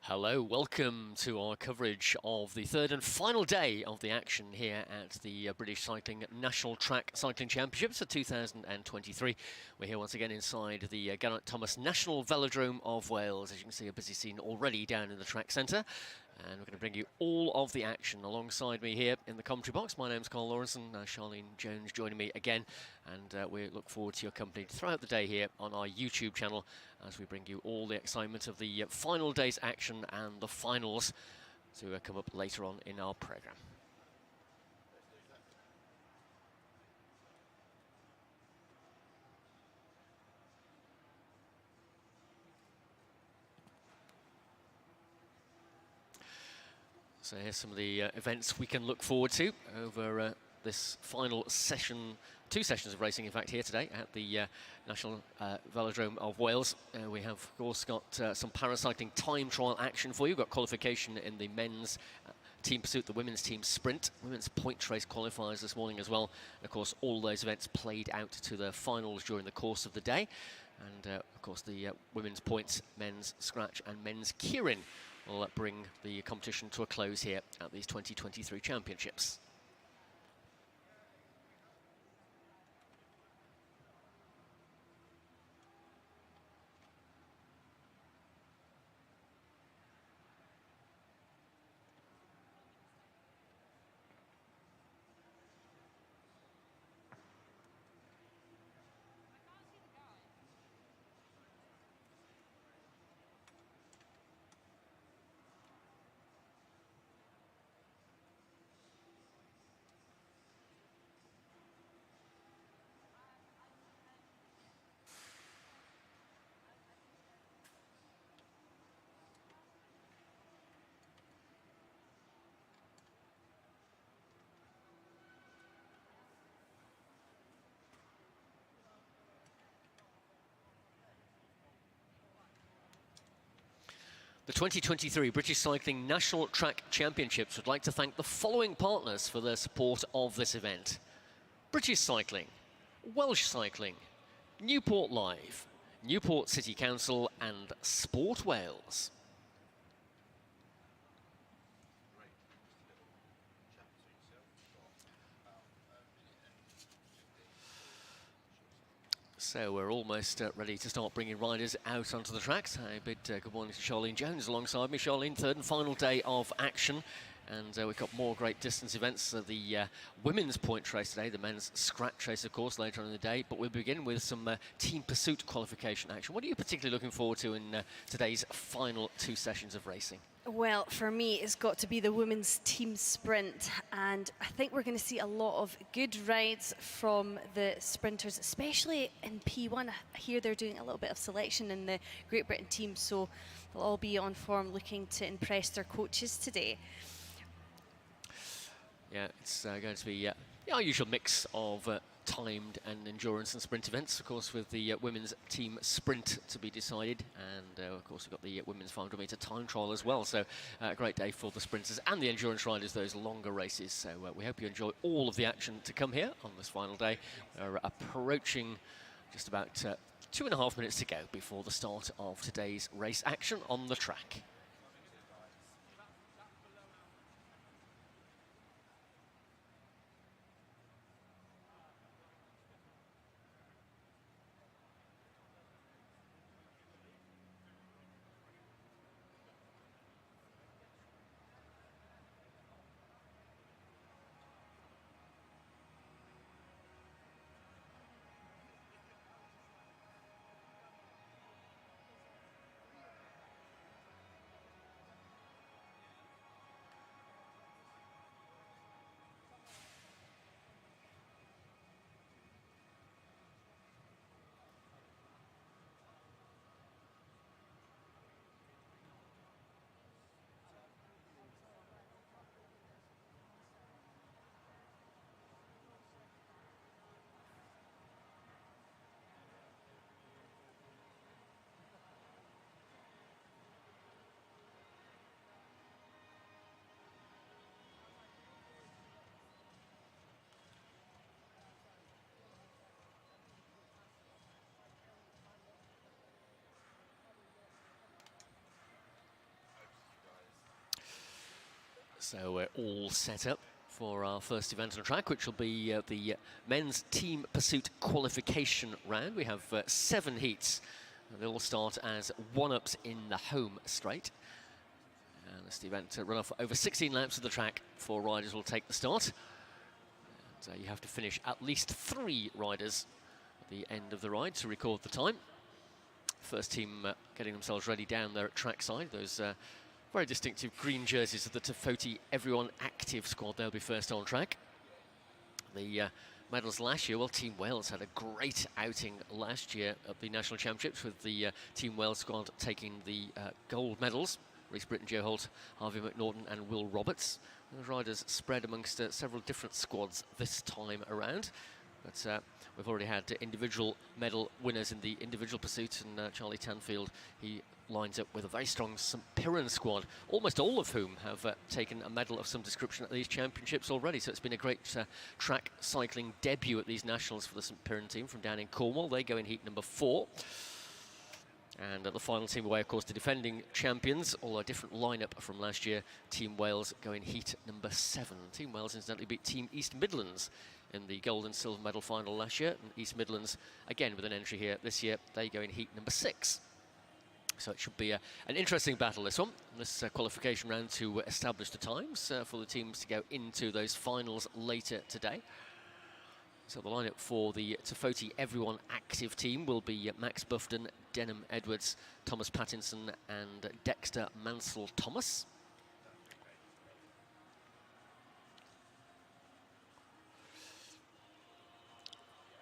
Hello, welcome to our coverage of the third and final day of the action here at the British Cycling National Track Cycling Championships for 2023. We're here once again inside the Geraint Thomas National Velodrome of Wales. As you can see, a busy scene already down in the track centre. And we're going to bring you all of the action alongside me here in the commentary box. My name's Carl Lawrenson, Charlene Jones joining me again, and we look forward to your company throughout the day here on our YouTube channel as we bring you all the excitement of the final day's action and the finals to come up later on in our programme. So here's some of the events we can look forward to over this final session, two sessions of racing in fact here today at the National Velodrome of Wales. We have of course got some paracycling time trial action for you. We've got qualification in the men's team pursuit, the women's team sprint, women's point race qualifiers this morning as well. And of course all those events played out to the finals during the course of the day. And of course the women's points, men's scratch and men's keirin will bring the competition to a close here at these 2023 championships. The 2023 British Cycling National Track Championships would like to thank the following partners for their support of this event: British Cycling, Welsh Cycling, Newport Live, Newport City Council and Sport Wales. So we're almost ready to start bringing riders out onto the tracks. I bid good morning to Charlene Jones alongside me. Charlene, third and final day of action. And we've got more great distance events. The women's point race today, the men's scratch race, of course, later on in the day. But we'll begin with some team pursuit qualification action. What are you particularly looking forward to in today's final two sessions of racing? Well, for me, it's got to be the women's team sprint, and I think we're going to see a lot of good rides from the sprinters, especially in P1. I hear they're doing a little bit of selection in the Great Britain team, so they'll all be on form looking to impress their coaches today. Yeah, it's going to be our usual mix of timed and endurance and sprint events, of course, with the women's team sprint to be decided, and of course we've got the women's 500 metre time trial as well. So a great day for the sprinters and the endurance riders, those longer races. So we hope you enjoy all of the action to come here on this final day. We're approaching just about 2.5 minutes to go before the start of today's race action on the track. So we're all set up for our first event on the track, which will be the men's team pursuit qualification round. We have 7 heats. And they all start as one-ups in the home straight. And this event run off over 16 laps of the track. 4 riders will take the start. So you have to finish at least 3 riders at the end of the ride to record the time. First team getting themselves ready down there at trackside. Those very distinctive green jerseys of the Tafoti Everyone Active squad. They'll be first on track. The medals last year, well, Team Wales had a great outing last year at the National Championships with the Team Wales squad taking the gold medals. Reece Britton, Joe Holt, Harvey McNaughton and Will Roberts. Those riders spread amongst several different squads this time around. But we've already had individual medal winners in the individual pursuit, and Charlie Tanfield, he lines up with a very strong St Piran squad, almost all of whom have taken a medal of some description at these championships already. So it's been a great track cycling debut at these nationals for the St Piran team from down in Cornwall. They go in heat number 4. And the final team away, of course, the defending champions, although a different lineup from last year. Team Wales go in heat number 7. Team Wales incidentally beat Team East Midlands in the gold and silver medal final last year. And East Midlands, again with an entry here this year, they go in heat number 6. So it should be an interesting battle, this one. This qualification round to establish the times for the teams to go into those finals later today. So the lineup for the Tafoti Everyone Active team will be Max Buffton, Denham Edwards, Thomas Pattinson and Dexter Mansell-Thomas.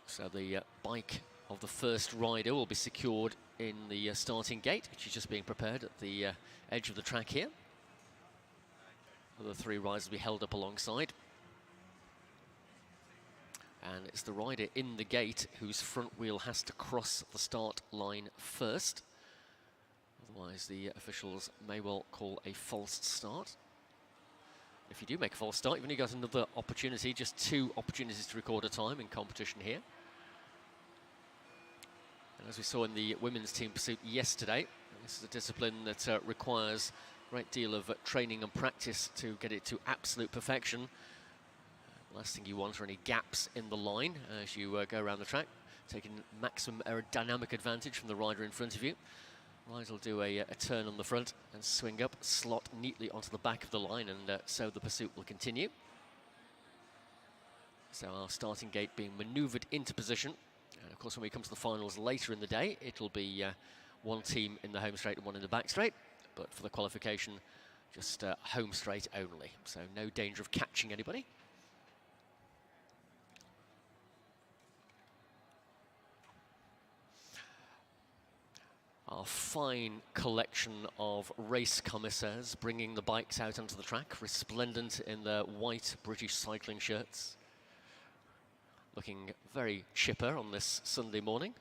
So the bike of the first rider will be secured in the starting gate, which is just being prepared at the edge of the track here. The other 3 riders will be held up alongside. And it's the rider in the gate whose front wheel has to cross the start line first. Otherwise, the officials may well call a false start. If you do make a false start, you've only got another opportunity, just 2 opportunities to record a time in competition here. And as we saw in the women's team pursuit yesterday, this is a discipline that requires a great deal of training and practice to get it to absolute perfection. Last thing you want are any gaps in the line as you go around the track, taking maximum aerodynamic advantage from the rider in front of you. Rider will do a turn on the front and swing up, slot neatly onto the back of the line, and so the pursuit will continue. So our starting gate being manoeuvred into position. And of course, when we come to the finals later in the day, it'll be 1 team in the home straight and 1 in the back straight. But for the qualification, just home straight only. So no danger of catching anybody. Our fine collection of race commissaires bringing the bikes out onto the track, resplendent in their white British cycling shirts. Looking very chipper on this Sunday morning.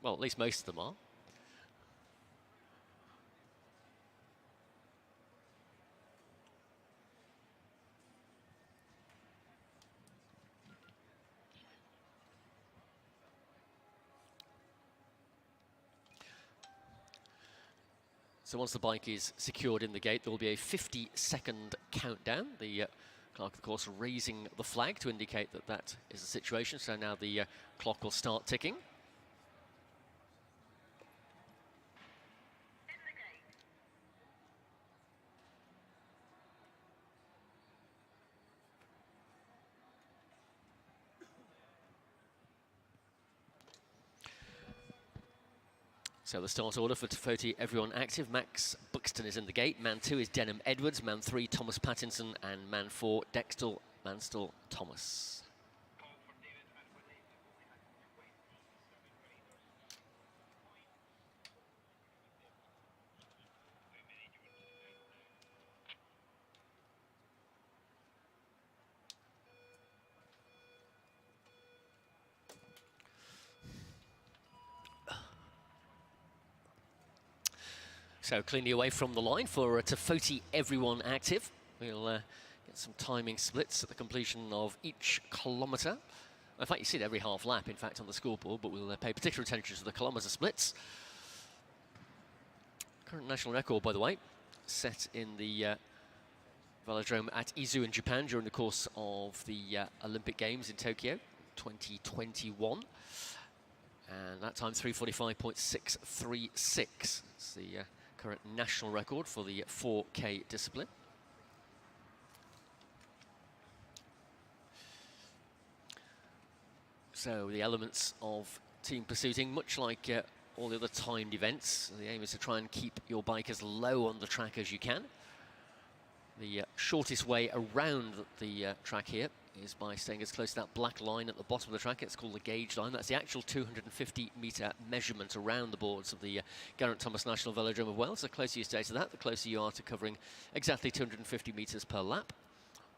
Well, at least most of them are. So once the bike is secured in the gate, there will be a 50-second countdown. The clerk, of course, raising the flag to indicate that that is the situation. So now the clock will start ticking. So the start order for Tafoti Everyone Active. Max Buxton is in the gate. Man 2 is Denham Edwards. Man 3, Thomas Pattinson. And man 4, Dexter Mansell-Thomas. So cleanly away from the line for Tafoti Everyone Active. We'll get some timing splits at the completion of each kilometre. In fact, you see it every half lap, in fact, on the scoreboard, but we'll pay particular attention to the kilometre splits. Current national record, by the way, set in the velodrome at Izu in Japan during the course of the Olympic Games in Tokyo 2021. And that time 3:45.636. It's the current national record for the 4K discipline. So the elements of team pursuiting, much like all the other timed events, the aim is to try and keep your bike as low on the track as you can. The shortest way around the track here is by staying as close to that black line at the bottom of the track. It's called the gauge line. That's the actual 250-metre measurement around the boards of the Geraint Thomas National Velodrome of Wales. The closer you stay to that, the closer you are to covering exactly 250 metres per lap.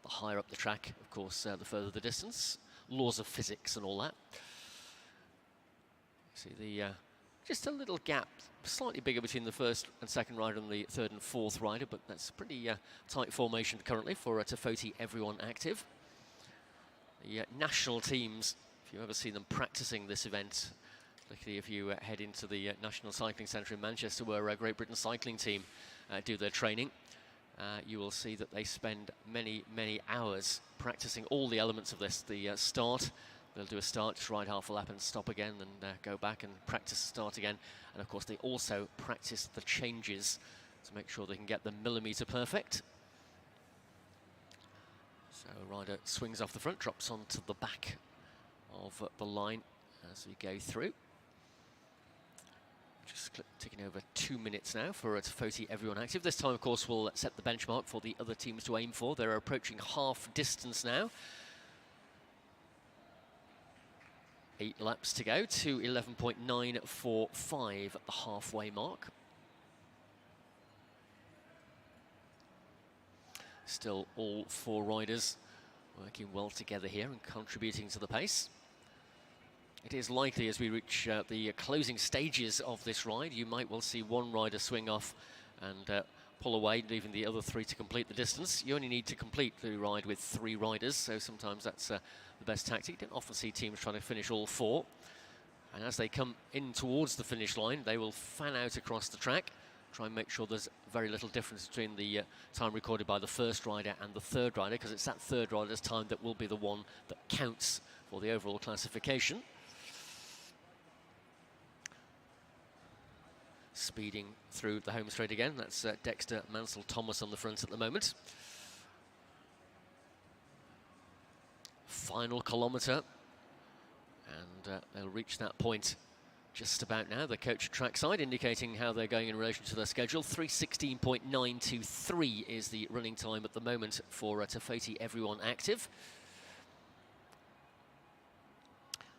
The higher up the track, of course, the further the distance. Laws of physics and all that. See the just a little gap, slightly bigger between the first and second rider and the third and fourth rider, but that's pretty tight formation currently for Tofoti Everyone Active. The national teams, if you've ever seen them practicing this event, particularly if you head into the National Cycling Centre in Manchester, where Great Britain cycling team do their training, you will see that they spend many, many hours practicing all the elements of this. The start, they'll do a start, just ride half a lap and stop again, and go back and practice the start again. And of course, they also practice the changes to make sure they can get the millimetre perfect. So a rider swings off the front, drops onto the back of the line as we go through. Just ticking over 2 minutes now for Tofoti Everyone Active. This time, of course, we'll set the benchmark for the other teams to aim for. They're approaching half distance now. 8 laps to go to 11.945 at the halfway mark. Still all 4 riders working well together here and contributing to the pace. It is likely as we reach the closing stages of this ride, you might well see one rider swing off and pull away, leaving the other 3 to complete the distance. You only need to complete the ride with 3 riders, so sometimes that's the best tactic. You don't often see teams trying to finish all 4. And as they come in towards the finish line, they will fan out across the track, try and make sure there's very little difference between the time recorded by the first rider and the third rider, because it's that third rider's time that will be the one that counts for the overall classification. Speeding through the home straight again, that's Dexter Mansell-Thomas on the front at the moment. Final kilometre, and they'll reach that point just about now. The coach at trackside indicating how they're going in relation to their schedule. 3:16.923 is the running time at the moment for Tofoti Everyone Active.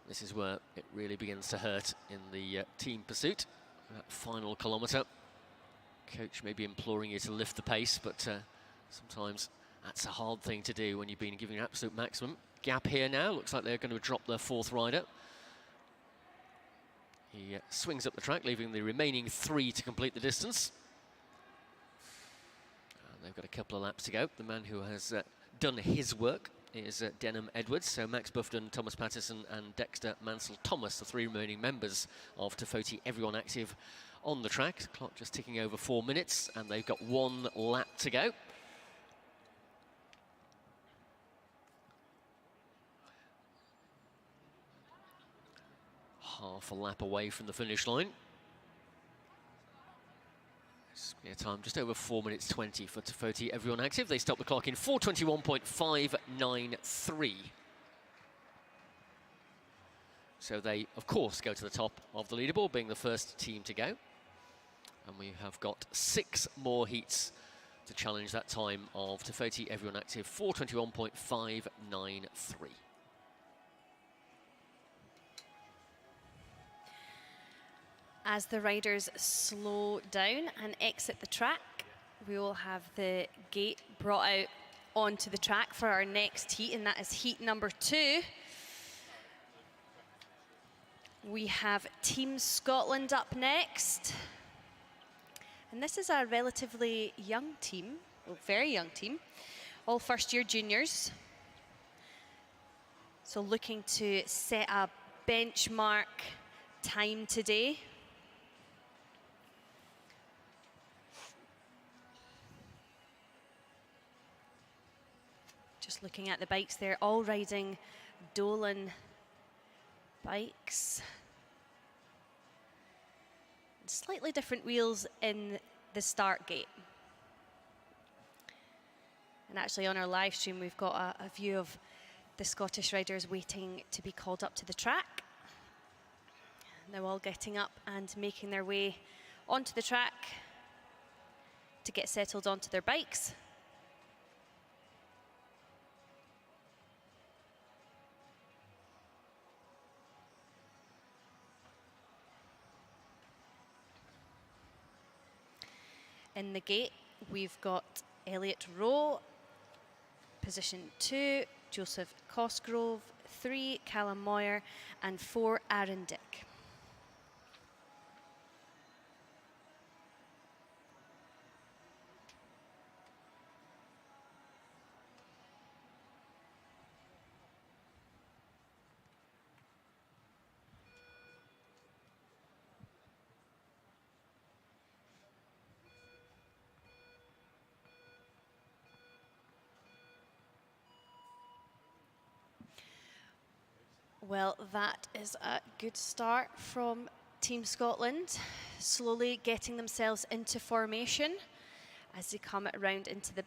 This is where it really begins to hurt in the team pursuit. That final kilometre. Coach may be imploring you to lift the pace, but sometimes that's a hard thing to do when you've been giving an absolute maximum. Gap here now, looks like they're going to drop their 4th rider. He swings up the track, leaving the remaining 3 to complete the distance. And they've got a couple of laps to go. The man who has done his work is Denham Edwards, so Max Buffton, Thomas Patterson and Dexter Mansell-Thomas, the 3 remaining members of Tofoti Everyone Active on the track. The clock just ticking over 4 minutes, and they've got 1 lap to go. Half a lap away from the finish line. Clear time just over 4 minutes 20 for Tofoti Everyone Active. They stop the clock in 4:21.593. So they, of course, go to the top of the leaderboard, being the first team to go. And we have got 6 more heats to challenge that time of Tofoti Everyone Active, 4:21.593. As the riders slow down and exit the track, we will have the gate brought out onto the track for our next heat, and that is heat number 2. We have Team Scotland up next. And this is a relatively young team, well, very young team, all first-year juniors. So looking to set a benchmark time today. Just looking at the bikes there, all riding Dolan bikes. Slightly different wheels in the start gate. And actually on our live stream, we've got a view of the Scottish riders waiting to be called up to the track. They're all getting up and making their way onto the track to get settled onto their bikes. In the gate, we've got Elliot Rowe, position 2, Joseph Cosgrove, 3, Callum Moyer, and 4, Aaron Dick. Well, that is a good start from Team Scotland, slowly getting themselves into formation as they come around into the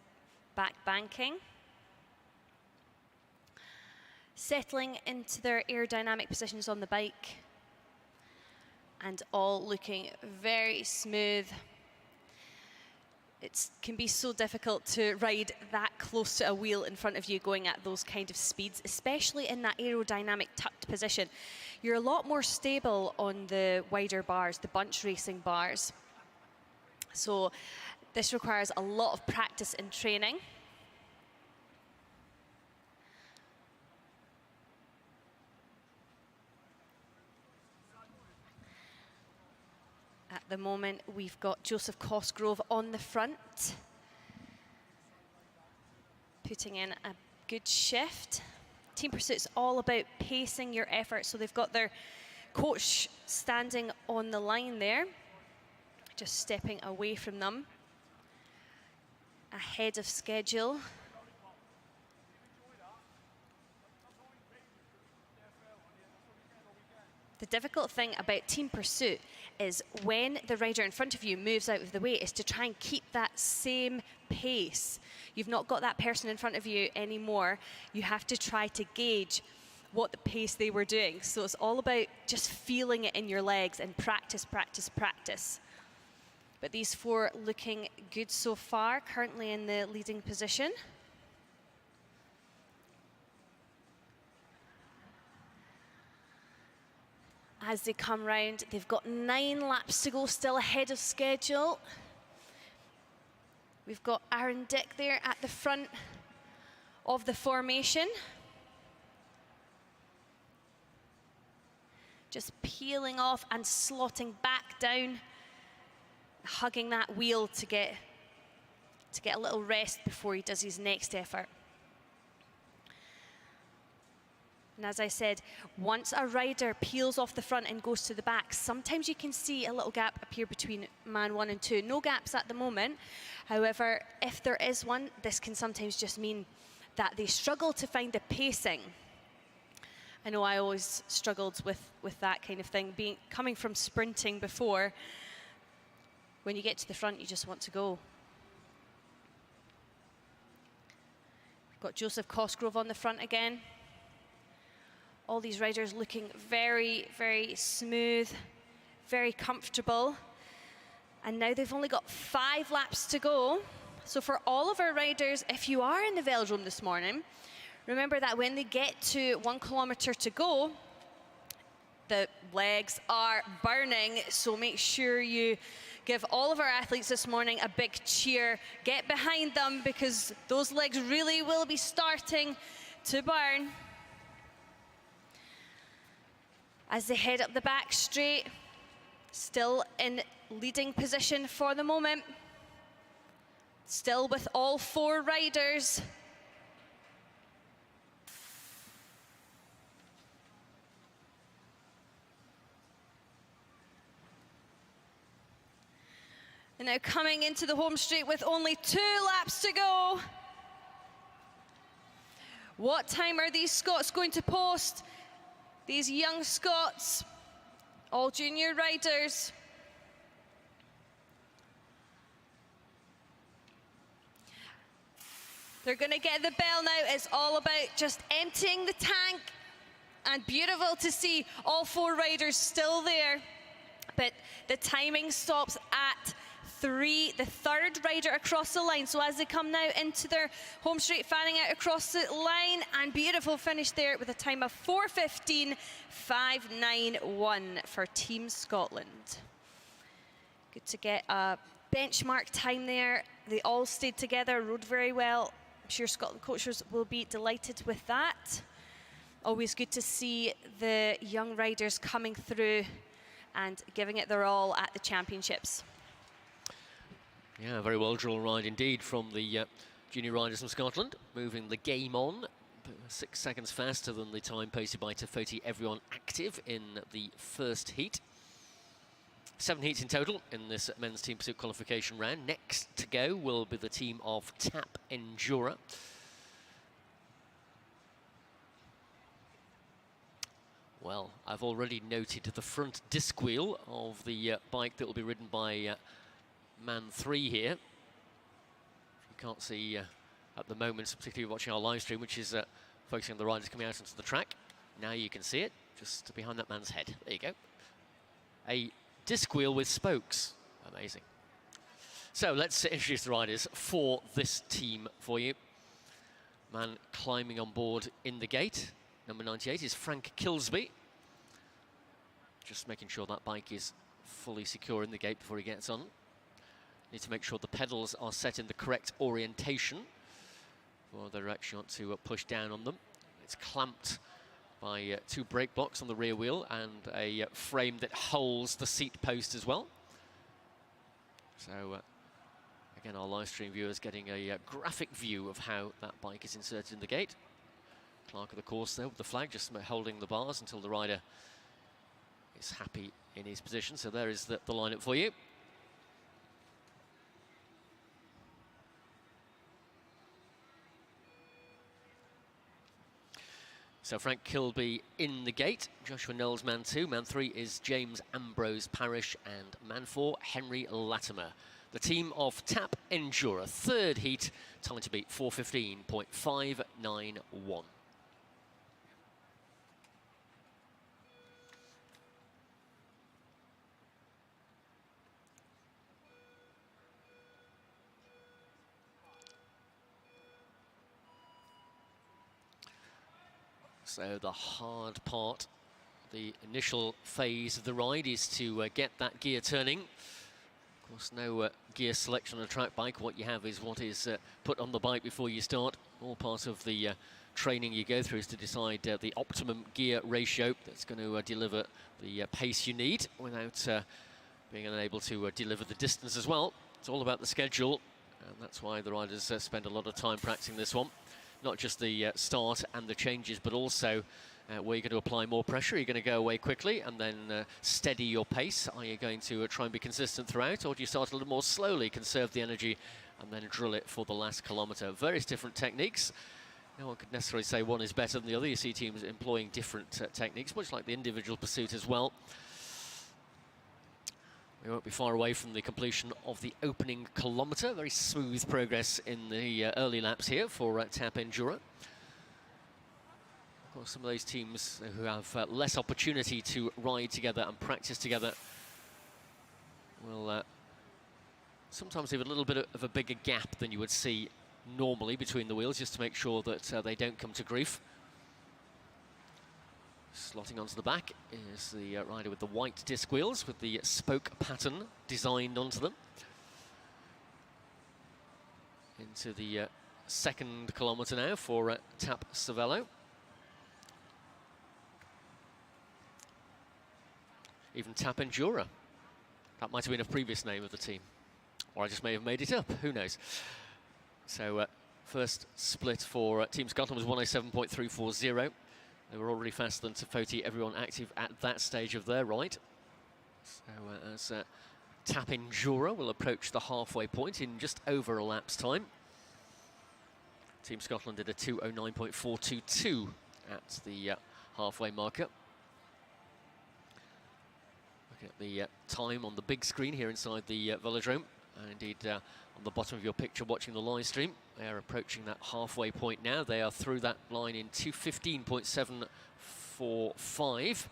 back banking. Settling into their aerodynamic positions on the bike and all looking very smooth. It can be so difficult to ride that close to a wheel in front of you going at those kind of speeds, especially in that aerodynamic tucked position. You're a lot more stable on the wider bars, the bunch racing bars. So this requires a lot of practice and training. At the moment, we've got Joseph Cosgrove on the front, putting in a good shift. Team Pursuit's all about pacing your effort, so they've got their coach standing on the line there, just stepping away from them, ahead of schedule. The difficult thing about Team Pursuit is when the rider in front of you moves out of the way is to try and keep that same pace. You've not got that person in front of you anymore. You have to try to gauge what the pace they were doing. So it's all about just feeling it in your legs and practice, practice, practice. But these 4 looking good so far, currently in the leading position. As they come round, they've got 9 laps to go, still ahead of schedule. We've got Aaron Dick there at the front of the formation. Just peeling off and slotting back down, hugging that wheel to get a little rest before he does his next effort. And as I said, once a rider peels off the front and goes to the back, sometimes you can see a little gap appear between man 1 and 2. No gaps at the moment. However, if there is one, this can sometimes just mean that they struggle to find the pacing. I know I always struggled with that kind of thing, coming from sprinting before. When you get to the front, you just want to go. We've got Joseph Cosgrove on the front again. All these riders looking very, very smooth, very comfortable. And now they've only got 5 laps to go. So for all of our riders, if you are in the velodrome this morning, remember that when they get to 1 kilometre to go, the legs are burning. So make sure you give all of our athletes this morning a big cheer. Get behind them because those legs really will be starting to burn. As they head up the back straight, still in leading position for the moment. Still with all 4 riders. And now coming into the home straight with only 2 laps to go. What time are these Scots going to post? These young Scots, all junior riders. They're going to get the bell now. It's all about just emptying the tank. And beautiful to see all 4 riders still there. But the timing stops at 3, the 3rd rider across the line. So as they come now into their home straight, fanning out across the line, and beautiful finish there with a time of 4:15.591 for Team Scotland. Good to get a benchmark time there. They all stayed together, rode very well. I'm sure Scotland coachers will be delighted with that. Always good to see the young riders coming through and giving it their all at the championships. Yeah, very well drawn ride indeed from the junior riders from Scotland, moving the game on. 6 seconds faster than the time posted by Tafoti, everyone active in the first heat. 7 heats in total in this men's team pursuit qualification round. Next to go will be the team of Tap Endura. Well, I've already noted the front disc wheel of the bike that will be ridden by man 3 here. You can't see at the moment, particularly watching our live stream, which is focusing on the riders coming out onto the track. Now you can see it, just behind that man's head. There you go. A disc wheel with spokes. Amazing. So let's introduce the riders for this team for you. Man climbing on board in the gate. Number 98 is Frank Kilsby. Just making sure that bike is fully secure in the gate before he gets on. Need to make sure the pedals are set in the correct orientation for the direction you want to push down on them. It's clamped by 2 brake blocks on the rear wheel and a frame that holds the seat post as well. So again, our live stream viewers getting a graphic view of how that bike is inserted in the gate. Clerk of the course there with the flag, just holding the bars until the rider is happy in his position. So there is the lineup for you. So Frank Kilby in the gate, Joshua Knowles man 2, man 3 is James Ambrose Parish, and man 4 Henry Latimer. The team of Tap Endura, 3rd heat, time to beat 4:15.591. So the hard part, the initial phase of the ride, is to get that gear turning. Of course, no gear selection on a track bike. What you have is what is put on the bike before you start. All part of the training you go through is to decide the optimum gear ratio that's going to deliver the pace you need without being unable to deliver the distance as well. It's all about the schedule, and that's why the riders spend a lot of time practicing this one. Not just the start and the changes, but also where you're going to apply more pressure. You're going to go away quickly and then steady your pace. Are you going to try and be consistent throughout, or do you start a little more slowly, conserve the energy, and then drill it for the last kilometre? Various different techniques. No one could necessarily say one is better than the other. You see teams employing different techniques, much like the individual pursuit as well. We won't be far away from the completion of the opening kilometre. Very smooth progress in the early laps here for Tap Endura. Of course, some of those teams who have less opportunity to ride together and practice together will sometimes have a little bit of a bigger gap than you would see normally between the wheels, just to make sure that they don't come to grief. Slotting onto the back is the rider with the white disc wheels with the spoke pattern designed onto them. Into the 2nd kilometre now for Tap Cervelo. Even Tap Endura. That might have been a previous name of the team. Or I just may have made it up, who knows. So first split for Team Scotland was 1:07.340. They were already faster than Tafoti, everyone active at that stage of their ride. So as Tap Endura will approach the halfway point in just over a lap's time. Team Scotland did a 2:09.422 at the halfway marker. Looking at the time on the big screen here inside the velodrome, and indeed on the bottom of your picture watching the live stream, they are approaching that halfway point now. They are through that line in 2:15.745,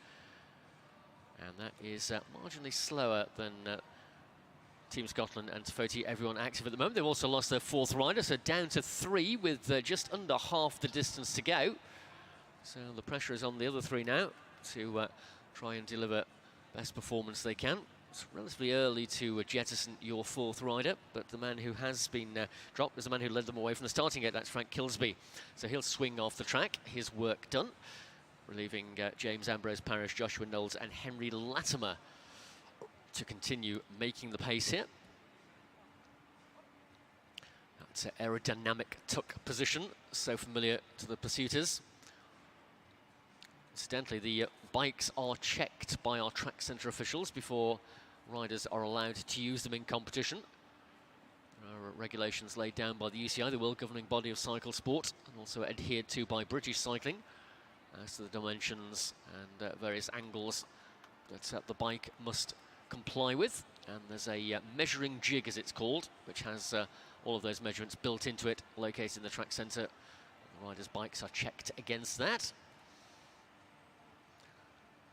and that is marginally slower than Team Scotland and Tofoti, everyone active at the moment. They've also lost their fourth rider, so down to 3 with just under half the distance to go. So the pressure is on the other 3 now to try and deliver best performance they can. It's relatively early to jettison your fourth rider, but the man who has been dropped is the man who led them away from the starting gate. That's Frank Kilsby. So he'll swing off the track, his work done, relieving James Ambrose Parish, Joshua Knowles and Henry Latimer to continue making the pace here. That's an aerodynamic tuck position, so familiar to the pursuiters. Incidentally, the bikes are checked by our track centre officials before riders are allowed to use them in competition. There are regulations laid down by the UCI, the world governing body of cycle sport, and also adhered to by British Cycling as to the dimensions and various angles that the bike must comply with. And there's a measuring jig, as it's called, which has all of those measurements built into it, located in the track centre. The riders' bikes are checked against that.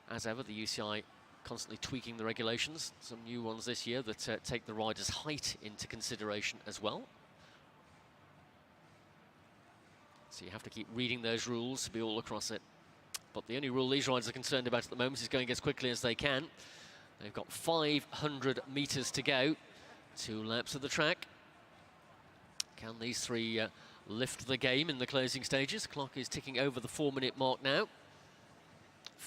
As ever, the UCI constantly tweaking the regulations. Some new ones this year that take the rider's height into consideration as well. So you have to keep reading those rules to be all across it. But the only rule these riders are concerned about at the moment is going as quickly as they can. They've got 500 metres to go, 2 laps of the track. Can these 3 lift the game in the closing stages? Clock is ticking over the 4-minute mark now.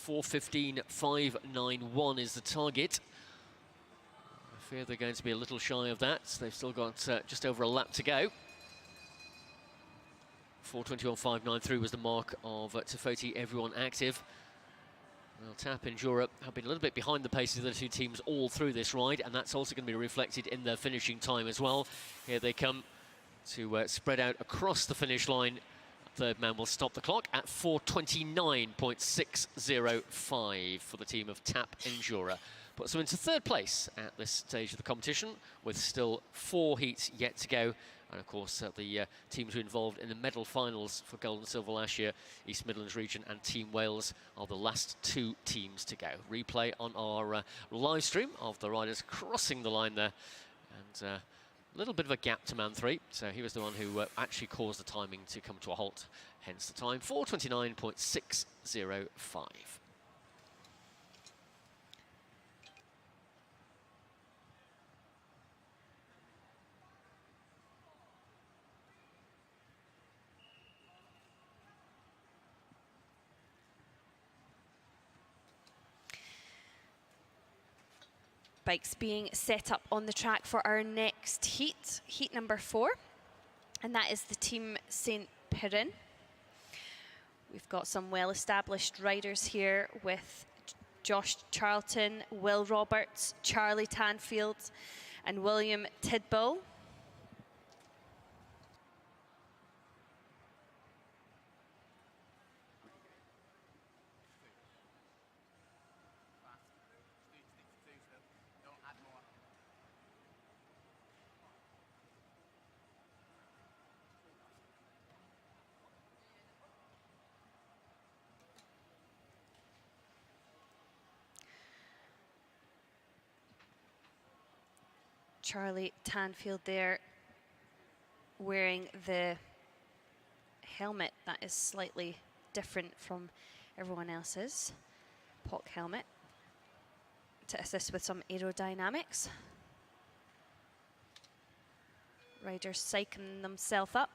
4:15.591 is the target. I fear they're going to be a little shy of that. They've still got just over a lap to go. 4:21.593 was the mark of Tofoti, everyone active. Well, TAP and Jura have been a little bit behind the pace of the 2 teams all through this ride, and that's also going to be reflected in their finishing time as well. Here they come to spread out across the finish line. Third man will stop the clock at 4:29.605 for the team of TAP and Jura. Puts them into third place at this stage of the competition, with still 4 heats yet to go. And of course, the teams who are involved in the medal finals for gold and silver last year, East Midlands region and Team Wales, are the last 2 teams to go. Replay on our live stream of the riders crossing the line there. And a little bit of a gap to man 3. So he was the one who actually caused the timing to come to a halt. Hence the time, 4:29.605. Bikes being set up on the track for our next heat, heat number 4, and that is the Team St. Piran. We've got some well-established riders here with Josh Charlton, Will Roberts, Charlie Tanfield and William Tidball. Charlie Tanfield there wearing the helmet that is slightly different from everyone else's, POC helmet, to assist with some aerodynamics. Riders psyching themselves up.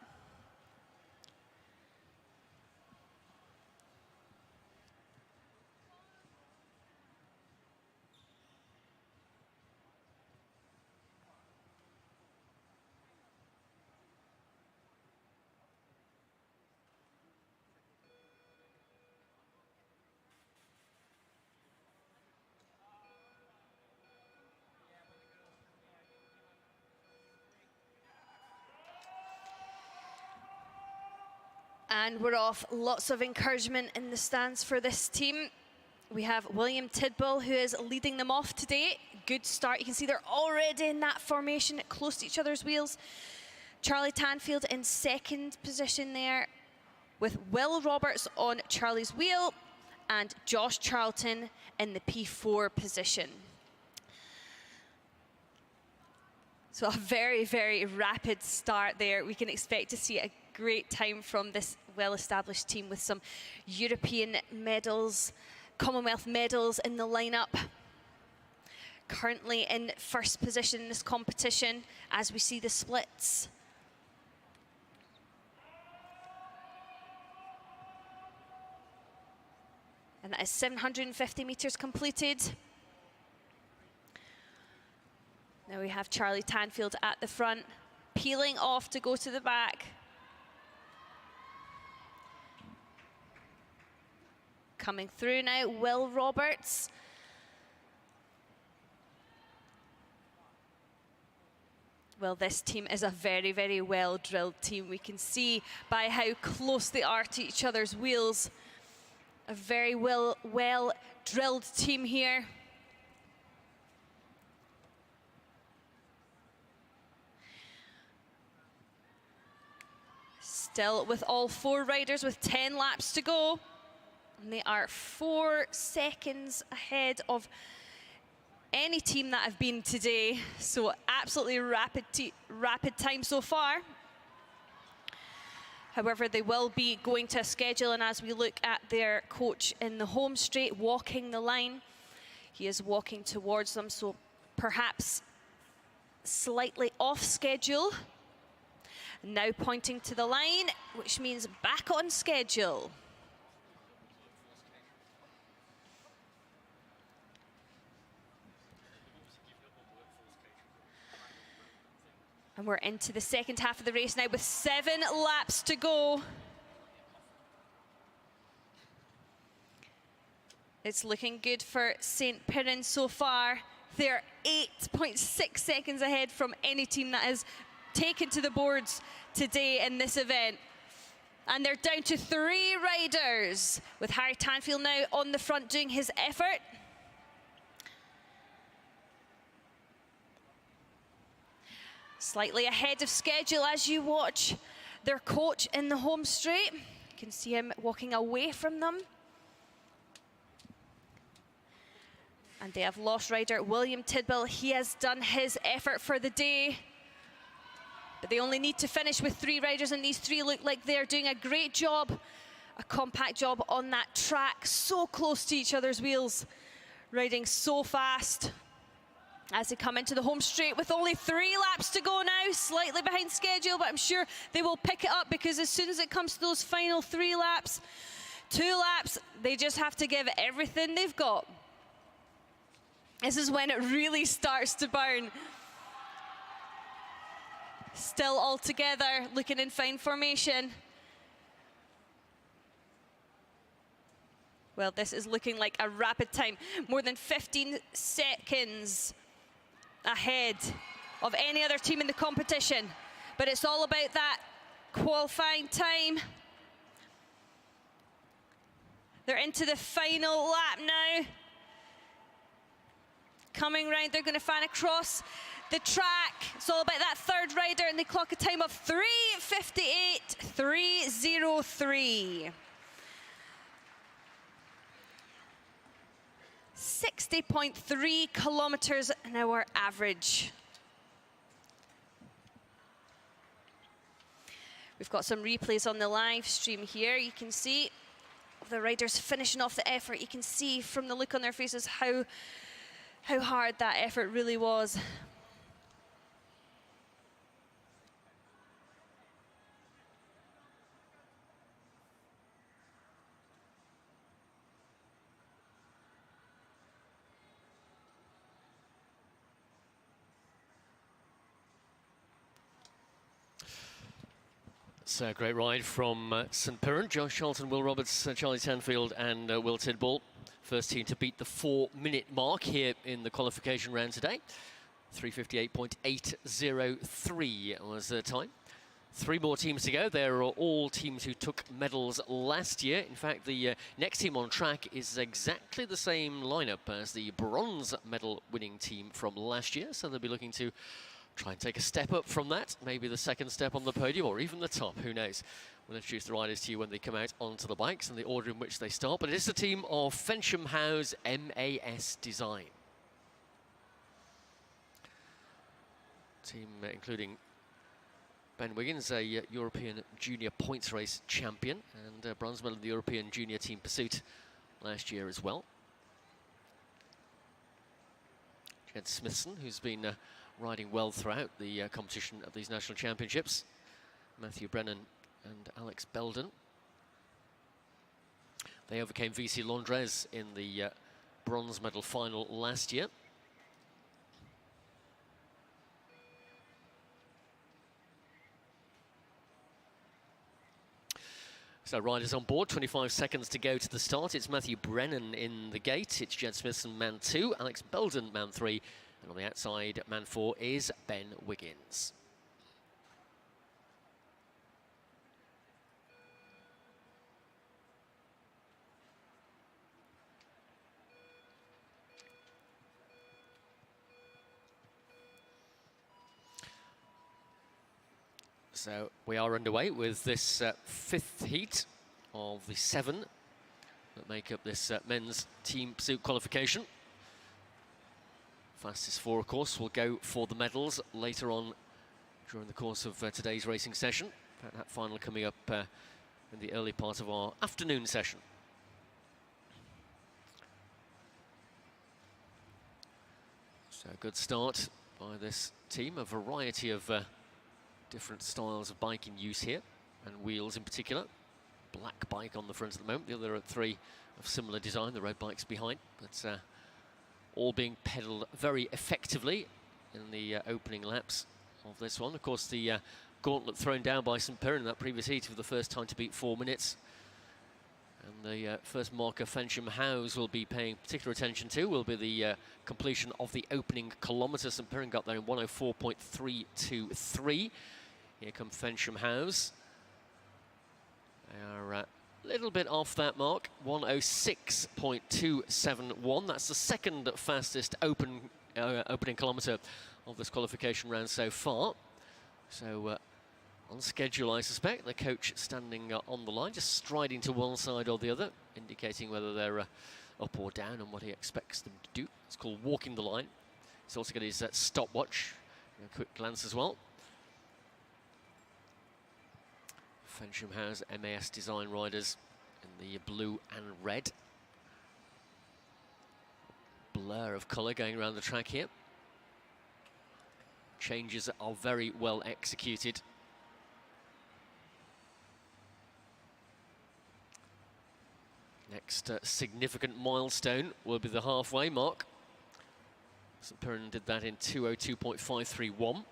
And we're off. Lots of encouragement in the stands for this team. We have William Tidball, who is leading them off today. Good start. You can see they're already in that formation, close to each other's wheels. Charlie Tanfield in second position there, with Will Roberts on Charlie's wheel and Josh Charlton in the P4 position. So a very, very rapid start there. We can expect to see a great time from this well-established team with some European medals, Commonwealth medals in the lineup. Currently in first position in this competition as we see the splits. And that is 750 meters completed. Now we have Charlie Tanfield at the front, peeling off to go to the back. Coming through now, Will Roberts. Well, this team is a very, very well-drilled team. We can see by how close they are to each other's wheels. A very well-drilled team here. Still with all four riders with 10 laps to go. And they are 4 seconds ahead of any team that have been today. So absolutely rapid time so far. However, they will be going to a schedule, and as we look at their coach in the home straight, walking the line, he is walking towards them, so perhaps slightly off schedule. Now pointing to the line, which means back on schedule. And we're into the second half of the race now with 7 laps to go. It's looking good for St. Piran so far. They're 8.6 seconds ahead from any team that has taken to the boards today in this event. And they're down to 3 riders, with Harry Tanfield now on the front doing his effort. Slightly ahead of schedule as you watch their coach in the home straight. You can see him walking away from them. And they have lost rider William Tidball. He has done his effort for the day. But they only need to finish with 3 riders, and these 3 look like they're doing a great job. A compact job on that track, so close to each other's wheels. Riding so fast. As they come into the home straight with only 3 laps to go now, slightly behind schedule, but I'm sure they will pick it up, because as soon as it comes to those final 3 laps, 2 laps, they just have to give everything they've got. This is when it really starts to burn. Still all together, looking in fine formation. Well, this is looking like a rapid time. More than 15 seconds ahead of any other team in the competition. But it's all about that qualifying time. They're into the final lap now. Coming round, they're going to fan across the track. It's all about that third rider, and they clock a time of 3:58.303. 60.3 kilometers an hour average. We've got some replays on the live stream here. You can see the riders finishing off the effort. You can see from the look on their faces how hard that effort really was. It's a great ride from St. Piran. Josh Charlton, Will Roberts, Charlie Tanfield and Will Tidball. First team to beat the 4-minute mark here in the qualification round today. 3:58.803 was the time. 3 more teams to go. They're all teams who took medals last year. In fact, the next team on track is exactly the same lineup as the bronze medal winning team from last year. So they'll be looking to try and take a step up from that. Maybe the second step on the podium or even the top, who knows. We'll introduce the riders to you when they come out onto the bikes and the order in which they start. But it is the team of Fensham House MAS Design. Team including Ben Wiggins, a European Junior Points Race champion, and bronze medal in the European Junior Team Pursuit last year as well. Jed Smithson, who's been riding well throughout the competition of these national championships. Matthew Brennan and Alex Belden. They overcame VC Londres in the bronze medal final last year. So riders on board, 25 seconds to go to the start. It's Matthew Brennan in the gate. It's Jed Smithson, man 2. Alex Belden, man 3. And on the outside, man 4 is Ben Wiggins. So we are underway with this 5th heat of the 7 that make up this men's team pursuit qualification. Fastest 4, of course, will go for the medals later on during the course of today's racing session. In fact, that final coming up in the early part of our afternoon session. So a good start by this team, a variety of different styles of bike in use here, and wheels in particular. Black bike on the front at the moment, the other 3 of similar design, the red bikes behind, but all being pedalled very effectively in the opening laps of this one. Of course, the gauntlet thrown down by St Piran in that previous heat for the first time to beat 4 minutes. And the first marker Fensham House will be paying particular attention to will be the completion of the opening kilometre. St Piran got there in 1:04.323. Here come Fensham House. They are a little bit off that mark, 1:06.271. That's the second fastest opening kilometre of this qualification round so far. So on schedule, I suspect. The coach standing on the line, just striding to one side or the other, indicating whether they're up or down and what he expects them to do. It's called walking the line. He's also got his stopwatch. A quick glance as well. Fensham House MAS Design riders in the blue and red. Blur of colour going around the track here. Changes are very well executed. Next significant milestone will be the halfway mark. St Piran did that in 2:02.531.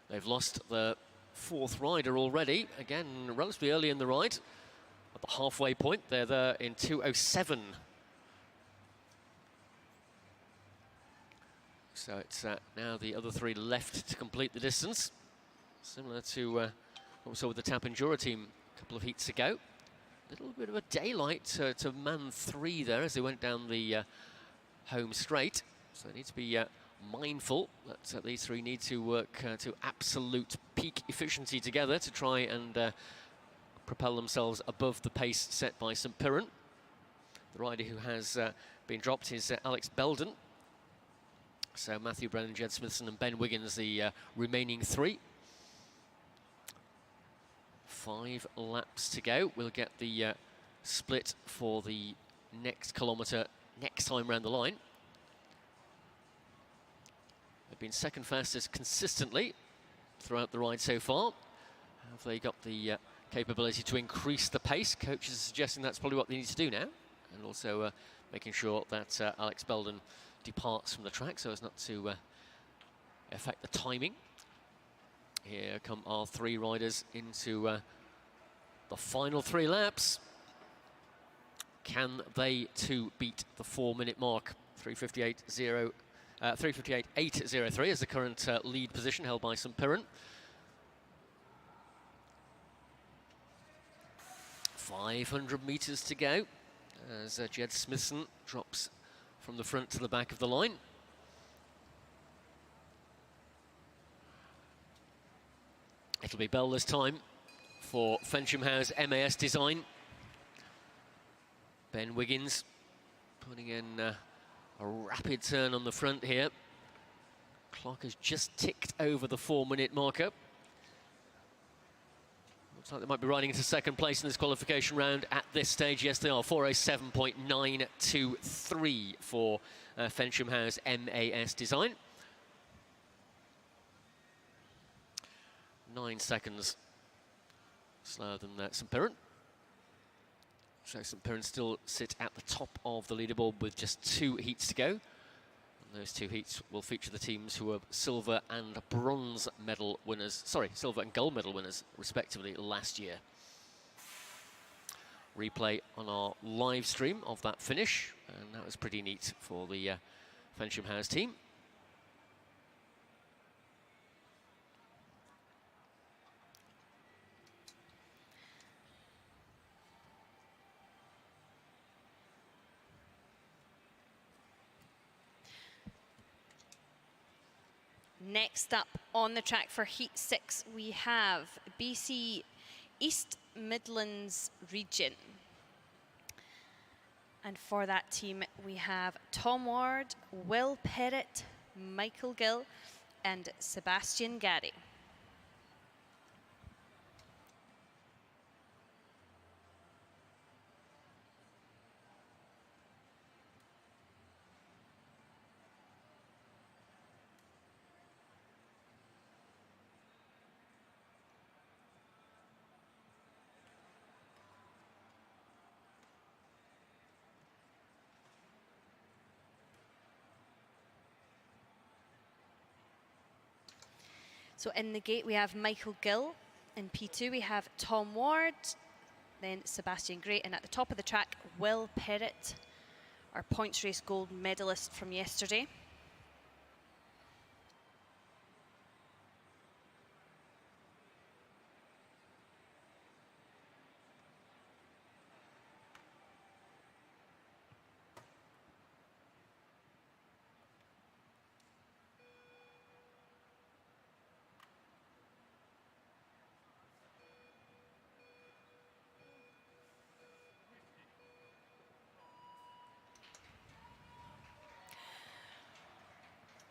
They've lost the 4th rider already, again relatively early in the ride. At the halfway point, they're there in 2:07. So it's now the other 3 left to complete the distance. Similar to what we saw with the Tapindura team a couple of heats ago. A little bit of a daylight to man 3 there as they went down the home straight. So they need to be mindful that these 3 need to work to absolute peak efficiency together to try and propel themselves above the pace set by St Piran. The rider who has been dropped is Alex Belden. So Matthew Brennan, Jed Smithson and Ben Wiggins, the remaining 3. 5 laps to go. We'll get the split for the next kilometre next time round the line. They've been second fastest consistently throughout the ride so far. Have they got the capability to increase the pace? Coaches are suggesting that's probably what they need to do now. And also making sure that Alex Belden departs from the track so as not to affect the timing. Here come our 3 riders into the final 3 laps. Can they too beat the 4-minute mark? 3:58.0 3:58.803 is the current lead position held by St Piran. 500 metres to go as Jed Smithson drops from the front to the back of the line. It'll be Bell this time for Fensham House MAS Design. Ben Wiggins putting in a rapid turn on the front here. Clock has just ticked over the 4-minute marker. Looks like they might be riding into second place in this qualification round at this stage. Yes, they are. 4:07.923 for Fensham House MAS Design. 9 seconds slower than St Piran. So St Piran still sit at the top of the leaderboard with just 2 heats to go. And those 2 heats will feature the teams who are silver and bronze medal winners, sorry, silver and gold medal winners, respectively, last year. Replay on our live stream of that finish, and that was pretty neat for the Fensham House team. Next up on the track for Heat 6, we have BC East Midlands region. And for that team, we have Tom Ward, Will Perrott, Michael Gill, and Sebastian Gary. So in the gate, we have Michael Gill. In P2, we have Tom Ward, then Sebastian Gray. And at the top of the track, Will Perrott, our points race gold medalist from yesterday.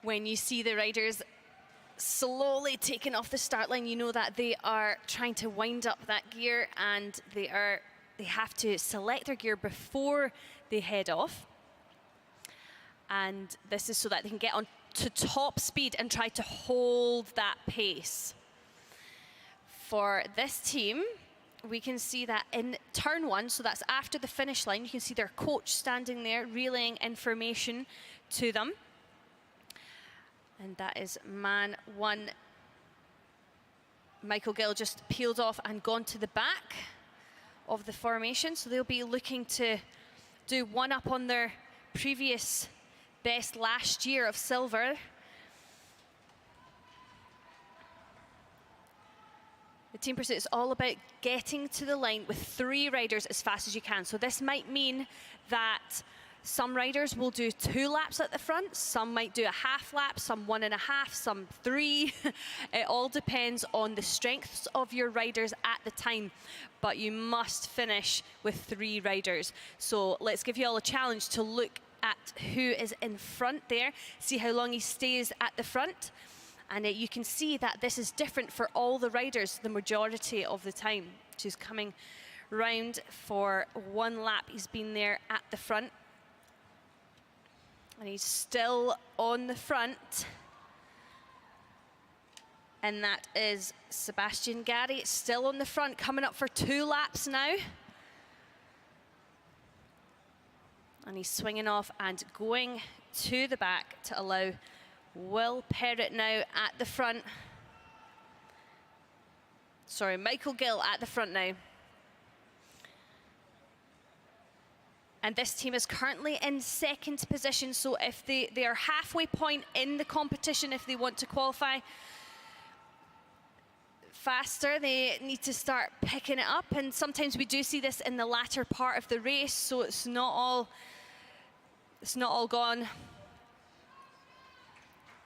When you see the riders slowly taking off the start line, you know that they are trying to wind up that gear, and they have to select their gear before they head off. And this is so that they can get on to top speed and try to hold that pace. For this team, we can see that in turn 1, so that's after the finish line, you can see their coach standing there relaying information to them. And that is man 1. Michael Gill just peeled off and gone to the back of the formation. So they'll be looking to do 1 up on their previous best last year of silver. The team pursuit is all about getting to the line with 3 riders as fast as you can. So this might mean that some riders will do 2 laps at the front, some might do a half lap, some 1.5, some 3. It all depends on the strengths of your riders at the time, but you must finish with 3 riders. So let's give you all a challenge to look at who is in front there, see how long he stays at the front. And you can see that this is different for all the riders the majority of the time. She's coming round for 1 lap. He's been there at the front. And he's still on the front. And that is Sebastian Gary, still on the front, coming up for 2 laps now. And he's swinging off and going to the back to allow Will Perrott now at the front. Sorry, Michael Gill at the front now. And this team is currently in second position, so if they are halfway point in the competition, if they want to qualify faster, they need to start picking it up. And sometimes we do see this in the latter part of the race, so it's not all gone.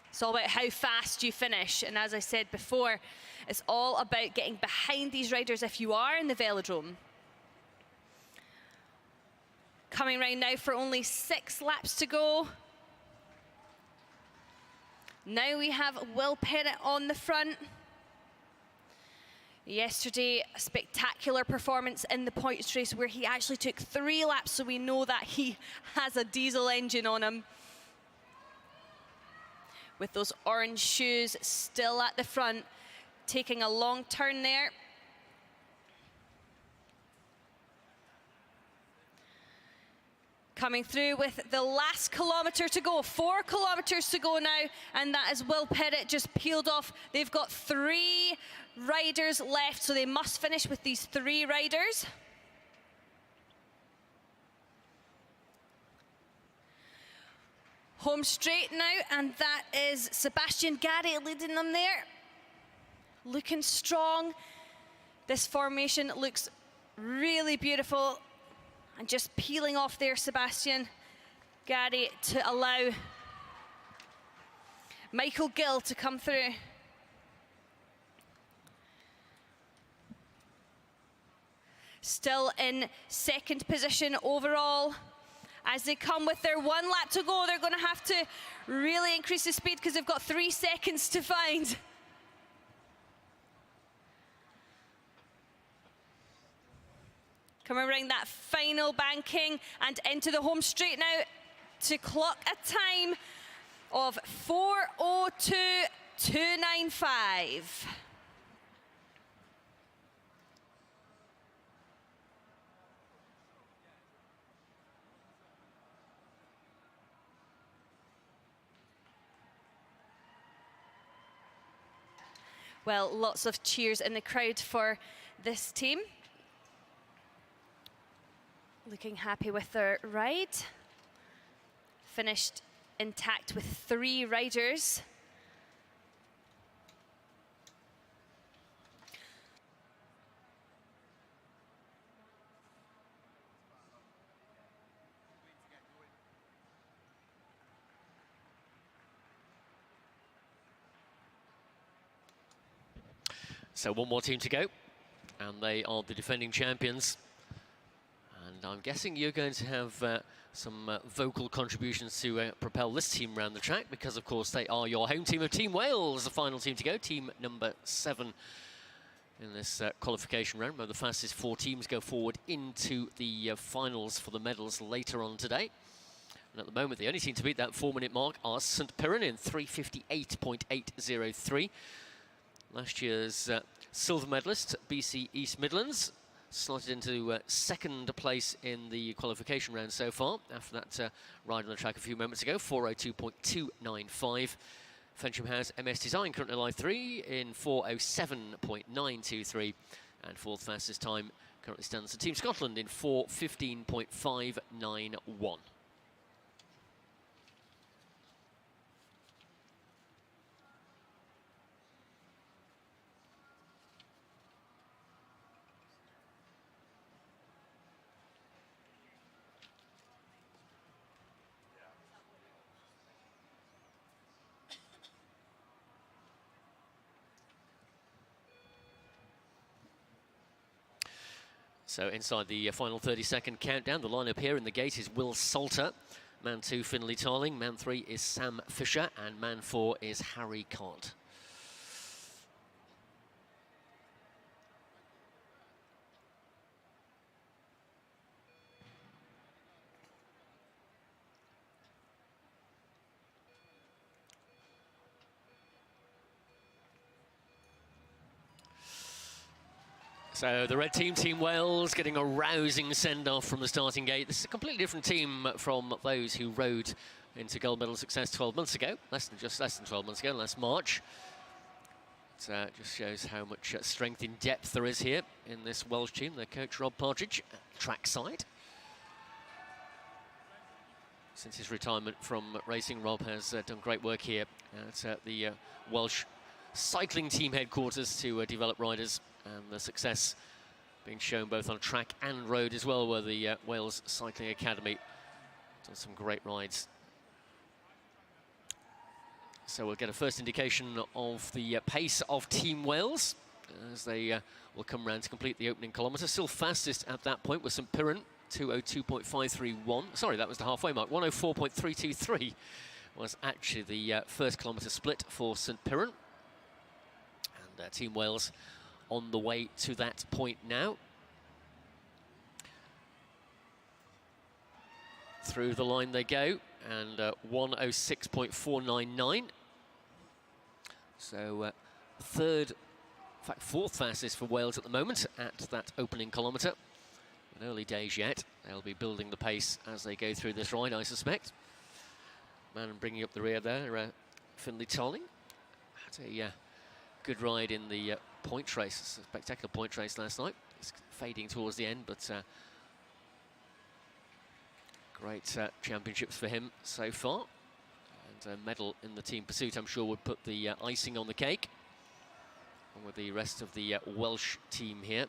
It's all about how fast you finish. And as I said before, it's all about getting behind these riders if you are in the velodrome. Coming round now for only 6 laps to go. Now we have Will Pettit on the front. Yesterday, a spectacular performance in the points race where he actually took 3 laps, so we know that he has a diesel engine on him. With those orange shoes still at the front, taking a long turn there. Coming through with the last kilometre to go, 4 kilometres to go now, and that is Will Pettit just peeled off. They've got 3 riders left, so they must finish with these 3 riders. Home straight now, and that is Sebastian Gary leading them there. Looking strong. This formation looks really beautiful. And just peeling off there, Sebastian Gary, to allow Michael Gill to come through. Still in second position overall. As they come with their 1 lap to go, they're going to have to really increase the speed because they've got 3 seconds to find. Coming around that final banking and into the home straight now to clock a time of 4:02.295. Well, lots of cheers in the crowd for this team. Looking happy with their ride. Finished intact with 3 riders. So 1 more team to go, and they are the defending champions. And I'm guessing you're going to have some vocal contributions to propel this team around the track, because of course they are your home team of Team Wales, the final team to go, team number 7 in this qualification round, where the fastest 4 teams go forward into the finals for the medals later on today. And at the moment, the only team to beat that 4-minute mark are St Piran in 3:58.803. Last year's silver medalist, BC East Midlands, slotted into 2nd place in the qualification round so far, after that ride on the track a few moments ago, 4:02.295. Fensham House MS Design currently live 3 in 4:07.923, and 4th fastest time currently stands to Team Scotland in 4:15.591. So inside the final 30-second countdown, the lineup here in the gate is Will Salter. Man 2, Finlay Tarling. Man 3 is Sam Fisher. And man 4 is Harry Codd. So the red team, Team Wales, getting a rousing send-off from the starting gate. This is a completely different team from those who rode into gold medal success 12 months ago, less than 12 months ago, last March. It just shows how much strength in depth there is here in this Welsh team. Their coach, Rob Partridge, trackside. since his retirement from racing. Rob has done great work here at the Welsh cycling team headquarters to develop riders, and the success being shown both on track and road as well, where the Wales Cycling Academy done some great rides. So we'll get a first indication of the pace of Team Wales as they will come round to complete the opening kilometre. Still fastest at that point was St Piran, 2:02.531. Sorry, that was the halfway mark. 1:04.323 was actually the first kilometre split for St Piran. And Team Wales on the way to that point now. Through the line they go, and 1:06.499. So third, in fact fourth fastest for Wales at the moment at that opening kilometre. In early days yet, they'll be building the pace as they go through this ride, I suspect. Man bringing up the rear there, Finlay Tolling. Had a good ride in the points race, a spectacular points race last night. It's fading towards the end, but great championships for him so far. And a medal in the team pursuit, I'm sure, would put the icing on the cake. And with the rest of the Welsh team here.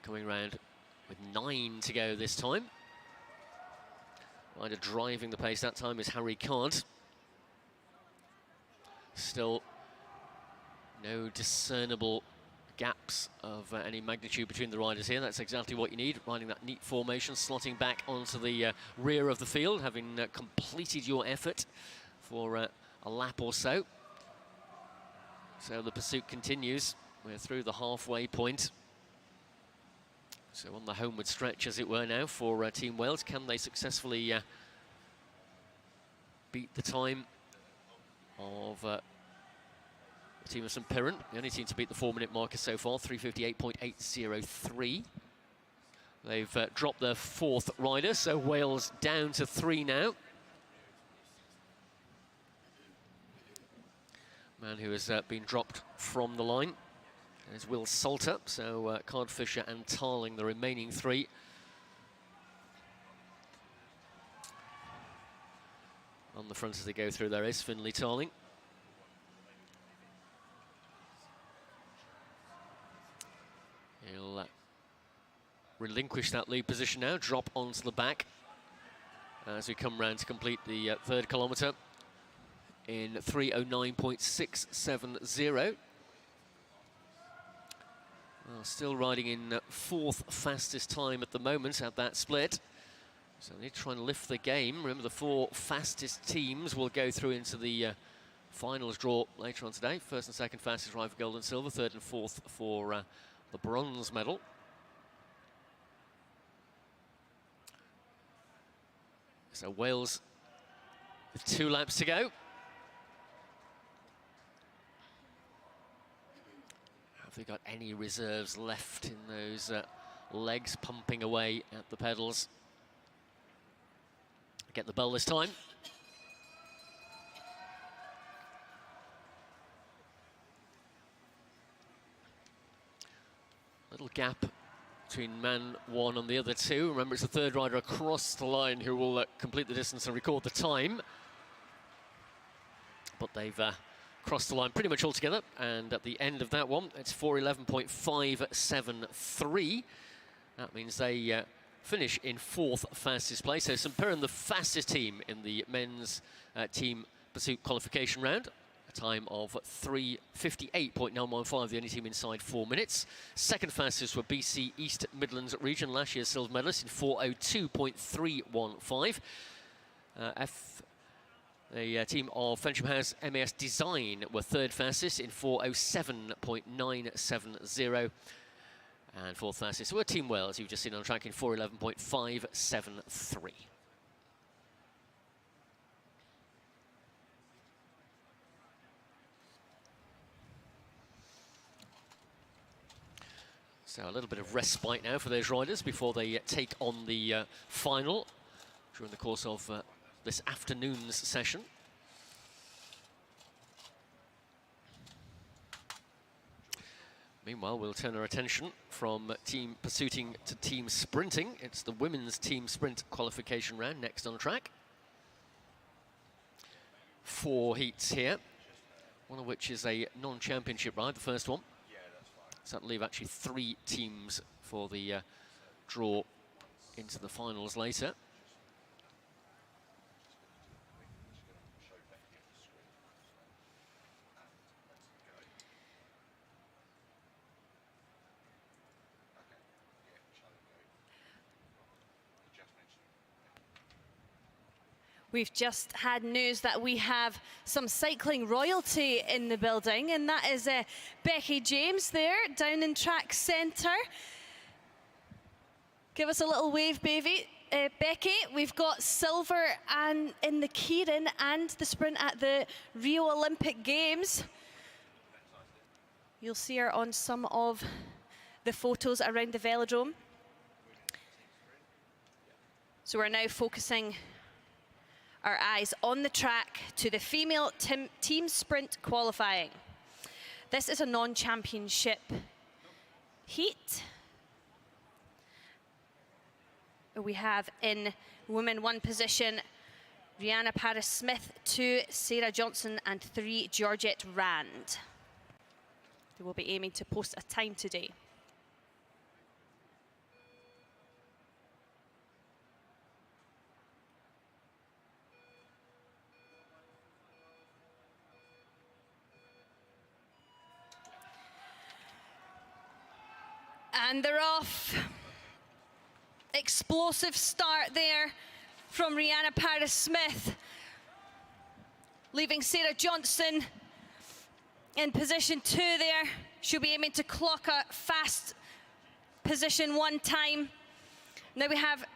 Coming round with 9 to go this time. Rider driving the pace that time is Harry Card. Still no discernible gaps of any magnitude between the riders here. That's exactly what you need, riding that neat formation, slotting back onto the rear of the field, having completed your effort for a lap or so. So the pursuit continues. We're through the halfway point. So on the homeward stretch, as it were, now for Team Wales. Can they successfully beat the time of the team of St Piran? The only team to beat the 4-minute marker so far, 3:58.803. They've dropped their fourth rider, so Wales down to 3 now. Man who has been dropped from the line is Will Salter, so Card, Fisher and Tarling, the remaining 3. On the front as they go through there is Finlay Tarling. He'll relinquish that lead position now, drop onto the back as we come round to complete the third kilometre in 3:09.670. Well, still riding in fourth fastest time at the moment at that split. So they need to try and lift the game. Remember, the 4 fastest teams will go through into the finals draw later on today. First and second fastest ride for gold and silver, third and fourth for the bronze medal. So Wales with 2 laps to go. Have they got any reserves left in those legs pumping away at the pedals? Get the bell this time. Little gap between man 1 and the other 2. Remember, it's the third rider across the line who will complete the distance and record the time. But they've crossed the line pretty much all together, and at the end of that one, it's 4:11.573. That means they finish in 4th fastest place. So St Piran, the fastest team in the men's team pursuit qualification round. A time of 3:58.915, the only team inside 4 minutes. Second fastest were BC East Midlands region, last year's silver medalist, in 4:02.315. The team of Fensham House MAS Design were third fastest in 4:07.970. And fourth fastest were Team Wales, you've just seen on track, in 4:11.573. So a little bit of respite now for those riders before they take on the final during the course of this afternoon's session. Meanwhile, we'll turn our attention from team pursuiting to team sprinting. It's the women's team sprint qualification round next on track. 4 heats here, one of which is a non-championship ride, the first one. So that'll leave actually 3 teams for the draw into the finals later. We've just had news that we have some cycling royalty in the building, and that is Becky James there down in track centre. Give us a little wave, baby. Becky, we've got silver and in the keirin and the sprint at the Rio Olympic Games. You'll see her on some of the photos around the velodrome. So we're now focusing our eyes on the track to the female team sprint qualifying. This is a non-championship heat. We have in women 1 position, Rihanna Paris-Smith, 2, Sarah Johnson, and 3, Georgette Rand. They will be aiming to post a time today. And they're off. Explosive start there from Rihanna Paris-Smith, leaving Sarah Johnson in position 2 there. She'll be aiming to clock a fast position 1 time. Now we have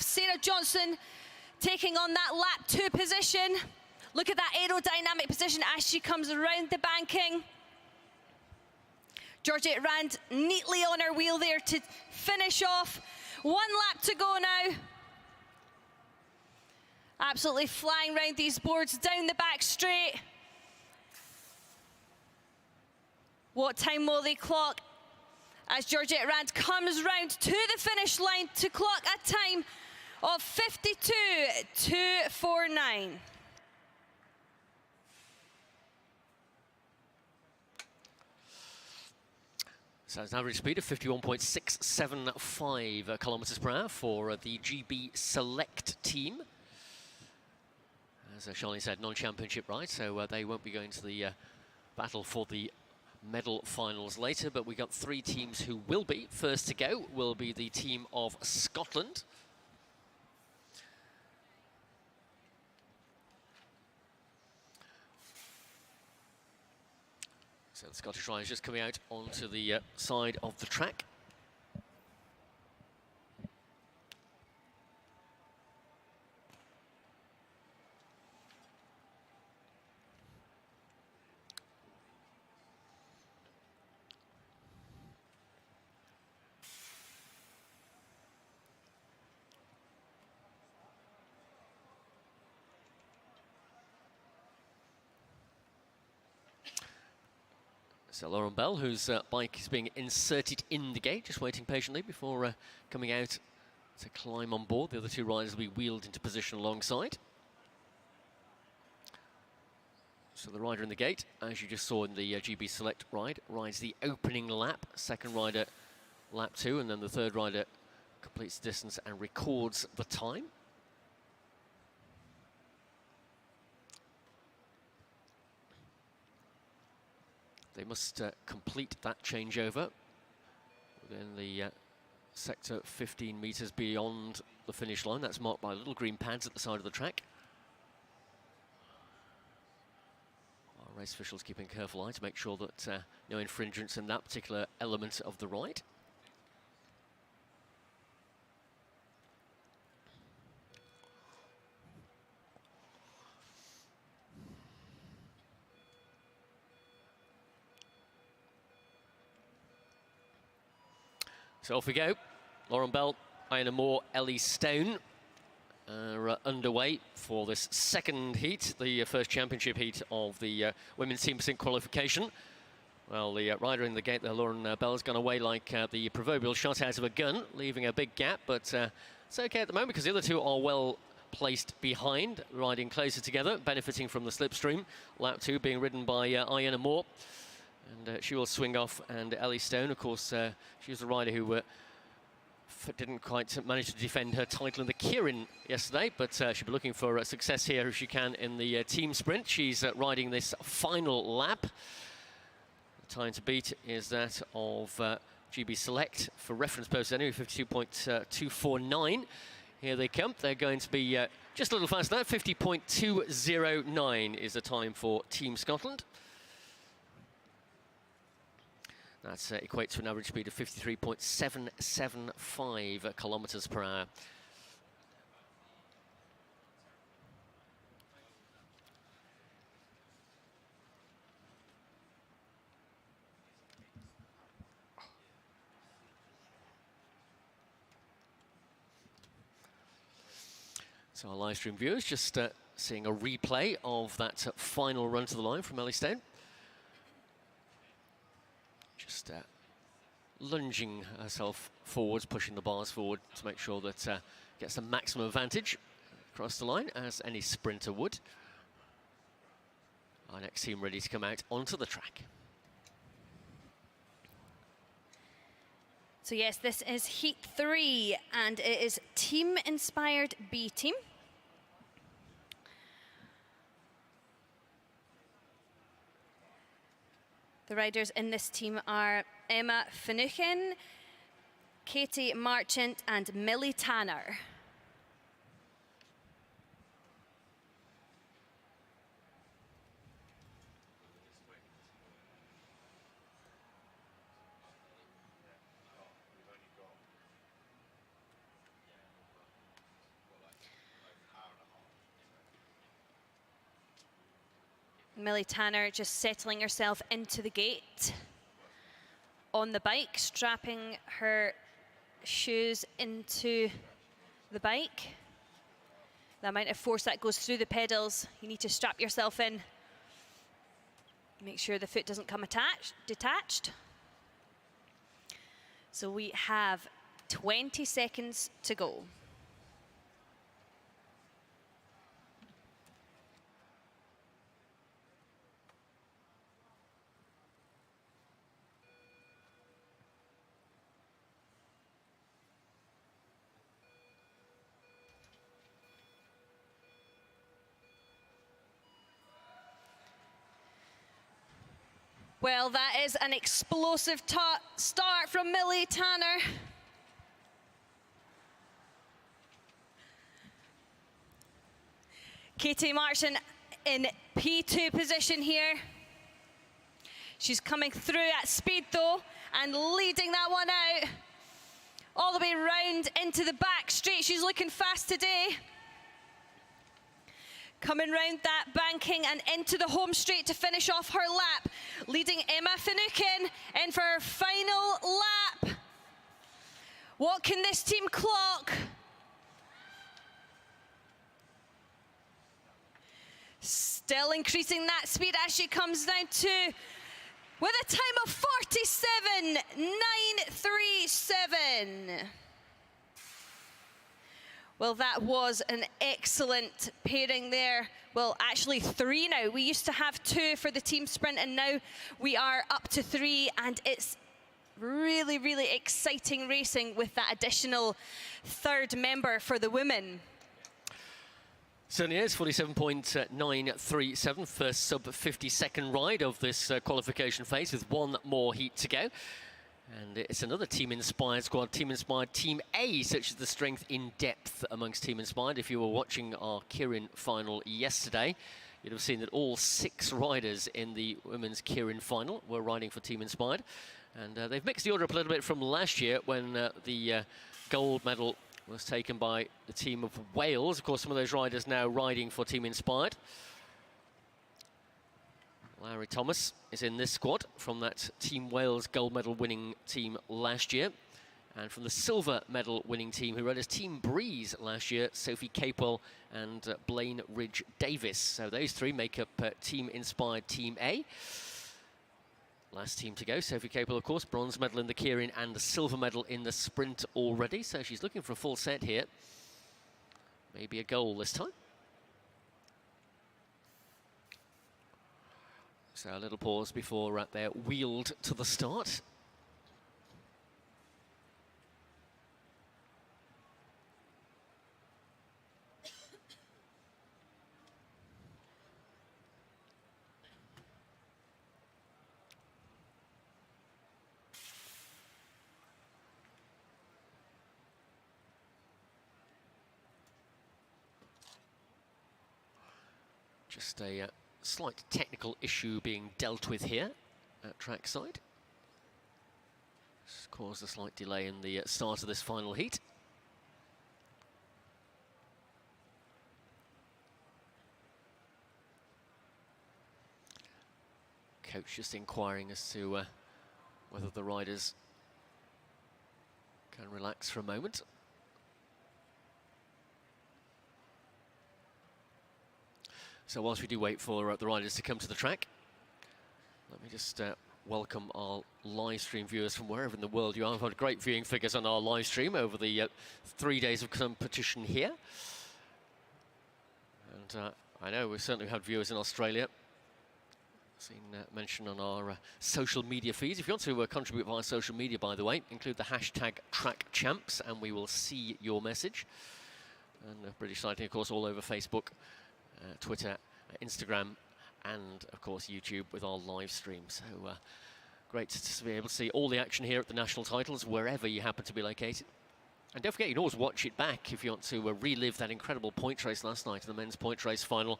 Sarah Johnson taking on that lap 2 position. Look at that aerodynamic position as she comes around the banking. Georgette Rand neatly on her wheel there to finish off. 1 lap to go now. Absolutely flying round these boards down the back straight. What time will they clock as Georgette Rand comes round to the finish line to clock a time of 52.249. So it's an average speed of 51.675 kilometers per hour for the GB Select team. As Charlene said, non-championship ride, so they won't be going to the battle for the medal finals later, but we got 3 teams who will be. First to go will be the team of Scotland. So the Scottish riders just coming out onto the side of the track. So Lauren Bell, whose bike is being inserted in the gate, just waiting patiently before coming out to climb on board. The other 2 riders will be wheeled into position alongside. So the rider in the gate, as you just saw in the GB Select ride, rides the opening lap. Second rider, lap 2, and then the third rider completes the distance and records the time. They must complete that changeover within the sector 15 metres beyond the finish line. That's marked by little green pads at the side of the track. Our race officials keeping a careful eye to make sure that no infringements in that particular element of the ride. So off we go. Lauren Bell, Iona Moore, Ellie Stone are underway for this second heat, the first championship heat of the women's team sprint qualification. Well, the rider in the gate there, Lauren Bell's gone away like the proverbial shot out of a gun, leaving a big gap, but it's okay at the moment because the other two are well placed behind, riding closer together, benefiting from the slipstream. Lap 2 being ridden by Iona Moore, and she will swing off. And Ellie Stone, of course, she was the rider who didn't quite manage to defend her title in the Kirin yesterday, but she'll be looking for success here if she can in the team sprint. She's riding this final lap. The time to beat is that of GB Select, for reference purposes anyway, 52.249. Here they come. They're going to be just a little faster than that. 50.209 is the time for Team Scotland. That equates to an average speed of 53.775 kilometres per hour. So our live stream viewers just seeing a replay of that final run to the line from Ellie Stone. Just lunging herself forwards, pushing the bars forward to make sure that gets the maximum advantage across the line, as any sprinter would. Our next team ready to come out onto the track. So yes, this is Heat 3, and it is team-inspired B team. The riders in this team are Emma Finucane, Katie Marchant, and Millie Tanner. Millie Tanner just settling herself into the gate on the bike, strapping her shoes into the bike. The amount of force that goes through the pedals, you need to strap yourself in. Make sure the foot doesn't come detached. So we have 20 seconds to go. Well, that is an explosive start from Millie Tanner. Katie Marchant in P2 position here. She's coming through at speed though, and leading that one out. All the way round into the back straight. She's looking fast today. Coming round that banking and into the home straight to finish off her lap. Leading Emma Finucane in for her final lap. What can this team clock? Still increasing that speed as she comes down to, with a time of 47.937. Well, that was an excellent pairing there. Well, actually 3 now. We used to have 2 for the team sprint, and now we are up to 3, and it's really, really exciting racing with that additional 3rd member for the women. Certainly is. 47.937, first sub-50-second ride of this qualification phase, with 1 more heat to go. And it's another team-inspired squad, team-inspired Team A, such as the strength in depth amongst team-inspired. If you were watching our Kirin final yesterday, you'd have seen that all 6 riders in the women's Kirin final were riding for team-inspired. And they've mixed the order up a little bit from last year when the gold medal was taken by the team of Wales. Of course, some of those riders now riding for team-inspired. Larry Thomas is in this squad from that Team Wales gold medal winning team last year. And from the silver medal winning team who rode as Team Breeze last year, Sophie Capewell and Blaine Ridge Davis. So those 3 make up Team Inspired Team A. Last team to go, Sophie Capel, of course, bronze medal in the keirin and the silver medal in the sprint already, so she's looking for a full set here. Maybe a goal this time. So a little pause before they're wheeled to the start. Just a slight technical issue being dealt with here at trackside. It's caused a slight delay in the start of this final heat. Coach just inquiring as to whether the riders can relax for a moment. So whilst we do wait for the riders to come to the track, let me just welcome our live stream viewers from wherever in the world you are. We've had great viewing figures on our live stream over the 3 days of competition here. And I know we've certainly had viewers in Australia. Seen mention on our social media feeds. If you want to contribute via social media, by the way, include the hashtag #TrackChamps and we will see your message. And British Cycling, of course, all over Facebook, Twitter, Instagram, and of course YouTube with our live stream. So great to be able to see all the action here at the national titles wherever you happen to be located. And don't forget, you can always watch it back if you want to relive that incredible point race last night in the men's point race final.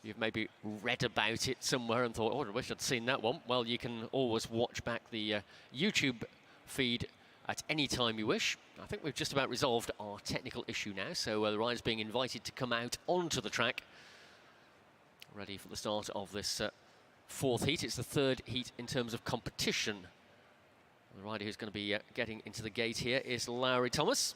You've maybe read about it somewhere and thought, oh, I wish I'd seen that one. Well, you can always watch back the YouTube feed at any time you wish. I think we've just about resolved our technical issue now, so the riders being invited to come out onto the track, ready for the start of this fourth heat. It's the third heat in terms of competition. The rider who's going to be getting into the gate here is Lowry Thomas.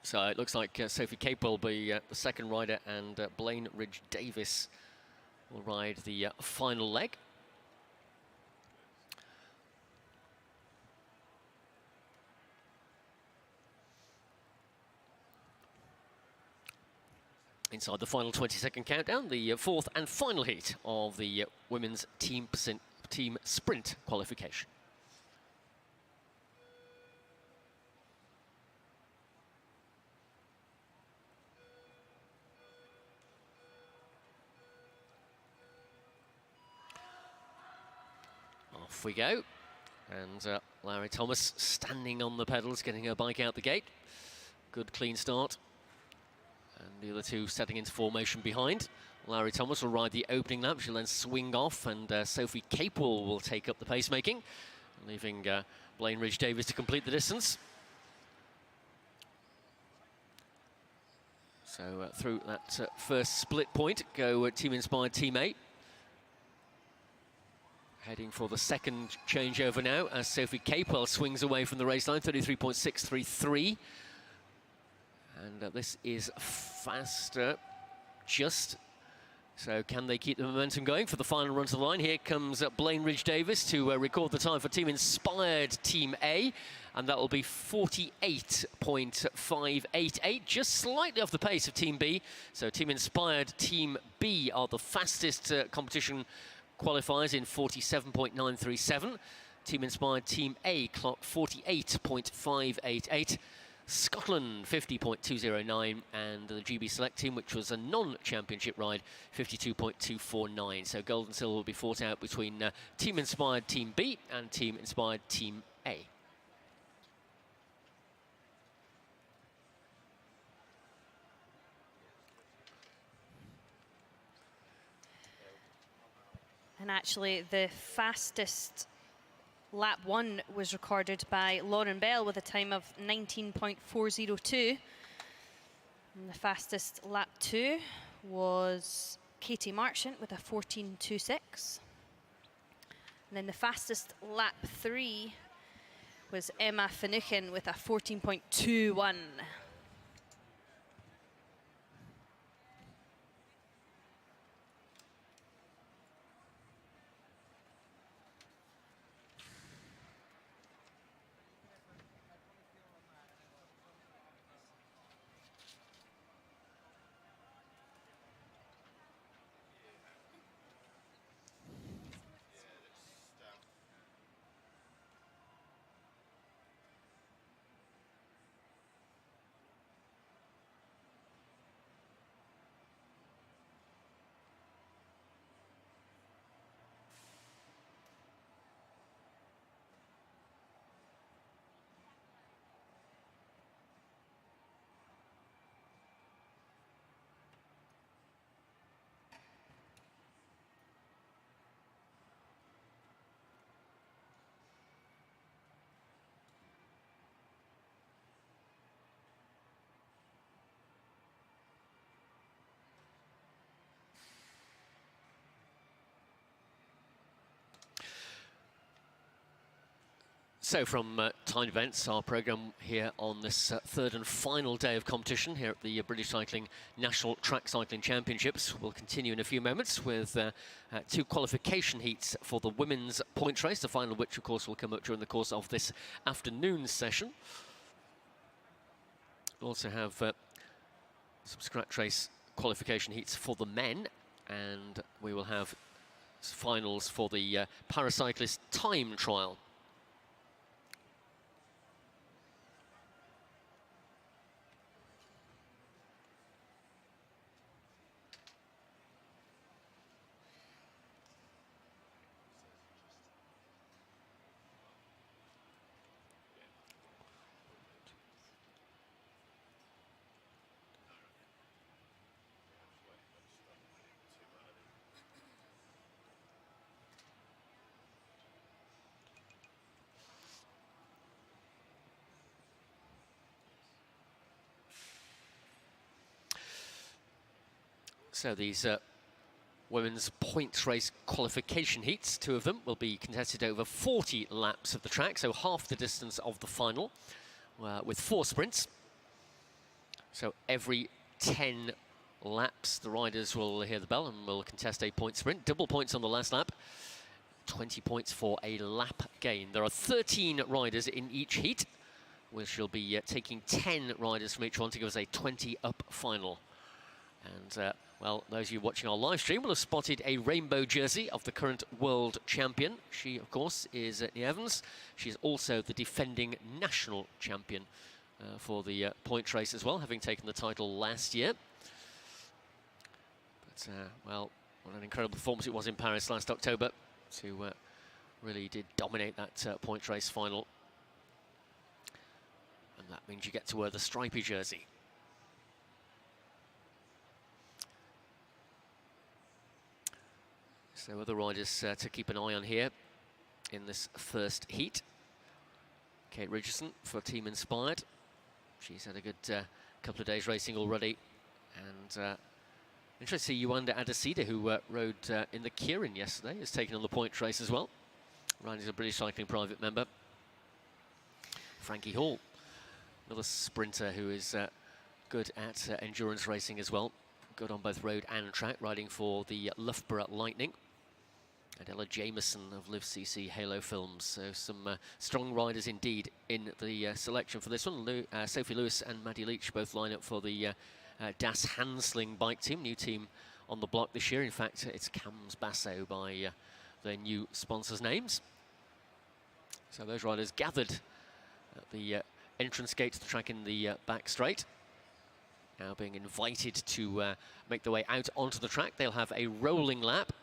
So it looks like Sophie Capel will be the second rider, and Blaine Ridge-Davis will ride the final leg. Inside the final 20-second countdown, the fourth and final heat of the women's team sprint qualification. Off we go, and Larry Thomas standing on the pedals, getting her bike out the gate. Good clean start, and the other two setting into formation behind. Larry Thomas will ride the opening lap, she'll then swing off, and Sophie Capel will take up the pacemaking, leaving Blaine Ridge-Davis to complete the distance. So through that first split point go Team Inspired Team A. Heading for the second changeover now as Sophie Capel swings away from the race line, 33.633. And this is faster, just. So can they keep the momentum going for the final run to the line? Here comes Blaine Ridge-Davis to record the time for Team Inspired Team A. And that will be 48.588, just slightly off the pace of Team B. So Team Inspired Team B are the fastest competition qualifiers in 47.937. Team Inspired Team A clocked 48.588. Scotland 50.209, and the GB Select team, which was a non-championship ride, 52.249. So gold and silver will be fought out between Team Inspired Team B and Team Inspired Team A. And actually, the fastest lap one was recorded by Lauren Bell with a time of 19.402. And the fastest lap two was Katie Marchant with a 14.26. And then the fastest lap three was Emma Finucane with a 14.21. So from timed events, our programme here on this third and final day of competition here at the British Cycling National Track Cycling Championships will continue in a few moments with 2 qualification heats for the women's points race, the final of which of course will come up during the course of this afternoon's session. We'll also have some scratch race qualification heats for the men, and we will have finals for the paracyclist time trial. So these women's points race qualification heats, 2 of them, will be contested over 40 laps of the track, so half the distance of the final, with 4 sprints. So every 10 laps, the riders will hear the bell and will contest a point sprint. Double points on the last lap, 20 points for a lap gain. There are 13 riders in each heat, which will be taking 10 riders from each one to give us a 20-up final. And well, those of you watching our live stream will have spotted a rainbow jersey of the current world champion. She, of course, is Nia Evans. She's also the defending national champion for the points race as well, having taken the title last year. But, well, what an incredible performance it was in Paris last October. To really did dominate that points race final. And that means you get to wear the stripy jersey. So other riders to keep an eye on here in this first heat. Kate Richardson for Team Inspired. She's had a good couple of days racing already. And interesting to see Yuanda Adesida, who rode in the Kieran yesterday, has taken on the point race as well. Riding as a British Cycling private member. Frankie Hall, another sprinter who is good at endurance racing as well. Good on both road and track, riding for the Loughborough Lightning. And Ella Jameson of Liv CC Halo Films. So some strong riders indeed in the selection for this one. Sophie Lewis and Maddie Leach both line up for the Das Hansling bike team, new team on the block this year. In fact, it's Cams Basso by their new sponsors' names. So those riders gathered at the entrance gate to the track in the back straight. Now being invited to make their way out onto the track. They'll have a rolling lap.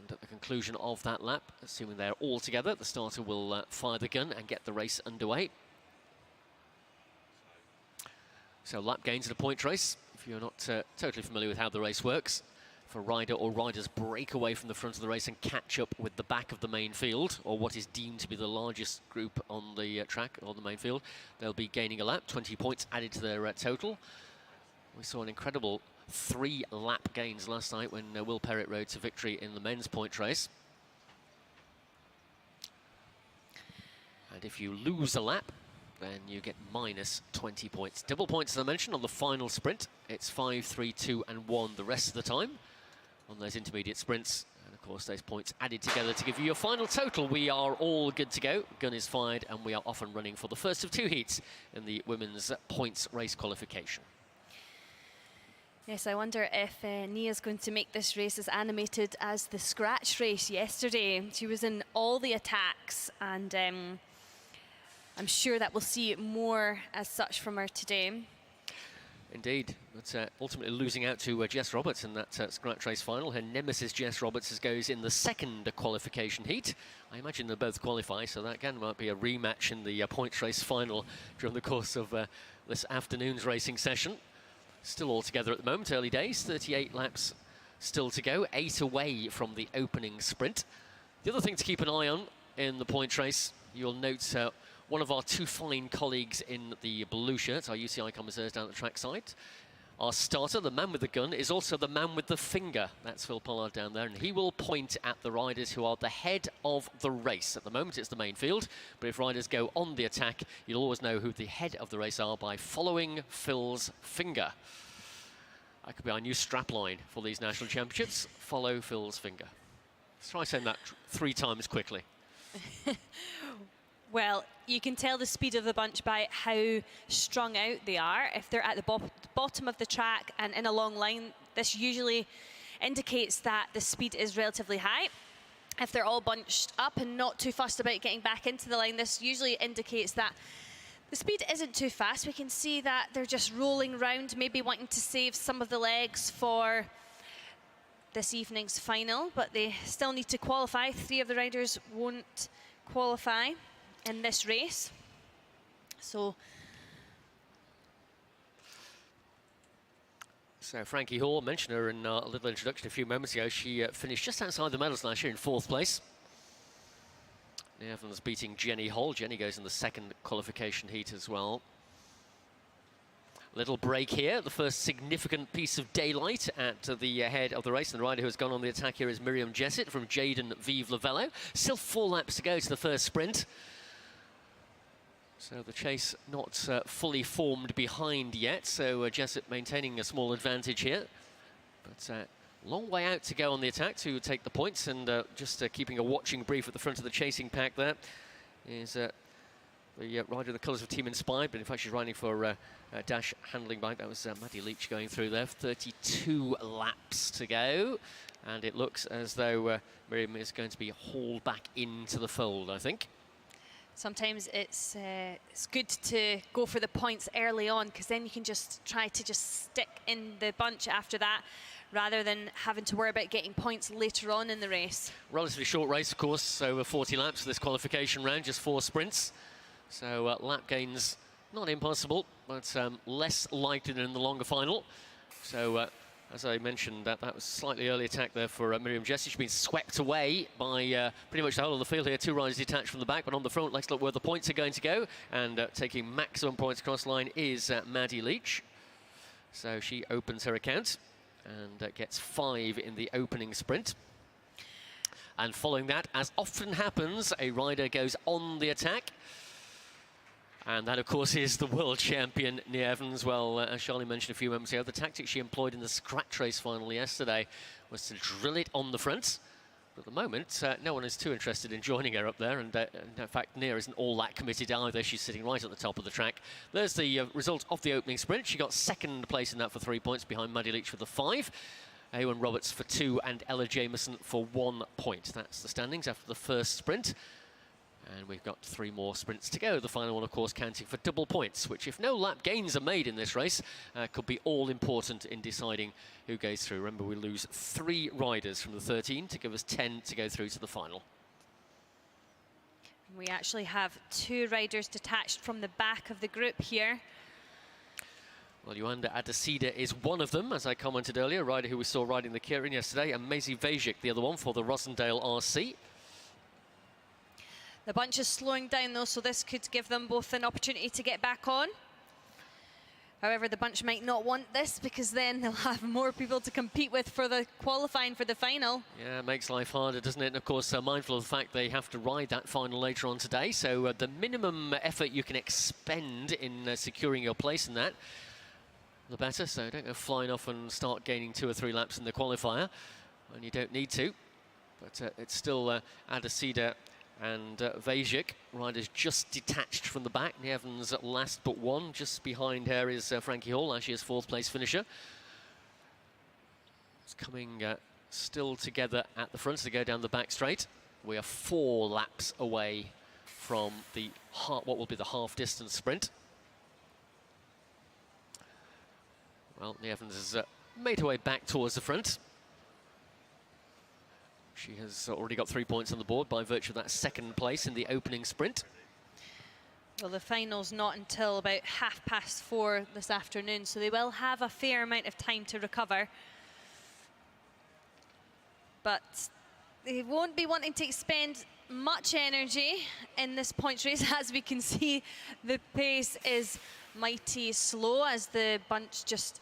And at the conclusion of that lap, assuming they're all together, the starter will fire the gun and get the race underway. So lap gains in a point race, if you're not totally familiar with how the race works, if a rider or riders break away from the front of the race and catch up with the back of the main field, or what is deemed to be the largest group on the track or the main field, they'll be gaining a lap, 20 points added to their total. We saw an incredible 3 lap gains last night when Will Perrett rode to victory in the men's point race. And if you lose a lap, then you get minus 20 points. Double points, as I mentioned, on the final sprint. It's 5, 3, 2, and 1 the rest of the time on those intermediate sprints. And of course, those points added together to give you your final total. We are all good to go. Gun is fired, and we are off and running for the first of 2 heats in the women's points race qualification. Yes, I wonder if Nia's going to make this race as animated as the scratch race yesterday. She was in all the attacks, and I'm sure that we'll see more as such from her today. Indeed, but ultimately losing out to Jess Roberts in that scratch race final. Her nemesis Jess Roberts goes in the second qualification heat. I imagine they'll both qualify, so that again might be a rematch in the points race final during the course of this afternoon's racing session. Still all together at the moment, early days, 38 laps still to go, 8 away from the opening sprint. The other thing to keep an eye on in the points race, you'll note one of our 2 fine colleagues in the blue shirts, our UCI commissars down at the trackside. Our starter, the man with the gun, is also the man with the finger. That's Phil Pollard down there, and he will point at the riders who are the head of the race. At the moment, it's the main field, but if riders go on the attack, you'll always know who the head of the race are by following Phil's finger. That could be our new strapline for these national championships. Follow Phil's finger. Let's try saying that 3 times quickly. Well, you can tell the speed of the bunch by how strung out they are. If they're at the bottom of the track and in a long line, this usually indicates that the speed is relatively high. If they're all bunched up and not too fussed about getting back into the line, this usually indicates that the speed isn't too fast. We can see that they're just rolling around, maybe wanting to save some of the legs for this evening's final, but they still need to qualify. 3 of the riders won't qualify in this race. So Frankie Hall, mentioned her in a little introduction a few moments ago. She finished just outside the medals last year in 4th place. Nia Evans beating Jenny Hall. Jenny goes in the second qualification heat as well. Little break here, the first significant piece of daylight at the head of the race. And the rider who has gone on the attack here is Miriam Jessett from Jaden Vive Lavello. Still 4 laps to go to the first sprint. So the chase not fully formed behind yet. So Jessett maintaining a small advantage here. But long way out to go on the attack to take the points, and just keeping a watching brief at the front of the chasing pack there is the rider in the colours of Team Inspired, but in fact she's riding for a Dash handling bike. That was Maddie Leach going through there. 32 laps to go, and it looks as though Miriam is going to be hauled back into the fold, I think. sometimes it's good to go for the points early on, because then you can just try to just stick in the bunch after that, rather than having to worry about getting points later on in the race. Relatively short race, of course, over 40 laps for this qualification round, just 4 sprints. So lap gains, not impossible, but less likely than in the longer final. So as I mentioned, that was a slightly early attack there for Miriam Jessett. She's been swept away by pretty much the whole of the field here. 2 riders detached from the back, but on the front, let's look where the points are going to go. And taking maximum points across the line is Maddie Leach. So she opens her account and gets 5 in the opening sprint. And following that, as often happens, a rider goes on the attack. And that, of course, is the world champion, Nia Evans. Well, as Charlie mentioned a few moments ago, the tactic she employed in the scratch race final yesterday was to drill it on the front. But at the moment, no one is too interested in joining her up there. And in fact, Nia isn't all that committed either. She's sitting right at the top of the track. There's the result of the opening sprint. She got 2nd place in that for 3 points, behind Maddie Leach for the 5. Ewan Roberts for 2 and Ella Jameson for 1 point. That's the standings after the first sprint. And we've got 3 more sprints to go. The final one, of course, counting for double points, which, if no lap gains are made in this race, could be all important in deciding who goes through. Remember, we lose 3 riders from the 13 to give us 10 to go through to the final. We actually have 2 riders detached from the back of the group here. Well, Joanda Adesida is one of them, as I commented earlier, a rider who we saw riding the Kirin yesterday, and Maisie Vajik, the other one, for the Rosendale RC. The bunch is slowing down though, so this could give them both an opportunity to get back on. However, the bunch might not want this because then they'll have more people to compete with for the qualifying for the final. Yeah, it makes life harder, doesn't it? And of course, mindful of the fact they have to ride that final later on today. So the minimum effort you can expend in securing your place in that, the better. So don't go flying off and start gaining 2 or 3 laps in the qualifier when you don't need to. But it's still Adesida and Vajik, riders just detached from the back. Evans last but one. Just behind her is Frankie Hall, as she is 4th place finisher. It's coming still together at the front as they go down the back straight. We are 4 laps away from the what will be the half-distance sprint. Well, Evans has made her way back towards the front. She has already got 3 points on the board by virtue of that 2nd place in the opening sprint. Well, the final's not until about 4:30 this afternoon, so they will have a fair amount of time to recover. But they won't be wanting to expend much energy in this points race. As we can see, the pace is mighty slow as the bunch just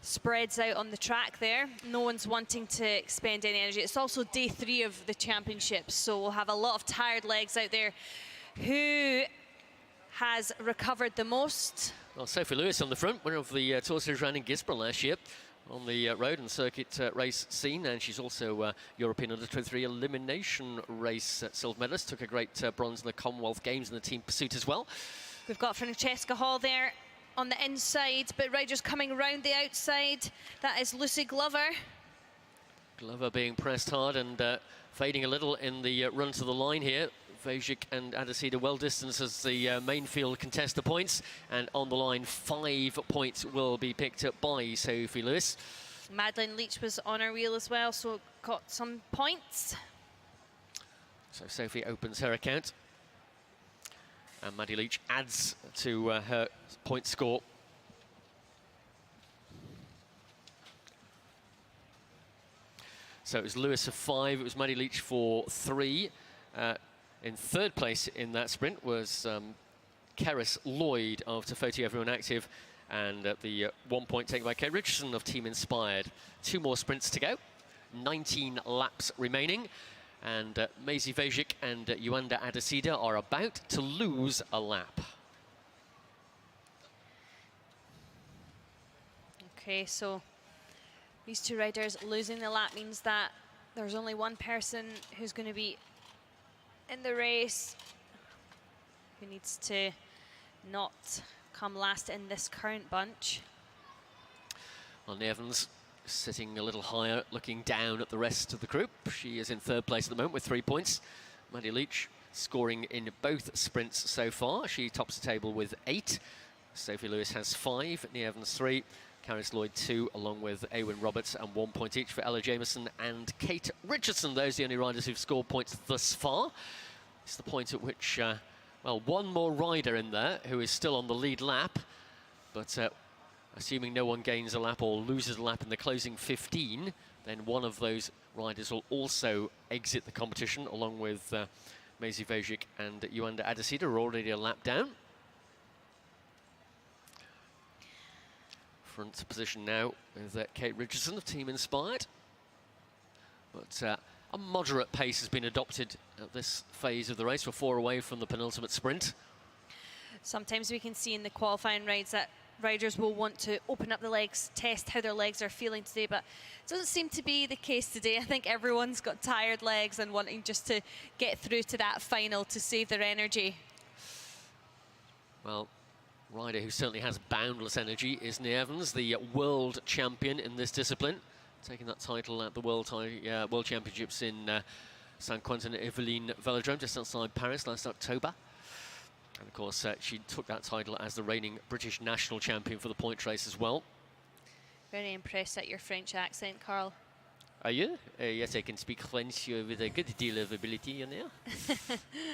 spreads out on the track there. No one's wanting to expend any energy. It's also day 3 of the championships, so we'll have a lot of tired legs out there. Who has recovered the most? Well, Sophie Lewis on the front, winner of the Tour Series round in Gisborne last year on the road and circuit race scene, and she's also European Under-23 elimination race silver medalist. Took a great bronze in the Commonwealth Games in the team pursuit as well. We've got Francesca Hall there on the inside, but riders coming around the outside. That is Lucy Glover. Glover being pressed hard and fading a little in the run to the line here. Vajik and Adesida well distanced as the main field contest the points, and on the line 5 points will be picked up by Sophie Lewis. Madeleine Leach was on her wheel as well, so got some points. So Sophie opens her account, and Maddie Leach adds to her point score. So it was Lewis for 5, it was Maddie Leach for 3. In 3rd place in that sprint was Keris Lloyd of Tofoti Everyone Active, and the 1 point taken by Kate Richardson of Team Inspired. 2 more sprints to go, 19 laps remaining, and Maisie Vajik and Yuanda Adesida are about to lose a lap. Okay, so these 2 riders losing the lap means that there's only one person who's going to be in the race who needs to not come last in this current bunch. Well, Evans sitting a little higher, looking down at the rest of the group. She is in 3rd place at the moment with 3 points. Maddie Leach scoring in both sprints so far. She tops the table with 8. Sophie Lewis has 5, Evans 3, Keris Lloyd 2, along with Eowyn Roberts, and 1 point each for Ella Jameson and Kate Richardson. Those are the only riders who've scored points thus far. It's the point at which, well, one more rider in there who is still on the lead lap, but assuming no one gains a lap or loses a lap in the closing 15, then one of those riders will also exit the competition, along with Maisie Vajik and Yuanda Adesida, are already a lap down. Front position now with Kate Richardson of Team Inspired. But a moderate pace has been adopted at this phase of the race. We're 4 away from the penultimate sprint. Sometimes we can see in the qualifying rides that riders will want to open up the legs, test how their legs are feeling today, but it doesn't seem to be the case today. I think everyone's got tired legs and wanting just to get through to that final to save their energy. Well, rider who certainly has boundless energy is Evans, the world champion in this discipline, taking that title at the World Championships in Saint-Quentin-Yvelines Velodrome, just outside Paris last October. And of course, she took that title as the reigning British national champion for the point race as well. Very impressed at your French accent, Carl. Are you? Yes, I can speak French with a good deal of ability, you know.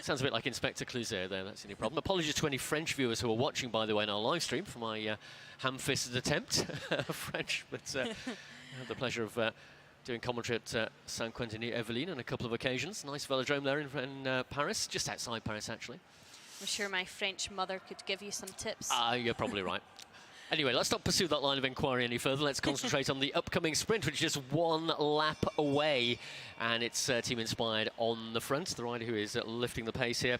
Sounds a bit like Inspector Clouseau there, that's any problem. Apologies to any French viewers who are watching, by the way, in our live stream for my ham-fisted attempt of French, but I had the pleasure of doing commentary at Saint-Quentin-Yvelines on a couple of occasions. Nice velodrome there in Paris, just outside Paris, actually. I'm sure my French mother could give you some tips. You're probably right. Anyway, let's not pursue that line of inquiry any further. Let's concentrate on the upcoming sprint, which is just one lap away. And it's Team Inspired on the front. The rider who is lifting the pace here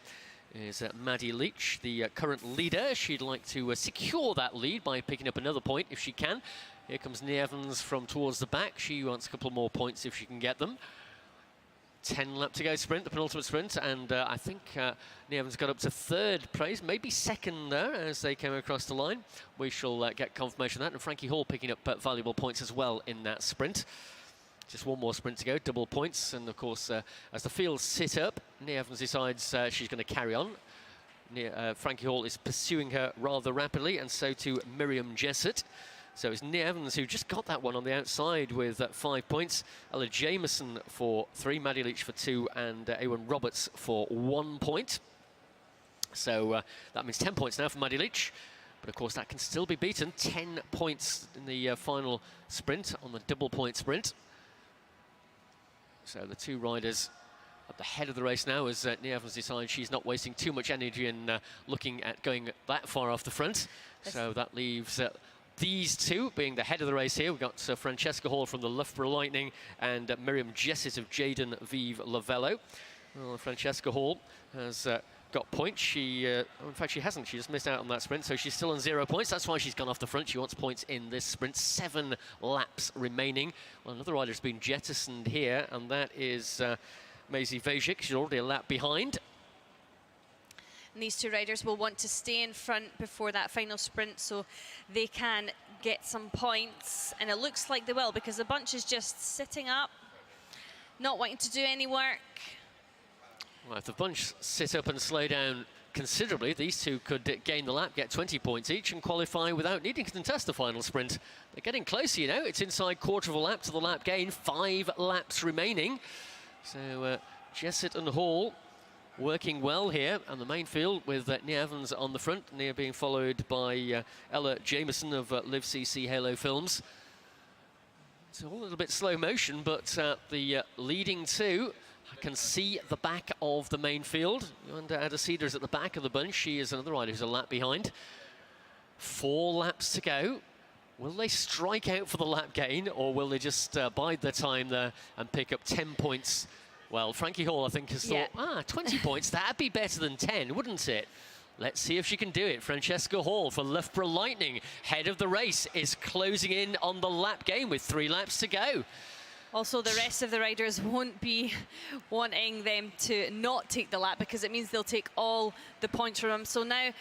is Maddie Leach, the current leader. She'd like to secure that lead by picking up another point if she can. Here comes Nia Evans from towards the back. She wants a couple more points if she can get them. 10 lap to go sprint, the penultimate sprint, and I think Nia Evans got up to third place, maybe second there as they came across the line. We shall get confirmation of that, and Frankie Hall picking up valuable points as well in that sprint. Just one more sprint to go, double points, and of course, as the fields sit up, Nia Evans decides she's going to carry on. Frankie Hall is pursuing her rather rapidly, and so too Miriam Jessett. So it's Nia Evans who just got that one on the outside with 5 points. Ella Jameson for 3, Maddie Leach for 2, and Ewan Roberts for 1 point. So that means 10 points now for Maddie Leach. But of course that can still be beaten. 10 points in the final sprint on the double point sprint. So the two riders at the head of the race now as Nia Evans decides she's not wasting too much energy in looking at going that far off the front. So that leaves these two being the head of the race here. We've got Francesca Hall from the Loughborough Lightning and Miriam Jessett of Jayden Vive Lavello. Well, Francesca Hall has got points. In fact, she hasn't. She just missed out on that sprint, so she's still on 0 points. That's why she's gone off the front. She wants points in this sprint. 7 laps remaining. Well, another rider's been jettisoned here, and that is Maisie Vajik. She's already a lap behind. And these two riders will want to stay in front before that final sprint so they can get some points. And it looks like they will, because the bunch is just sitting up, not wanting to do any work. Well, if the bunch sit up and slow down considerably, these two could gain the lap, get 20 points each, and qualify without needing to contest the final sprint. They're getting closer, you know. It's inside quarter of a lap to the lap gain. 5 laps remaining. So Jessett and Hall working well here, and the main field with Nia Evans on the front, Nia being followed by Ella Jameson of Live CC Halo Films. It's all a little bit slow motion, but the leading two can see the back of the main field. And Ada Cedar is at the back of the bunch. She is another rider who's a lap behind. 4 laps to go. Will they strike out for the lap gain, or will they just bide their time there and pick up 10 points? Well, Frankie Hall, I think, has thought, 20 points, that'd be better than 10, wouldn't it? Let's see if she can do it. Francesca Hall for Loughborough Lightning, head of the race, is closing in on the lap gain with 3 laps to go. Also, the rest of the riders won't be wanting them to not take the lap, because it means they'll take all the points from them. So now,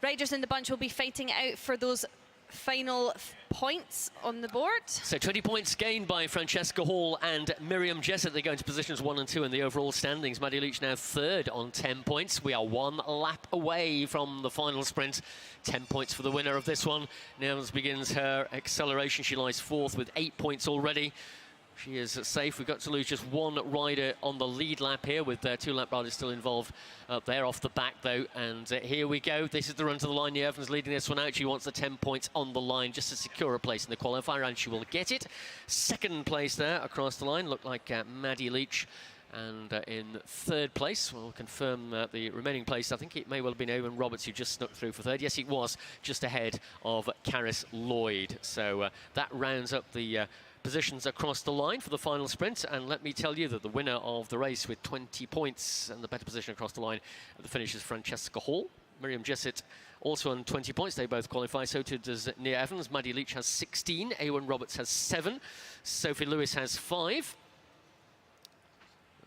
riders in the bunch will be fighting out for those final points on the board. So 20 points gained by Francesca Hall and Miriam Jessett. They go into positions 1 and 2 in the overall standings. Maddie Leach now third on 10 points. We are 1 lap away from the final sprint. 10 points for the winner of this one. Nia Evans begins her acceleration. She lies 4th with 8 points already. She is safe. We've got to lose just 1 rider on the lead lap here, with 2 lap riders still involved up there off the back, though. And here we go. This is the run to the line. Nia Evans leading this one out. She wants the 10 points on the line just to secure a place in the qualifier, and she will get it. Second place there across the line looked like Maddie Leach. And in 3rd place, we'll confirm the remaining place. I think it may well have been Ewan Roberts who just snuck through for 3rd. Yes, it was, just ahead of Caris Lloyd. So that rounds up the positions across the line for the final sprint, and let me tell you that the winner of the race with 20 points and the better position across the line at the finish is Francesca Hall. Miriam Jessett also on 20 points. They both qualify. So too does Nia Evans. Maddie Leach has 16. Ewan Roberts has 7. Sophie Lewis has 5.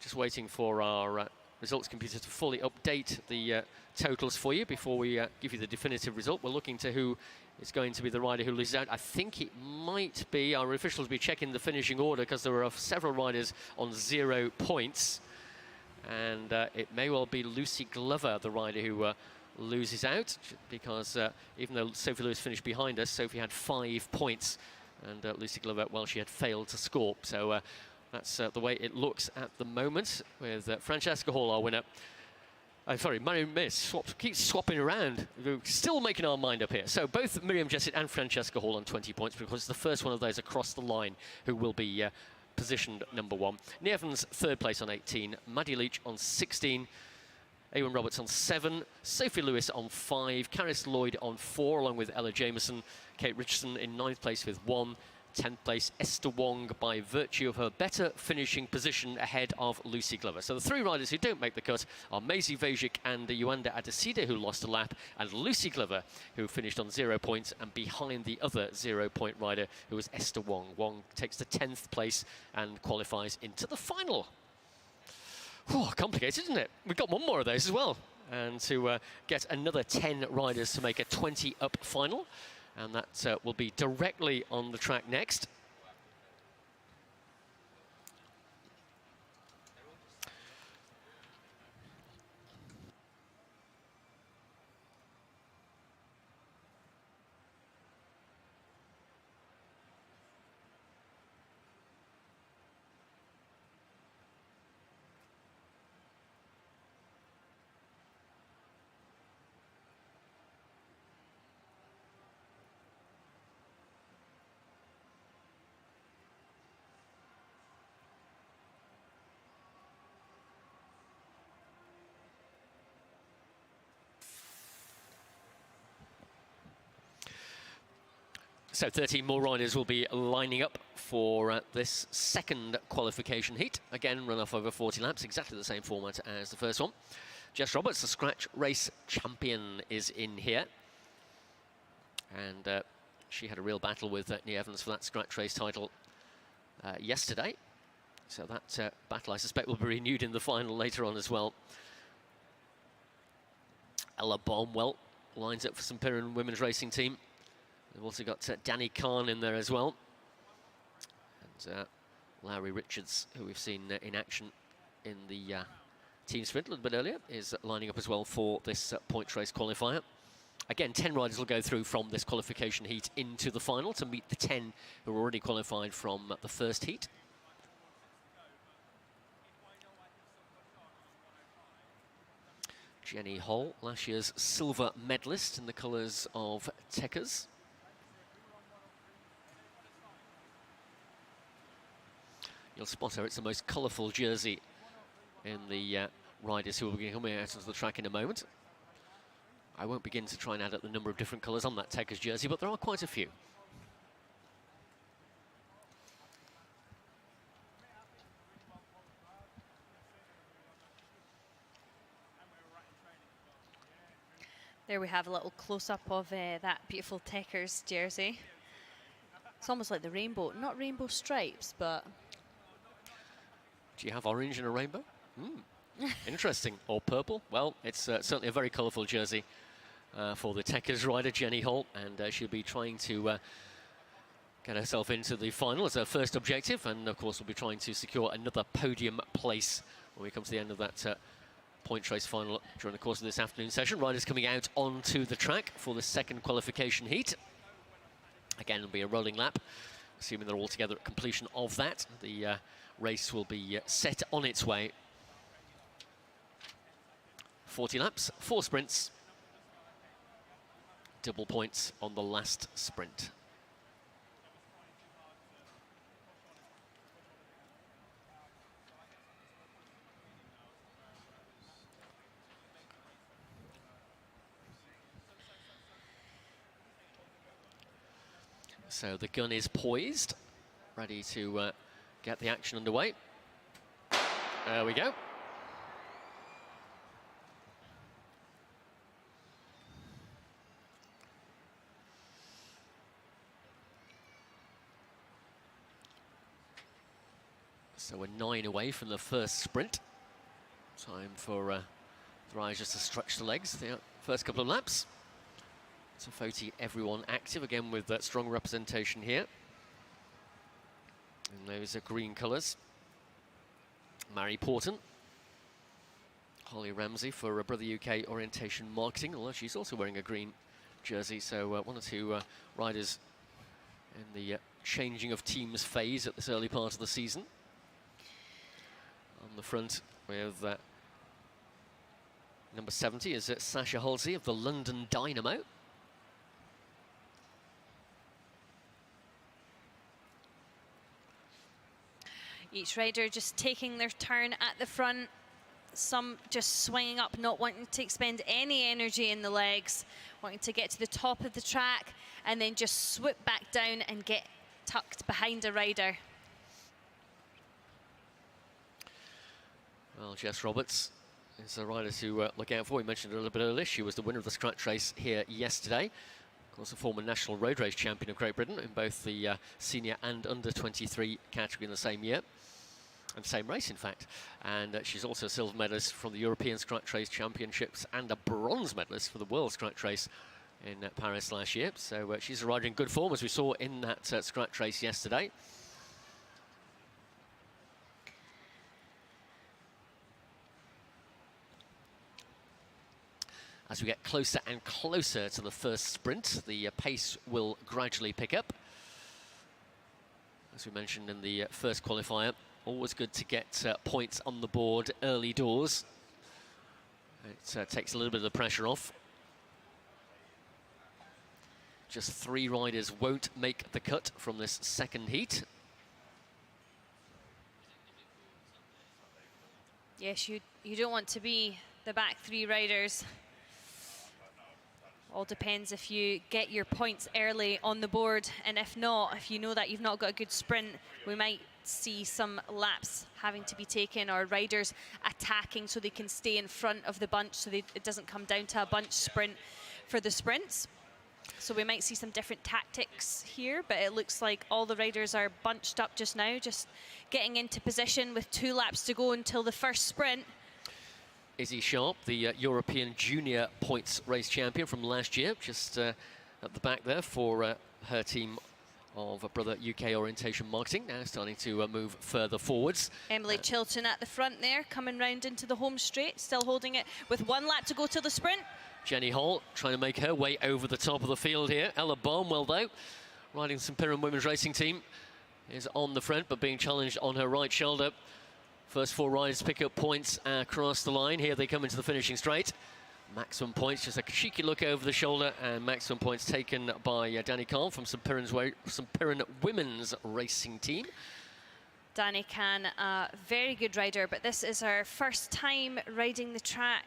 Just waiting for our results computer to fully update the totals for you before we give you the definitive result. We're looking to who is going to be the rider who loses out. I think it might be, our officials will be checking the finishing order, because there are several riders on 0 points. And it may well be Lucy Glover, the rider who loses out, because even though Sophie Lewis finished behind us, Sophie had 5 points. And Lucy Glover, well, she had failed to score. So that's the way it looks at the moment, with Francesca Hall, our winner. Sorry, Miriam keeps swapping around. We're still making our mind up here. So both Miriam Jessett and Francesca Hall on 20 points, because it's the first one of those across the line who will be positioned number 1. Nia Evans, 3rd place on 18. Maddie Leach on 16. Ewan Roberts on 7, Sophie Lewis on 5, Caris Lloyd on 4, along with Ella Jameson. Kate Richardson in 9th place with 1. 10th place, Esther Wong, by virtue of her better finishing position ahead of Lucy Glover. So the 3 riders who don't make the cut are Maisie Vajic and Yuanda Adeside, who lost a lap, and Lucy Glover, who finished on 0 points, and behind the other 0-point rider, who was Esther Wong. Wong takes the 10th place and qualifies into the final. Oh, complicated, isn't it? We've got one more of those as well. And to get another 10 riders to make a 20-up final. And that will be directly on the track next. So 13 more riders will be lining up for this second qualification heat. Again, run off over 40 laps, exactly the same format as the first one. Jess Roberts, the scratch race champion, is in here. And she had a real battle with Nia Evans for that scratch race title yesterday. So that battle, I suspect, will be renewed in the final later on as well. Ella Barnwell lines up for St Piran Women's Racing Team. We've also got Danny Kahn in there as well. And Larry Richards, who we've seen in action in the team sprint a little bit earlier, is lining up as well for this points race qualifier. Again, 10 riders will go through from this qualification heat into the final to meet the 10 who are already qualified from the first heat. Jenny Hall, last year's silver medalist in the colours of Tekkers. You'll spot her, it's the most colourful jersey in the riders who will be coming out onto the track in a moment. I won't begin to try and add up the number of different colours on that Tekkers jersey, but there are quite a few. There we have a little close-up of that beautiful Tekkers jersey. It's almost like the rainbow, not rainbow stripes, but... Do you have orange and a rainbow? Interesting. Or purple? Well, it's certainly a very colourful jersey for the Tekkers rider, Jenny Holt, and she'll be trying to get herself into the final as her first objective, and of course we'll be trying to secure another podium place when we come to the end of that points race final during the course of this afternoon session. Riders coming out onto the track for the second qualification heat. Again, it'll be a rolling lap, assuming they're all together at completion of that. The race will be set on its way. 40 laps, 4 sprints, double points on the last sprint. So the gun is poised, ready to get the action underway. There we go. So we're 9 away from the first sprint. Time for the riders just to stretch the legs the first couple of laps. So Foti, everyone active, again with that strong representation here. And those are green colours. Mary Porton. Holly Ramsey for Brother UK Orientation Marketing, although she's also wearing a green jersey. So 1 or 2 riders in the changing of teams phase at this early part of the season. On the front with number 70 is Sasha Halsey of the London Dynamo. Each rider just taking their turn at the front. some just swinging up, not wanting to expend any energy in the legs, wanting to get to the top of the track and then just swoop back down and get tucked behind a rider. Well, Jess Roberts is a rider to look out for. We mentioned a little bit earlier, she was the winner of the scratch race here yesterday. Of course, a former national road race champion of Great Britain in both the senior and under-23 category in the same year. And same race, in fact. And she's also a silver medalist from the European Scratch Race Championships and a bronze medalist for the World Scratch Race in Paris last year. So she's a rider in good form, as we saw in that scratch race yesterday. As we get closer and closer to the first sprint, the pace will gradually pick up. As we mentioned in the first qualifier, always good to get points on the board early doors. It takes a little bit of the pressure off. Just 3 riders won't make the cut from this second heat. Yes, you don't want to be the back 3 riders. All depends if you get your points early on the board, and if not, if you know that you've not got a good sprint, we might see some laps having to be taken or riders attacking so they can stay in front of the bunch so it doesn't come down to a bunch sprint for the sprints. So we might see some different tactics here, but it looks like all the riders are bunched up just now, just getting into position with 2 laps to go until the first sprint. Izzy Sharp, the European Junior Points Race champion from last year, just at the back there for her team of Brother UK Orientation Marketing, now starting to move further forwards. Emily Chilton at the front there, coming round into the home straight, still holding it with 1 lap to go till the sprint. Jenny Hall trying to make her way over the top of the field here. Ella Barnwell, though, riding the St Piran Women's Racing Team, is on the front, but being challenged on her right shoulder. First 4 riders pick up points across the line. Here they come into the finishing straight. Maximum points, just a cheeky look over the shoulder, and maximum points taken by Danny Kahn from St Piran Women's Racing Team. Danny Kahn, a very good rider, but this is her first time riding the track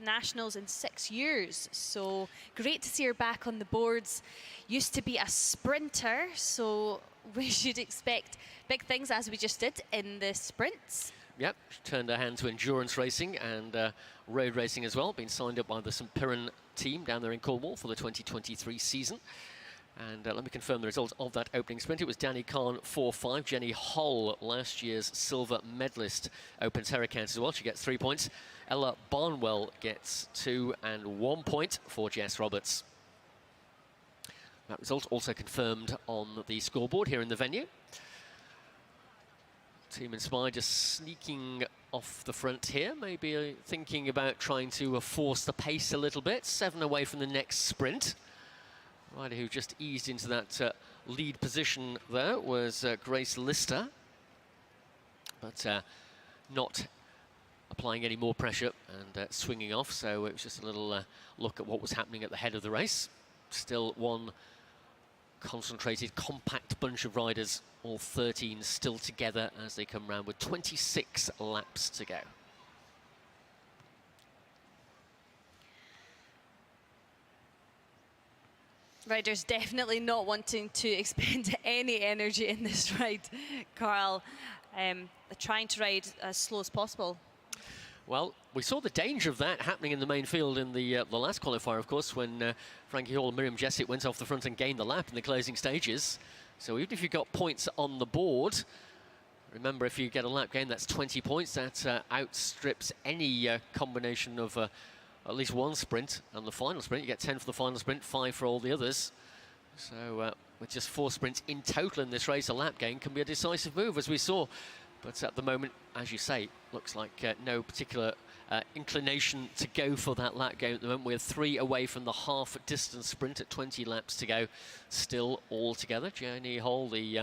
nationals in 6 years, so great to see her back on the boards. Used to be a sprinter, so we should expect big things, as we just did in the sprints. Yep, she turned her hand to endurance racing and road racing as well. Been signed up by the St Piran team down there in Cornwall for the 2023 season. And let me confirm the results of that opening sprint. It was Danny Kahn 4-5. Jenny Hull, last year's silver medalist, opens her account as well. She gets 3 points. Ella Barnwell gets 2 and 1 point for Jess Roberts. That result also confirmed on the scoreboard here in the venue. Team Inspire just sneaking off the front here, maybe thinking about trying to force the pace a little bit. 7 away from the next sprint. Rider who just eased into that lead position there was Grace Lister, but not applying any more pressure and swinging off, so it was just a little look at what was happening at the head of the race. Still one concentrated, compact bunch of riders, all 13 still together as they come round with 26 laps to go. Riders definitely not wanting to expend any energy in this ride, Carl. Trying to ride as slow as possible. Well, we saw the danger of that happening in the main field in the last qualifier, of course, when Frankie Hall and Miriam Jessett went off the front and gained the lap in the closing stages. So even if you've got points on the board, remember, if you get a lap gain, that's 20 points. That outstrips any combination of at least one sprint. And the final sprint, you get 10 for the final sprint, 5 for all the others. So with just 4 sprints in total in this race, a lap gain can be a decisive move, as we saw. But at the moment, as you say, looks like no particular inclination to go for that lap gain at the moment. We're 3 away from the half-distance sprint at 20 laps to go, still all together. Jenny Hall, the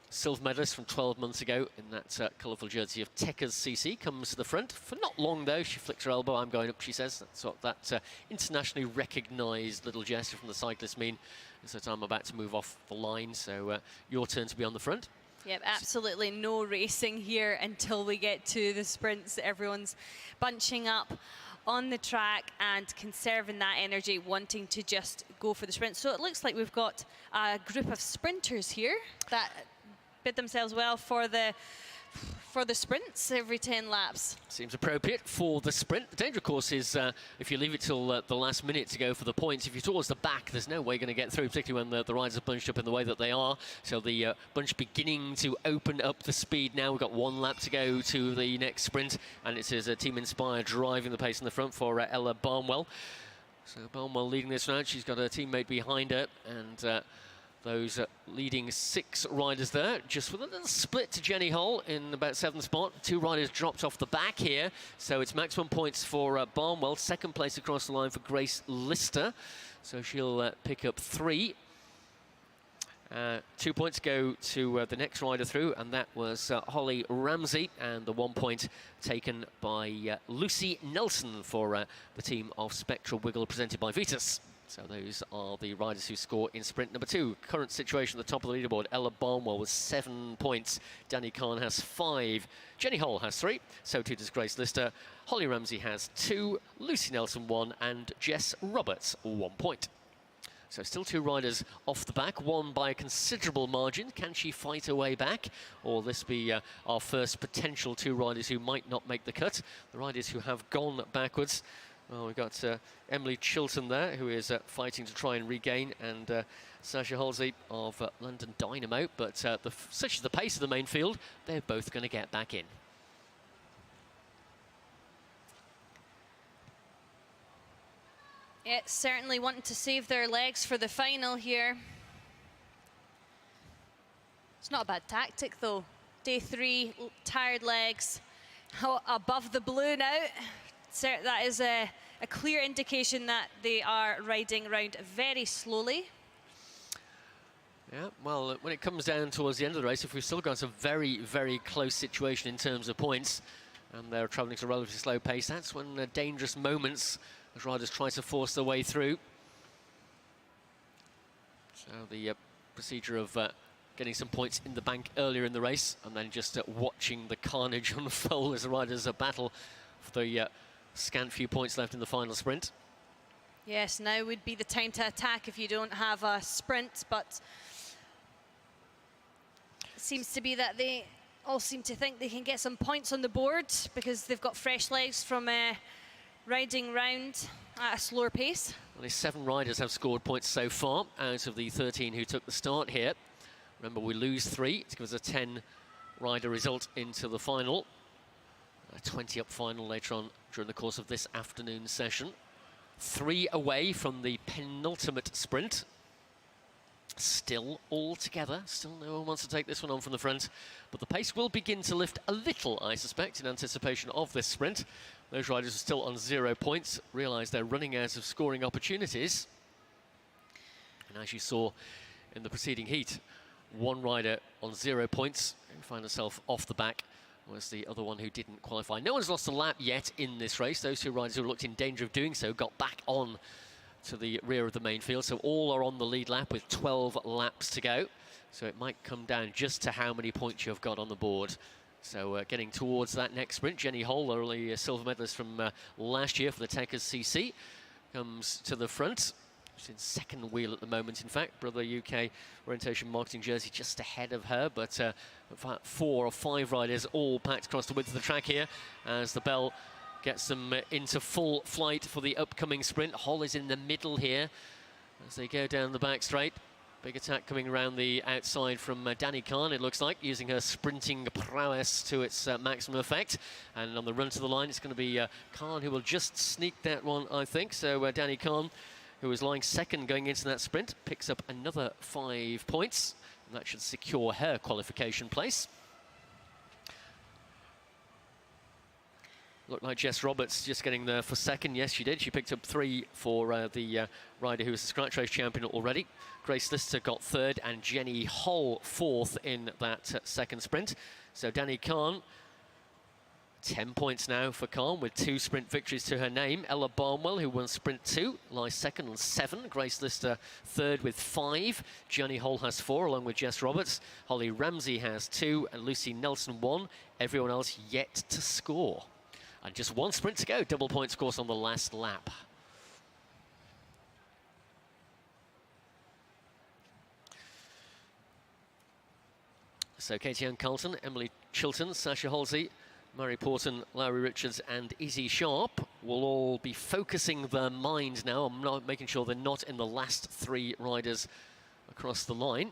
silver medalist from 12 months ago in that colourful jersey of Techers CC, comes to the front. For not long, though, she flicks her elbow. I'm going up, she says. That's what that internationally recognised little gesture from the cyclist mean. Is that I'm about to move off the line, so your turn to be on the front. Yep, absolutely no racing here until we get to the sprints. Everyone's bunching up on the track and conserving that energy, wanting to just go for the sprint. So it looks like we've got a group of sprinters here that bid themselves well for the sprints every 10 laps. Seems appropriate for the sprint. The danger, of course, is if you leave it till the last minute to go for the points. If you're towards the back, there's no way you're going to get through, particularly when the riders are bunched up in the way that they are. So the bunch beginning to open up the speed now. We've got 1 lap to go to the next sprint, and it is Team Inspire driving the pace in the front for Ella Barnwell. So Barnwell leading this round. She's got a teammate behind her, and those leading 6 riders there, just with a little split to Jenny Hull in about 7th spot. 2 riders dropped off the back here, so it's maximum points for Barnwell. 2nd place across the line for Grace Lister, so she'll pick up 3. 2 points go to the next rider through, and that was Holly Ramsey, and the 1 point taken by Lucy Nelson for the team of Spectral Wiggle, presented by Vitas. So those are the riders who score in sprint number 2. Current situation at the top of the leaderboard, Ella Barnwell with 7 points. Danny Kahn has 5. Jenny Hull has 3. So too does Grace Lister. Holly Ramsey has 2. Lucy Nelson 1. And Jess Roberts 1 point. So still 2 riders off the back, 1 by a considerable margin. Can she fight her way back? Or will this be our first potential 2 riders who might not make the cut? The riders who have gone backwards. Well, we've got Emily Chilton there, who is fighting to try and regain, and Sasha Halsey of London Dynamo. But such is the pace of the main field, they're both going to get back in. Yeah, certainly wanting to save their legs for the final here. It's not a bad tactic, though. Day 3, tired legs, above the blue now. That is a clear indication that they are riding around very slowly. Yeah, well, when it comes down towards the end of the race, if we've still got a very, very close situation in terms of points, and they're travelling at a relatively slow pace, that's when dangerous moments as riders try to force their way through. So the procedure of getting some points in the bank earlier in the race, and then just watching the carnage unfold as the riders battle for the scant few points left in the final sprint. Yes, now would be the time to attack if you don't have a sprint, but it seems to be that they all seem to think they can get some points on the board because they've got fresh legs from riding round at a slower pace. Only 7 riders have scored points so far out of the 13 who took the start here. Remember, we lose 3 to give us a 10-rider result into the final. A 20-up final later on during the course of this afternoon session. 3 away from the penultimate sprint. Still all together. Still no one wants to take this one on from the front. But the pace will begin to lift a little, I suspect, in anticipation of this sprint. Those riders are still on 0 points. Realise they're running out of scoring opportunities. And as you saw in the preceding heat, 1 rider on 0 points who found herself off the back was the other one who didn't qualify. No one's lost a lap yet in this race. Those 2 riders who looked in danger of doing so got back on to the rear of the main field. So all are on the lead lap with 12 laps to go. So it might come down just to how many points you've got on the board. So getting towards that next sprint, Jenny Hull, early a silver medalist from last year for the Techers CC, comes to the front. She's in second wheel at the moment, in fact. Brother UK orientation marketing jersey just ahead of her, but 4 or 5 riders all packed across the width of the track here as the bell gets them into full flight for the upcoming sprint. Hull is in the middle here as they go down the back straight. Big attack coming around the outside from Danny Kahn, it looks like, using her sprinting prowess to its maximum effect. And on the run to the line, it's going to be Kahn who will just sneak that one, I think. So Danny Kahn, who was lying second going into that sprint, picks up another 5 points. And that should secure her qualification place. Looked like Jess Roberts just getting there for second. Yes, she did. She picked up 3 for the rider who was the scratch race champion already. Grace Lister got 3rd and Jenny Hull 4th in that second sprint. So Danny Kahn 10 points now for Khan, with 2 sprint victories to her name. Ella Barnwell, who won sprint 2, lies second on 7. Grace Lister third with 5. Gianni Hall has 4, along with Jess Roberts. Holly Ramsey has 2, and Lucy Nelson 1. Everyone else yet to score. And just 1 sprint to go. Double points, of course, on the last lap. So Katie-Ann Carlton, Emily Chilton, Sasha Halsey, Mary Porton, Lowry Richards and Izzy Sharp will all be focusing their minds now on making sure they're not in the last 3 riders across the line.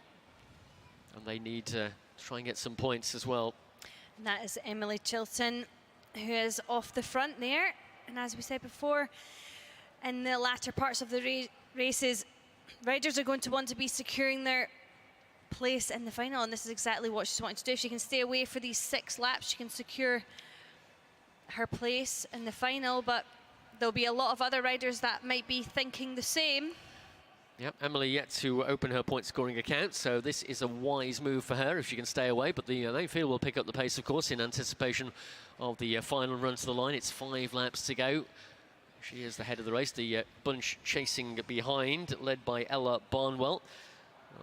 And they need to try and get some points as well. And that is Emily Chilton, who is off the front there. And as we said before, in the latter parts of the races, riders are going to want to be securing their place in the final, and this is exactly what she's wanting to do. If she can stay away for these 6 laps, she can secure her place in the final, but there'll be a lot of other riders that might be thinking the same. Yep, Emily yet to open her point scoring account, so this is a wise move for her if she can stay away, but the main field will pick up the pace, of course, in anticipation of the final run to the line. It's 5 laps to go. She is the head of the race, the bunch chasing behind, led by Ella Barnwell.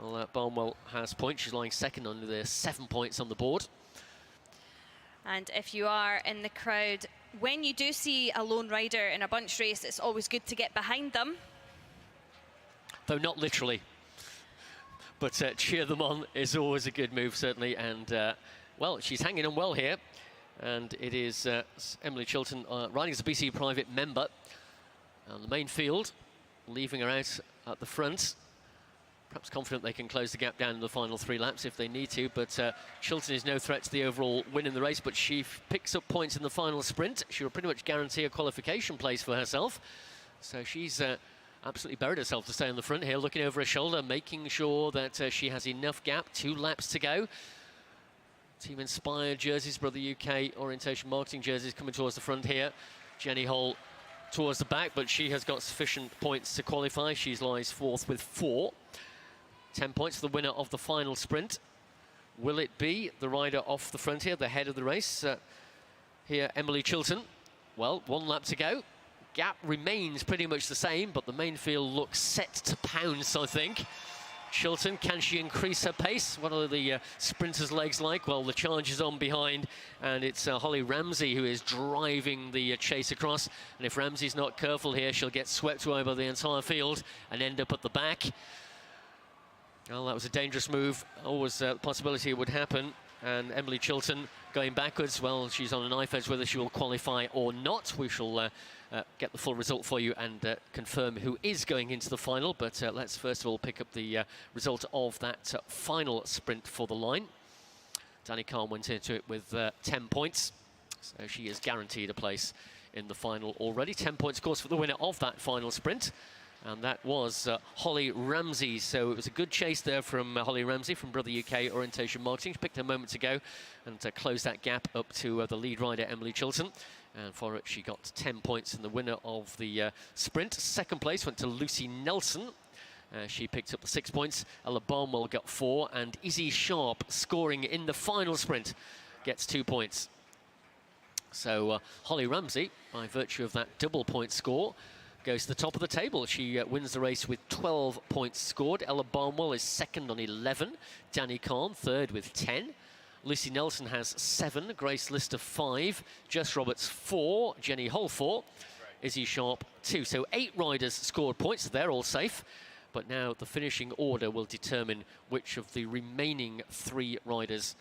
Well, Barnwell has points. She's lying second under the 7 points on the board. And if you are in the crowd, when you do see a lone rider in a bunch race, it's always good to get behind them. Though not literally. But cheer them on is always a good move, certainly. And, well, she's hanging on well here. And it is Emily Chilton riding as a BC Private member on the main field, leaving her out at the front. Perhaps confident they can close the gap down in the final 3 laps if they need to, but Chilton is no threat to the overall win in the race, but she picks up points in the final sprint. She will pretty much guarantee a qualification place for herself. So she's absolutely buried herself to stay on the front here, looking over her shoulder, making sure that she has enough gap. 2 laps to go. Team Inspired jerseys, Brother UK Orientation Marketing jerseys coming towards the front here. Jenny Hall towards the back, but she has got sufficient points to qualify. She lies 4th with 4. 10 points for the winner of the final sprint. Will it be the rider off the front here, the head of the race? Here, Emily Chilton. Well, 1 lap to go. Gap remains pretty much the same, but the main field looks set to pounce, I think. Chilton, can she increase her pace? What are the sprinter's legs like? Well, the charge is on behind, and it's Holly Ramsey who is driving the chase across. And if Ramsey's not careful here, she'll get swept away by the entire field and end up at the back. Well, that was a dangerous move. Always a possibility it would happen. And Emily Chilton going backwards. Well, she's on a knife edge whether she will qualify or not. We shall get the full result for you and confirm who is going into the final. But let's first of all pick up the result of that final sprint for the line. Danny Khan went into it with 10 points. So she is guaranteed a place in the final already. 10 points, of course, for the winner of that final sprint. And that was Holly Ramsey. So it was a good chase there from Holly Ramsey from Brother UK Orientation Marketing. She picked her moment to go and closed that gap up to the lead rider, Emily Chilton. And for it, she got 10 points, and the winner of the sprint. Second place went to Lucy Nelson. She picked up the 6 points. Ella Barnwell got 4, and Izzy Sharp, scoring in the final sprint, gets 2 points. So Holly Ramsey, by virtue of that double point score, goes to the top of the table. She wins the race with 12 points scored. Ella Barnwell is second on 11. Danny Khan third with 10. Lucy Nelson has 7. Grace Lister 5. Jess Roberts 4. Jenny Hull 4. Izzy Sharp 2. So 8 riders scored points. They're all safe. But now the finishing order will determine which of the remaining 3 riders,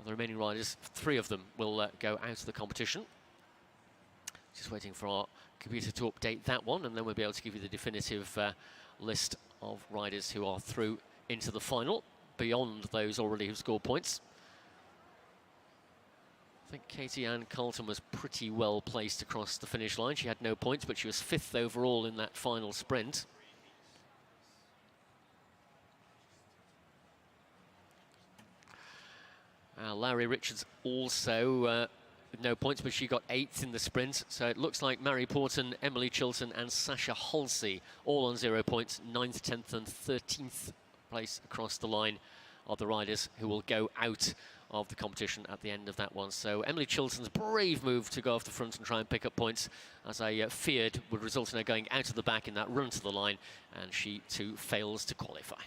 3 of them will go out of the competition. Just waiting for our computer to update that one, and then we'll be able to give you the definitive list of riders who are through into the final, beyond those already who've scored points. I think Katie-Ann Carlton was pretty well placed across the finish line. She had no points, but she was 5th overall in that final sprint. Larry Richards also with no points, but she got 8th in the sprint. So it looks like Mary Porton, Emily Chilton and Sasha Halsey all on 0 points. 9th, 10th and 13th place across the line are the riders who will go out of the competition at the end of that one. So Emily Chilton's brave move to go off the front and try and pick up points, as I feared would result in her going out of the back in that run to the line, and she too fails to qualify.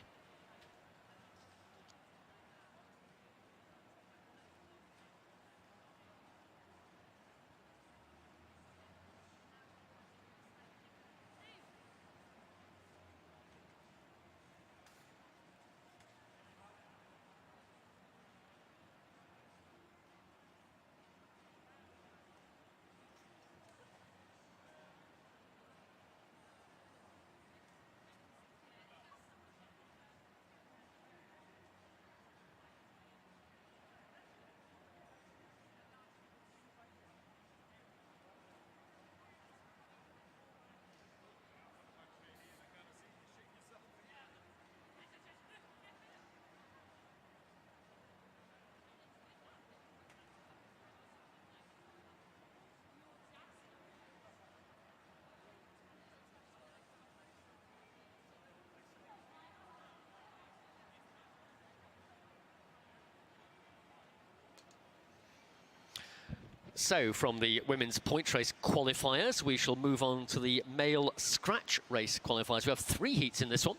So from the women's point race qualifiers, we shall move on to the male scratch race qualifiers. We have 3 heats in this one.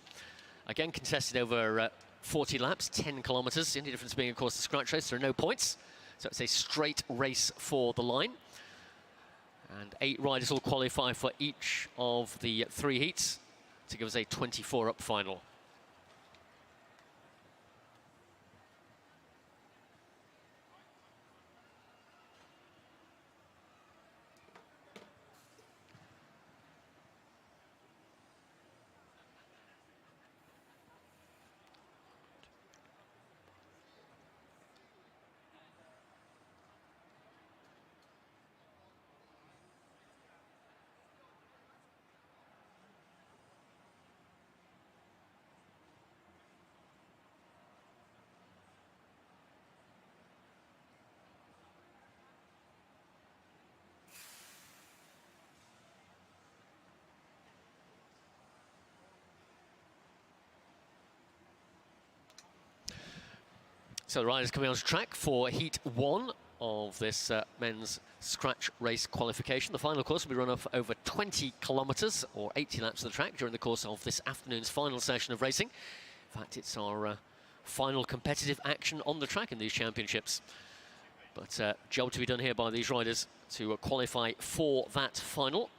Again, contested over 40 laps, 10 kilometres. The only difference being, of course, the scratch race, there are no points. So it's a straight race for the line. And 8 riders will qualify for each of the 3 heats to give us a 24-up final. So the riders coming onto track for Heat 1 of this men's scratch race qualification. The final course will be run off over 20 kilometres or 80 laps of the track during the course of this afternoon's final session of racing. In fact, it's our final competitive action on the track in these championships. But job to be done here by these riders to qualify for that final.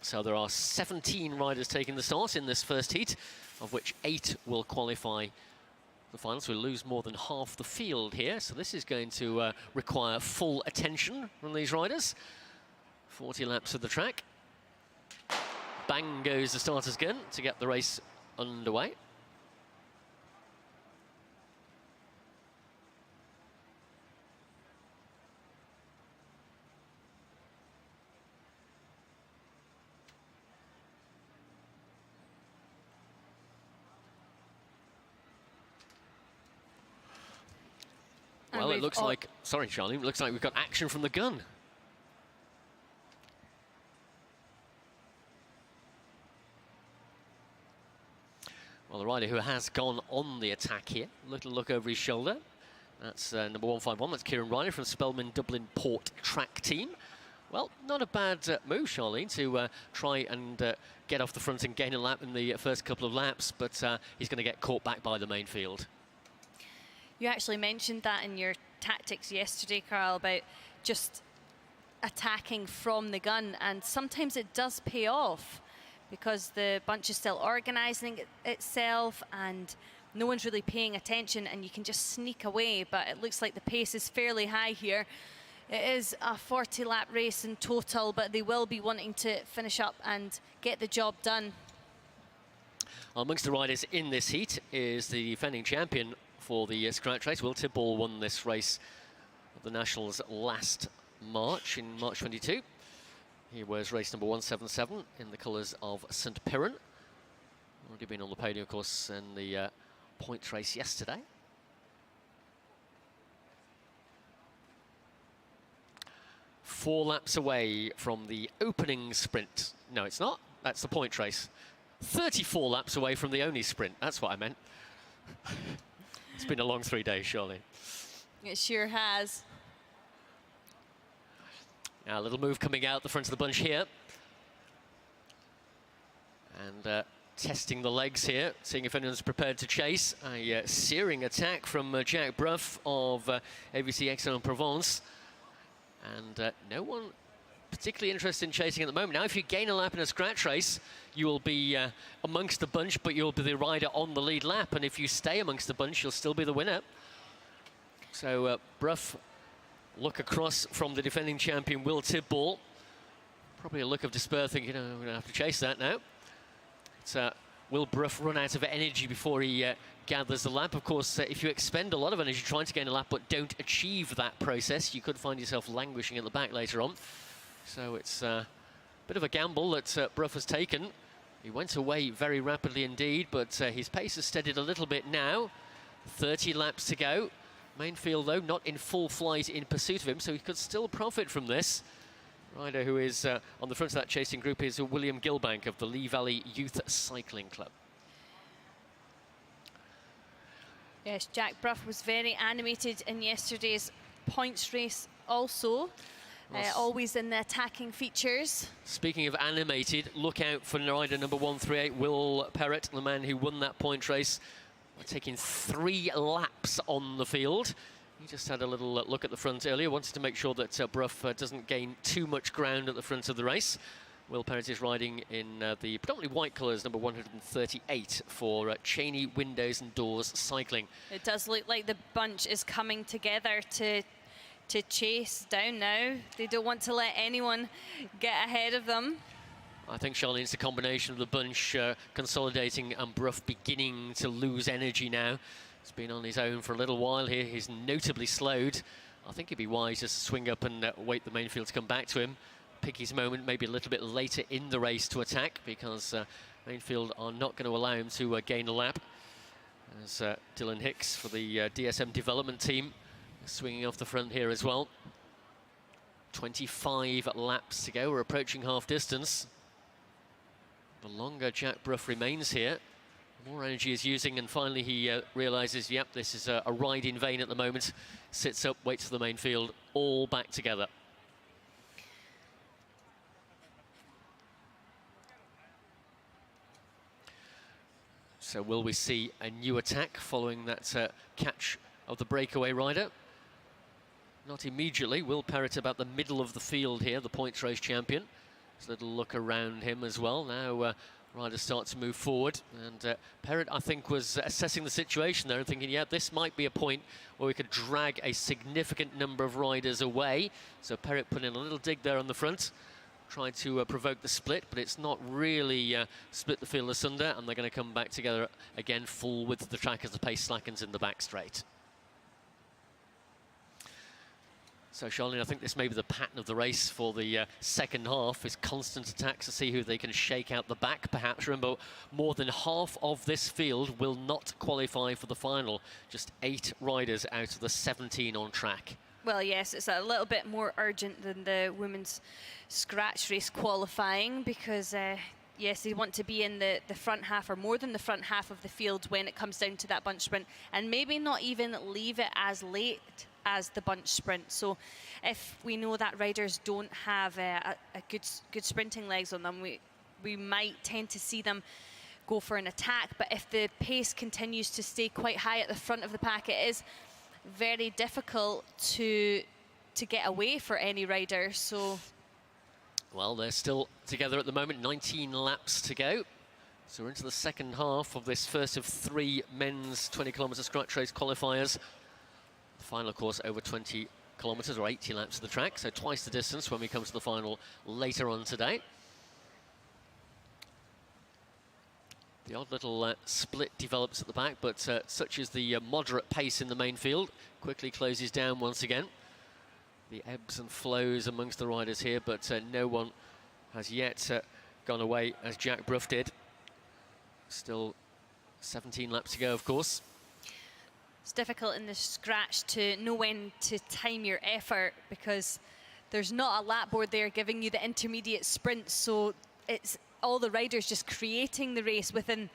So there are 17 riders taking the start in this first heat, of which 8 will qualify the finals. We'll lose more than half the field here, so this is going to require full attention from these riders. 40 laps of the track. Bang goes the starter's gun to get the race underway. Well, it looks like, sorry, Charlie, it looks like we've got action from the gun. Well, the rider who has gone on the attack here, little look over his shoulder. That's number 151, that's Kieran Riley from Spelman Dublin Port track team. Well, not a bad move, Charlene, to try and get off the front and gain a lap in the first couple of laps, but he's going to get caught back by the main field. You actually mentioned that in your tactics yesterday, Carl, about just attacking from the gun, and sometimes it does pay off because the bunch is still organising itself and no one's really paying attention, and you can just sneak away. But it looks like the pace is fairly high here. It is a 40-lap race in total, but they will be wanting to finish up and get the job done. Amongst the riders in this heat is the defending champion for the scratch race. Will Tidball won this race of the Nationals last March, in March 22. He wears race number 177 in the colours of St Piran. Already been on the podium, of course, in the points race yesterday. Four laps away from the opening sprint. No, it's not. That's the point race. 34 laps away from the only sprint. That's what I meant. It's been a long 3 days, surely. It sure has. Now a little move coming out the front of the bunch here. And testing the legs here, seeing if anyone's prepared to chase. A searing attack from Jack Bruff of AVC Aix-en-Provence. And no one particularly interested in chasing at the moment. Now, if you gain a lap in a scratch race, you will be amongst the bunch, but you'll be the rider on the lead lap. And if you stay amongst the bunch, you'll still be the winner. So Bruff, look across from the defending champion, Will Tidball. Probably a look of despair, thinking, I'm going to have to chase that now. But, will Bruff run out of energy before he gathers the lap? Of course, if you expend a lot of energy trying to gain a lap but don't achieve that process, you could find yourself languishing at the back later on. So it's a bit of a gamble that Bruff has taken. He went away very rapidly indeed, but his pace has steadied a little bit now. 30 laps to go. Mainfield, though, not in full flight in pursuit of him, so he could still profit from this. Rider who is on the front of that chasing group is William Gilbank of the Lee Valley Youth Cycling Club. Yes, Jack Bruff was very animated in yesterday's points race also. Always in the attacking features. Speaking of animated, look out for rider number 138, Will Perrott, the man who won that point race, taking 3 laps on the field. He just had a little look at the front earlier, wanted to make sure that Bruff doesn't gain too much ground at the front of the race. Will Perrott is riding in the predominantly white colours, number 138 for Cheney Windows and Doors Cycling. It does look like the bunch is coming together to chase down now. They don't want to let anyone get ahead of them. I think, Charlene, it's a combination of the bunch consolidating and Bruff beginning to lose energy now. He's been on his own for a little while here. He's notably slowed. I think it'd be wise just to swing up and wait the Mainfield to come back to him. Pick his moment maybe a little bit later in the race to attack, because Mainfield are not going to allow him to gain a lap. As Dylan Hicks for the DSM development team swinging off the front here as well. 25 laps to go. We're approaching half distance. The longer Jack Bruff remains here, the more energy he's using, and finally he realises, yep, this is a ride in vain at the moment. Sits up, waits for the main field, all back together. So will we see a new attack following that catch of the breakaway rider? Not immediately. Will Perrott about the middle of the field here, the points race champion. There's a little look around him as well. Now riders start to move forward, and Perrott, I think, was assessing the situation there and thinking, yeah, this might be a point where we could drag a significant number of riders away. So Perrott put in a little dig there on the front, tried to provoke the split, but it's not really split the field asunder, and they're going to come back together again full width of the track as the pace slackens in the back straight. So, Charlene, I think this may be the pattern of the race for the second half, is constant attacks to see who they can shake out the back, perhaps. Remember, more than half of this field will not qualify for the final. Just 8 riders out of the 17 on track. Well, yes, it's a little bit more urgent than the women's scratch race qualifying, because, yes, they want to be in the front half, or more than the front half of the field when it comes down to that bunch sprint, and maybe not even leave it as late as the bunch sprint. So if we know that riders don't have a good sprinting legs on them, we might tend to see them go for an attack. But if the pace continues to stay quite high at the front of the pack, it is very difficult to get away for any rider. So, well, they're still together at the moment, 19 laps to go. So we're into the second half of this first of 3 men's 20-kilometre scratch race qualifiers. The final, of course, over 20 kilometres or 80 laps of the track, so twice the distance when we come to the final later on today. The odd little split develops at the back, but such is the moderate pace in the main field. Quickly closes down once again. The ebbs and flows amongst the riders here, but no one has yet gone away as Jack Bruff did. Still 17 laps to go, of course. It's difficult in the scratch to know when to time your effort, because there's not a lap board there giving you the intermediate sprints, so it's all the riders just creating the race within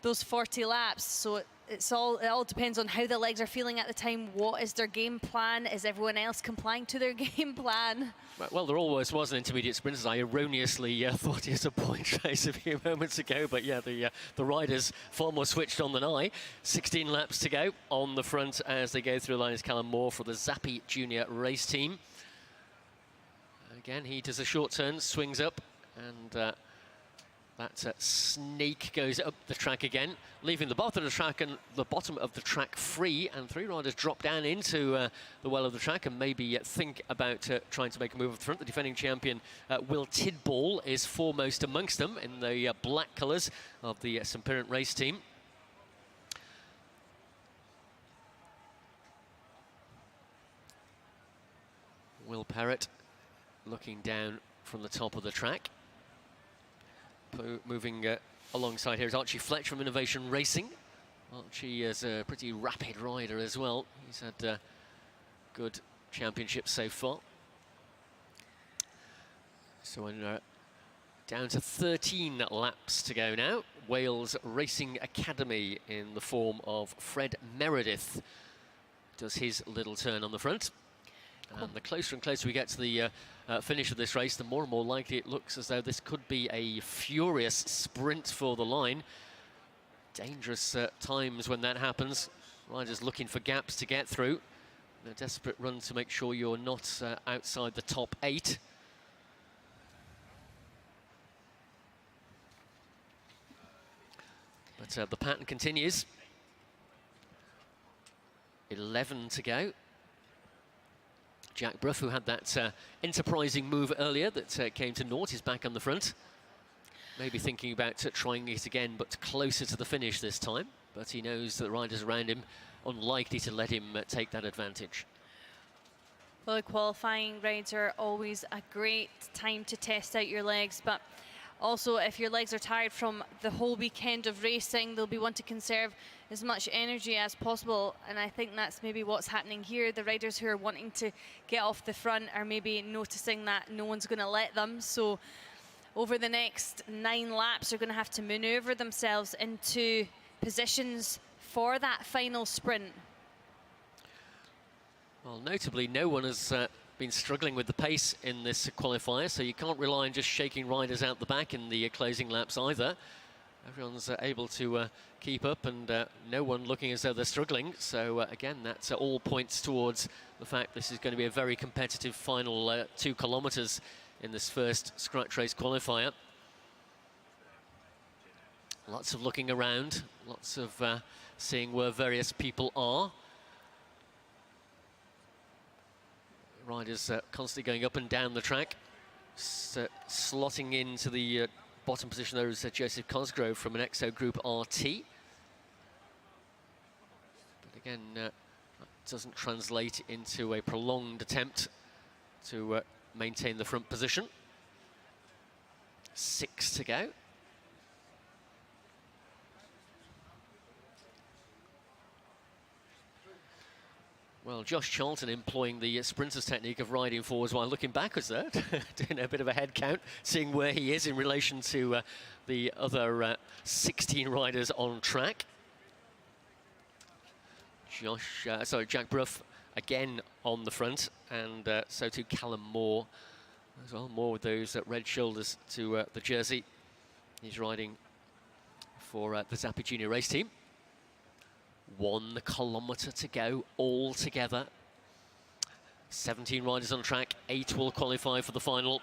those 40 laps. So it all depends on how the legs are feeling at the time. What is their game plan? Is everyone else complying to their game plan? Well, there always was an intermediate sprint, as I erroneously thought it was a point race a few moments ago. But yeah, the riders far more switched on than I. 16 laps to go on the front as they go through the line is Callum Moore for the Zappi Junior race team. Again, he does a short turn, swings up, and that snake goes up the track again, leaving the bottom of the track free, and 3 riders drop down into the well of the track and maybe think about trying to make a move up the front. The defending champion, Will Tidball, is foremost amongst them in the black colours of the St Piran race team. Will Perrott looking down from the top of the track. Moving alongside here is Archie Fletch from Innovation Racing. Archie is a pretty rapid rider as well. He's had good championships so far. So we're down to 13 laps to go now. Wales Racing Academy in the form of Fred Meredith does his little turn on the front. And the closer and closer we get to the finish of this race, the more and more likely it looks as though this could be a furious sprint for the line. Dangerous times when that happens. Riders looking for gaps to get through. A desperate run to make sure you're not outside the top 8. But the pattern continues. 11 to go. Jack Brough, who had that enterprising move earlier that came to naught, is back on the front. Maybe thinking about trying it again, but closer to the finish this time. But he knows that the riders around him unlikely to let him take that advantage. Well, qualifying rides are always a great time to test out your legs, but also if your legs are tired from the whole weekend of racing, they'll be wanting to conserve as much energy as possible, and I think that's maybe what's happening here. The riders who are wanting to get off the front are maybe noticing that no one's going to let them, so over the next 9 laps they're going to have to manoeuvre themselves into positions for that final sprint. Well, notably, no one has been struggling with the pace in this qualifier, so you can't rely on just shaking riders out the back in the closing laps either. Everyone's able to keep up, and no one looking as though they're struggling. So again, that's all points towards the fact this is going to be a very competitive final 2 kilometres in this first scratch race qualifier. Lots of looking around, lots of seeing where various people are. Riders constantly going up and down the track, slotting into the bottom position. There is Joseph Cosgrove from an Exo Group RT. But again, that doesn't translate into a prolonged attempt to maintain the front position. 6 to go. Well, Josh Charlton employing the sprinter's technique of riding forwards while looking backwards there, doing a bit of a head count, seeing where he is in relation to the other 16 riders on track. Jack Brough again on the front, and so too Callum Moore as well. Moore with those red shoulders to the jersey. He's riding for the Zappi Junior race team. 1 kilometre to go all together. 17 riders on track, 8 will qualify for the final.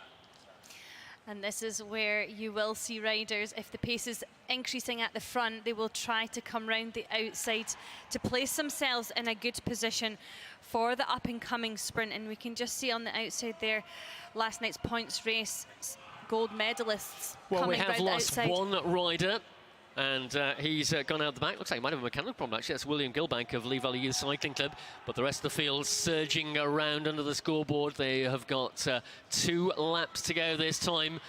And this is where you will see riders, if the pace is increasing at the front, they will try to come round the outside to place themselves in a good position for the up-and-coming sprint. And we can just see on the outside there, last night's points race gold medalists coming round the outside. Well, we have lost 1 rider. And he's gone out the back. Looks like he might have a mechanical problem, actually. That's William Gilbank of Lee Valley Youth Cycling Club. But the rest of the field surging around under the scoreboard. They have got 2 laps to go this time.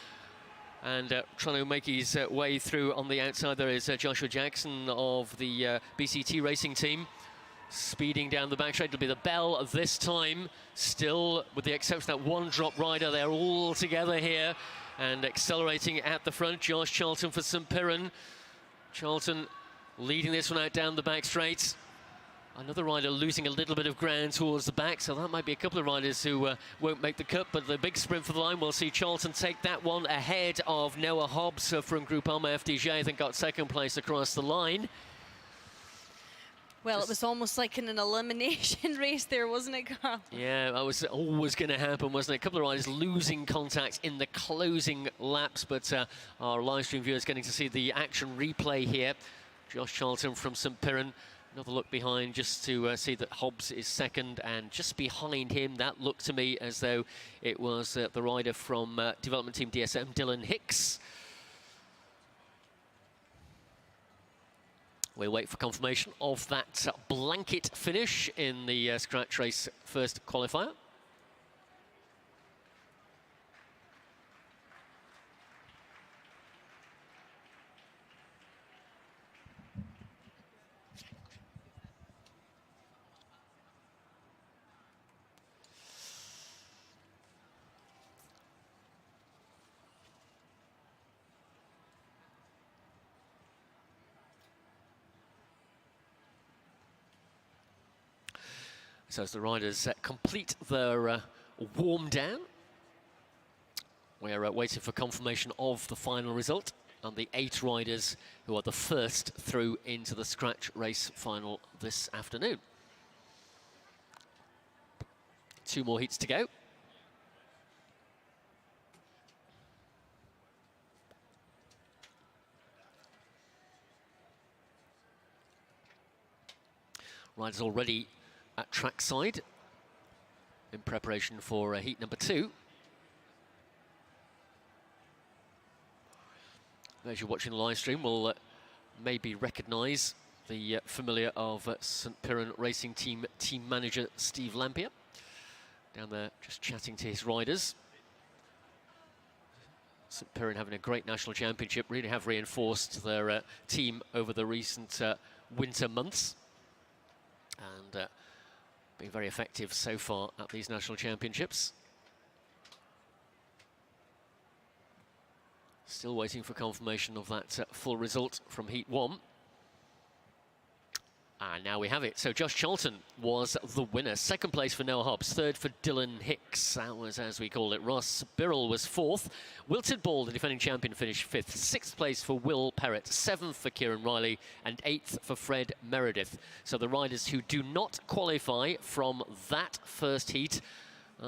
And trying to make his way through on the outside, there is Joshua Jackson of the BCT racing team. Speeding down the back straight. It'll be the bell this time. Still, with the exception of that 1 drop rider, they're all together here. And accelerating at the front, Josh Charlton for St Piran. Charlton leading this one out down the back straight. Another rider losing a little bit of ground towards the back, so that might be a couple of riders who won't make the cut, but the big sprint for the line, we'll see Charlton take that one ahead of Noah Hobbs from Groupama FDJ. I think got second place across the line. Well, it was almost like in an elimination race there, wasn't it, Carl? Yeah, that was always going to happen, wasn't it? A couple of riders losing contact in the closing laps, but our live stream viewers getting to see the action replay here. Josh Charlton from St Piran. Another look behind just to see that Hobbs is second, and just behind him, that looked to me as though it was the rider from development team DSM, Dylan Hicks. We'll wait for confirmation of that blanket finish in the scratch race first qualifier. So as the riders complete their warm down, we're waiting for confirmation of the final result and the 8 riders who are the first through into the scratch race final this afternoon. 2 more heats to go. Riders already at trackside in preparation for heat number 2. As you're watching the live stream, will maybe recognise the familiar of St Piran Racing team manager Steve Lampier down there just chatting to his riders. St Piran having a great national championship, really have reinforced their team over the recent winter months, and been very effective so far at these national championships. Still waiting for confirmation of that full result from Heat 1. And now we have it. So Josh Charlton was the winner. Second place for Noah Hobbs. Third for Dylan Hicks. That was, as we call it, Ross Birrell was 4th. Wilted Ball, the defending champion, finished 5th. 6th place for Will Perrett. 7th for Kieran Riley. And 8th for Fred Meredith. So the riders who do not qualify from that first heat.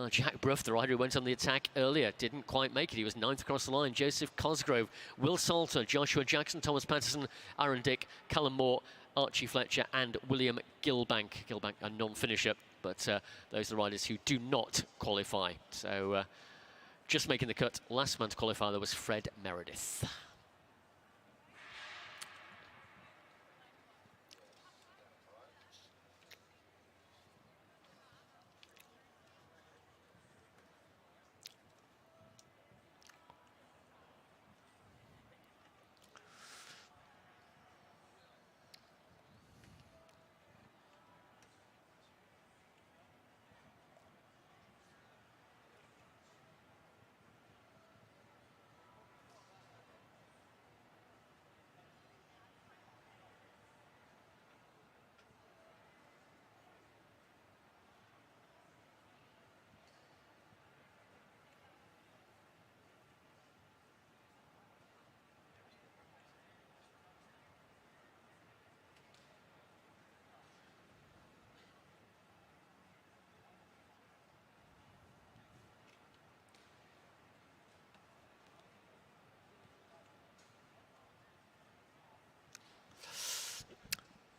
Jack Bruff, the rider who went on the attack earlier, didn't quite make it. He was 9th across the line. Joseph Cosgrove, Will Salter, Joshua Jackson, Thomas Patterson, Aaron Dick, Callum Moore, Archie Fletcher and William Gilbank. Gilbank a non-finisher, but those are the riders who do not qualify. So just making the cut, last man to qualify, there was Fred Meredith.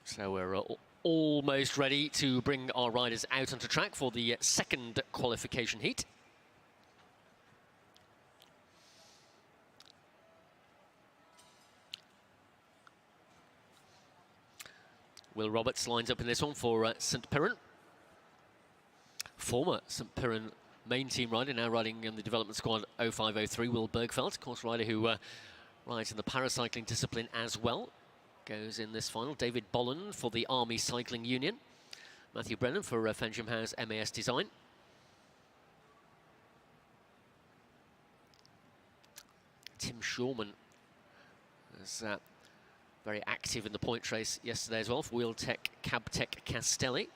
So we're almost ready to bring our riders out onto track for the second qualification heat. Will Roberts lines up in this one for St Piran. Former St Piran main team rider, now riding in the development squad 0503, Will Bergfeldt, course rider who rides in the paracycling discipline as well. Goes in this final. David Bolland for the Army Cycling Union. Matthew Brennan for Fensham House MAS Design. Tim Shawman as very active in the point race yesterday as well for Wheeltech, Cabtech, Castelli.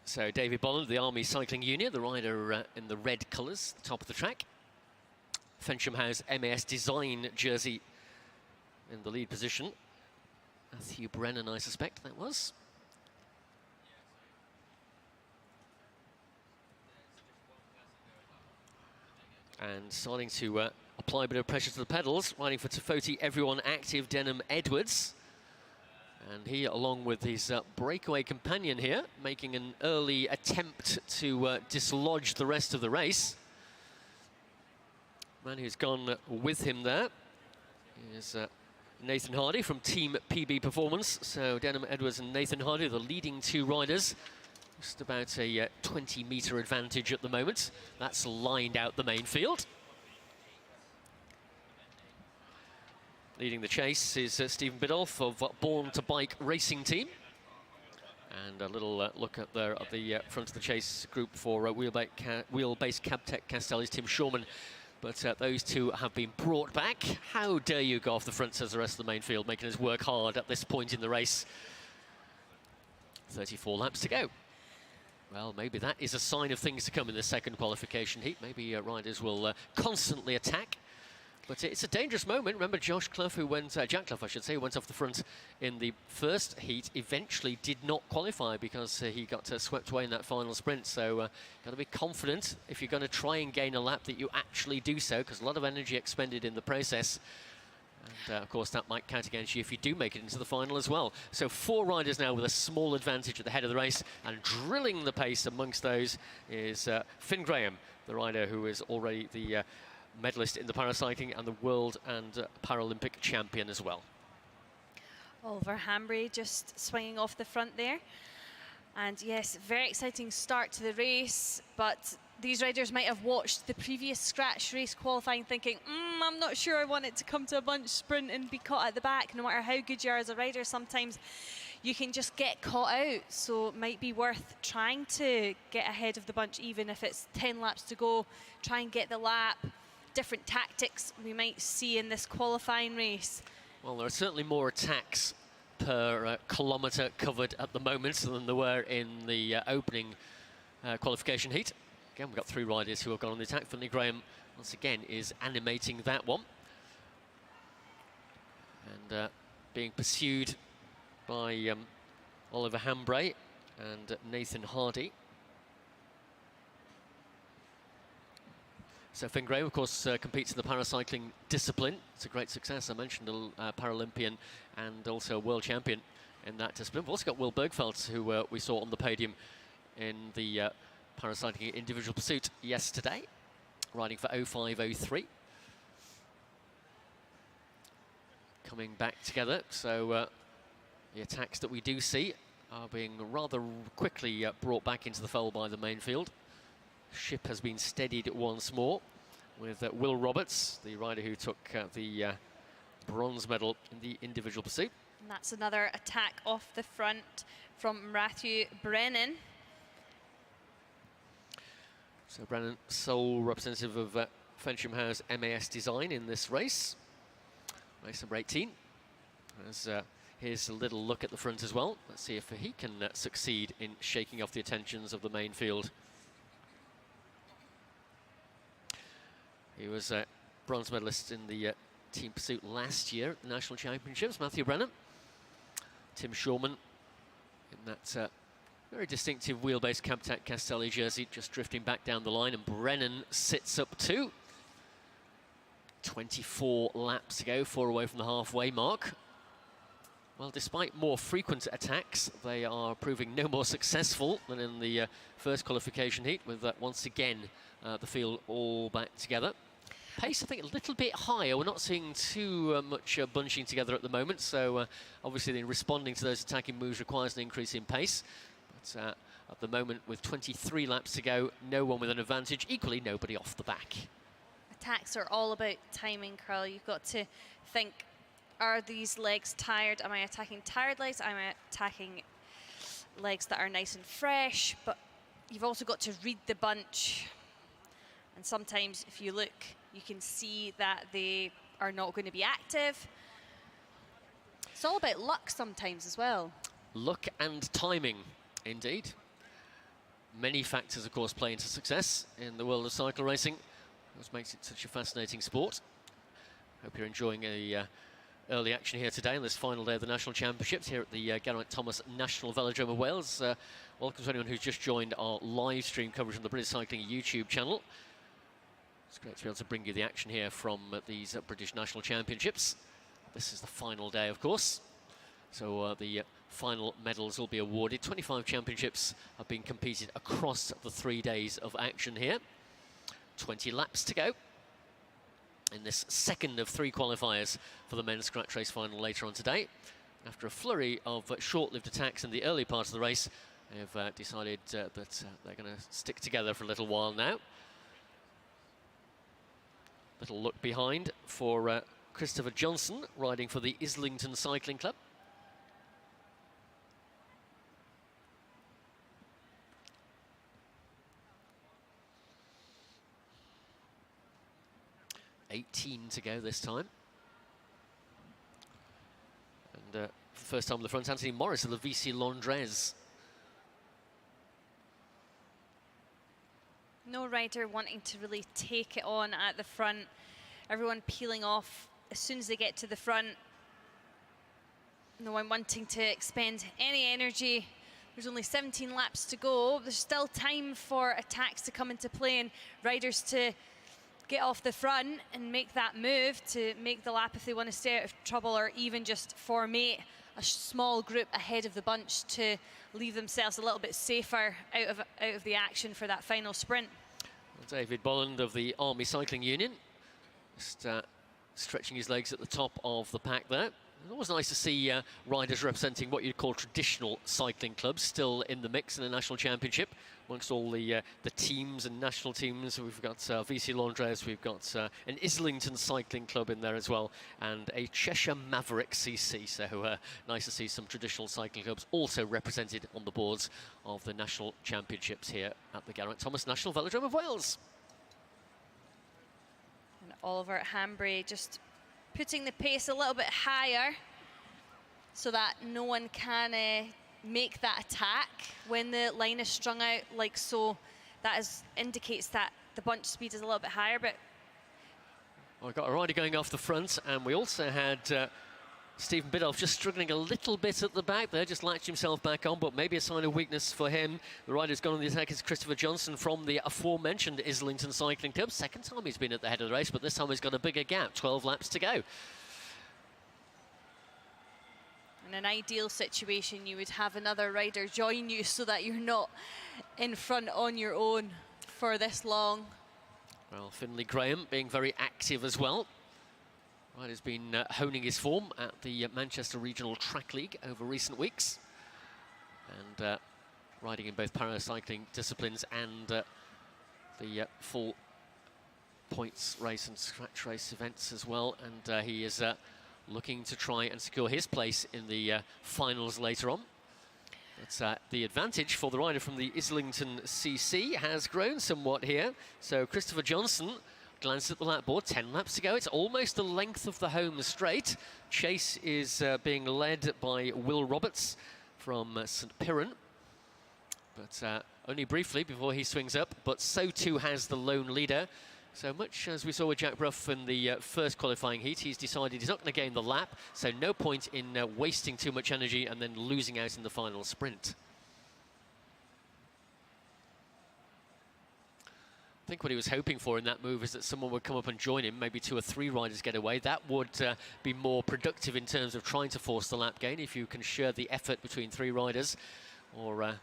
So David Bolland, the Army Cycling Union, the rider in the red colours, the top of the track. Fensham House MAS Design jersey in the lead position. Matthew Brennan, I suspect that was. And starting to apply a bit of pressure to the pedals, riding for Tafoti, everyone active, Denham Edwards. And he, along with his breakaway companion here, making an early attempt to dislodge the rest of the race. Man who's gone with him there is Nathan Hardy from Team PB Performance. So Denham Edwards and Nathan Hardy, the leading two riders. Just about a 20-metre advantage at the moment. That's lined out the main field. Leading the chase is Stephen Biddulph of Born to Bike Racing Team. And a little look at the front of the chase group for Wheelbase Cabtech Castelli's Tim Shorman. But those two have been brought back. How dare you go off the front, says the rest of the main field, making us work hard at this point in the race. 34 laps to go. Well, maybe that is a sign of things to come in the second qualification heat. Maybe riders will constantly attack. But it's a dangerous moment. Remember Josh Clough, who went, Jack Clough, I should say, who went off the front in the first heat, eventually did not qualify because he got swept away in that final sprint. So got to be confident if you're going to try and gain a lap that you actually do so, because a lot of energy expended in the process. And of course, that might count against you if you do make it into the final as well. So 4 riders now with a small advantage at the head of the race, and drilling the pace amongst those is Finn Graham, the rider who is already the medalist in the paracycling and the world and Paralympic champion as well. Oliver Hambry just swinging off the front there. And yes, very exciting start to the race, but these riders might have watched the previous scratch race qualifying thinking, I'm not sure I want it to come to a bunch sprint and be caught at the back. No matter how good you are as a rider, sometimes you can just get caught out. So it might be worth trying to get ahead of the bunch, even if it's 10 laps to go, try and get the lap. Different tactics we might see in this qualifying race. Well, there are certainly more attacks per kilometre covered at the moment than there were in the opening qualification heat. Again, we've got 3 riders who have gone on the attack. Finley Graham, once again, is animating that one. And being pursued by Oliver Hambray and Nathan Hardy. So Finn Graham, of course, competes in the paracycling discipline. It's a great success. I mentioned a Paralympian and also a world champion in that discipline. We've also got Will Bergfeldt, who we saw on the podium in the paracycling individual pursuit yesterday, riding for 0503. Coming back together, so the attacks that we do see are being rather quickly brought back into the fold by the main field. Ship has been steadied once more with Will Roberts, the rider who took the bronze medal in the individual pursuit. And that's another attack off the front from Matthew Brennan. So Brennan, sole representative of Fensham House MAS Design in this race. Race number 18. Here's a little look at the front as well. Let's see if he can succeed in shaking off the attentions of the main field. He was a bronze medalist in the team pursuit last year at the National Championships, Matthew Brennan. Tim Shorman in that Very distinctive wheelbase Captac Castelli jersey, just drifting back down the line, and Brennan sits up too. 24 laps to go, 4 away from the halfway mark. Well, despite more frequent attacks, they are proving no more successful than in the first qualification heat, with once again the field all back together. Pace, I think, a little bit higher. We're not seeing too much bunching together at the moment, so obviously then responding to those attacking moves requires an increase in pace. But at the moment, with 23 laps to go, no one with an advantage, equally nobody off the back. Attacks are all about timing, Carl. You've got to think, are these legs tired? Am I attacking tired legs? Am I attacking legs that are nice and fresh? But you've also got to read the bunch. And sometimes if you look, you can see that they are not going to be active. It's all about luck sometimes as well. Luck and timing, indeed. Many factors, of course, play into success in the world of cycle racing. That's what makes it such a fascinating sport. Hope you're enjoying a early action here today on this final day of the National Championships here at the Geraint Thomas National Velodrome of Wales. Welcome to anyone who's just joined our live stream coverage on the British Cycling YouTube channel. It's great to be able to bring you the action here from these British National Championships. This is the final day, of course. So the final medals will be awarded. 25 championships have been competed across the 3 days of action here. 20 laps to go in this second of 3 qualifiers for the men's scratch race final later on today. After a flurry of short-lived attacks in the early part of the race, they've decided that they're going to stick together for a little while now. Little look behind for Christopher Johnson, riding for the Islington Cycling Club. $18 to go this time. And for the first time on the front, Anthony Morris of the VC Londres. No rider wanting to really take it on at the front. Everyone peeling off as soon as they get to the front. No one wanting to expend any energy. There's only 17 laps to go. There's still time for attacks to come into play and riders to get off the front and make that move to make the lap if they want to stay out of trouble, or even just formate a small group ahead of the bunch to leave themselves a little bit safer out of the action for that final sprint. Well, David Bolland of the Army Cycling Union just stretching his legs at the top of the pack there. It's always nice to see riders representing what you'd call traditional cycling clubs still in the mix in the national championship. Amongst all the teams and national teams, we've got VC Londres, we've got an Islington Cycling Club in there as well, and a Cheshire Maverick CC. So nice to see some traditional cycling clubs also represented on the boards of the national championships here at the Geraint Thomas National Velodrome of Wales. And Oliver Hambry just putting the pace a little bit higher so that no one can make that attack when the line is strung out like so. That indicates that the bunch speed is a little bit higher. But well, we've got a rider going off the front, and we also had Stephen Biddulph just struggling a little bit at the back there, just latched himself back on, but maybe a sign of weakness for him. The rider who's gone on the attack is Christopher Johnson from the aforementioned Islington Cycling Club. Second time he's been at the head of the race, but this time he's got a bigger gap, 12 laps to go. in an ideal situation, you would have another rider join you so that you're not in front on your own for this long. Well, Finlay Graham being very active as well. Rider's been honing his form at the Manchester Regional Track League over recent weeks. And riding in both paracycling disciplines and the full points race and scratch race events as well. And he is looking to try and secure his place in the finals later on. But the advantage for the rider from the Islington CC has grown somewhat here. So Christopher Johnson glanced at the lap board, 10 laps to go. It's almost the length of the home straight. Chase is being led by Will Roberts from St Piran, but only briefly before he swings up, but so too has the lone leader. So much as we saw with Jack Bruff in the first qualifying heat, he's decided he's not going to gain the lap, so no point in wasting too much energy and then losing out in the final sprint. I think what he was hoping for in that move is that someone would come up and join him, maybe 2 or 3 riders get away. That would be more productive in terms of trying to force the lap gain if you can share the effort between 3 riders, or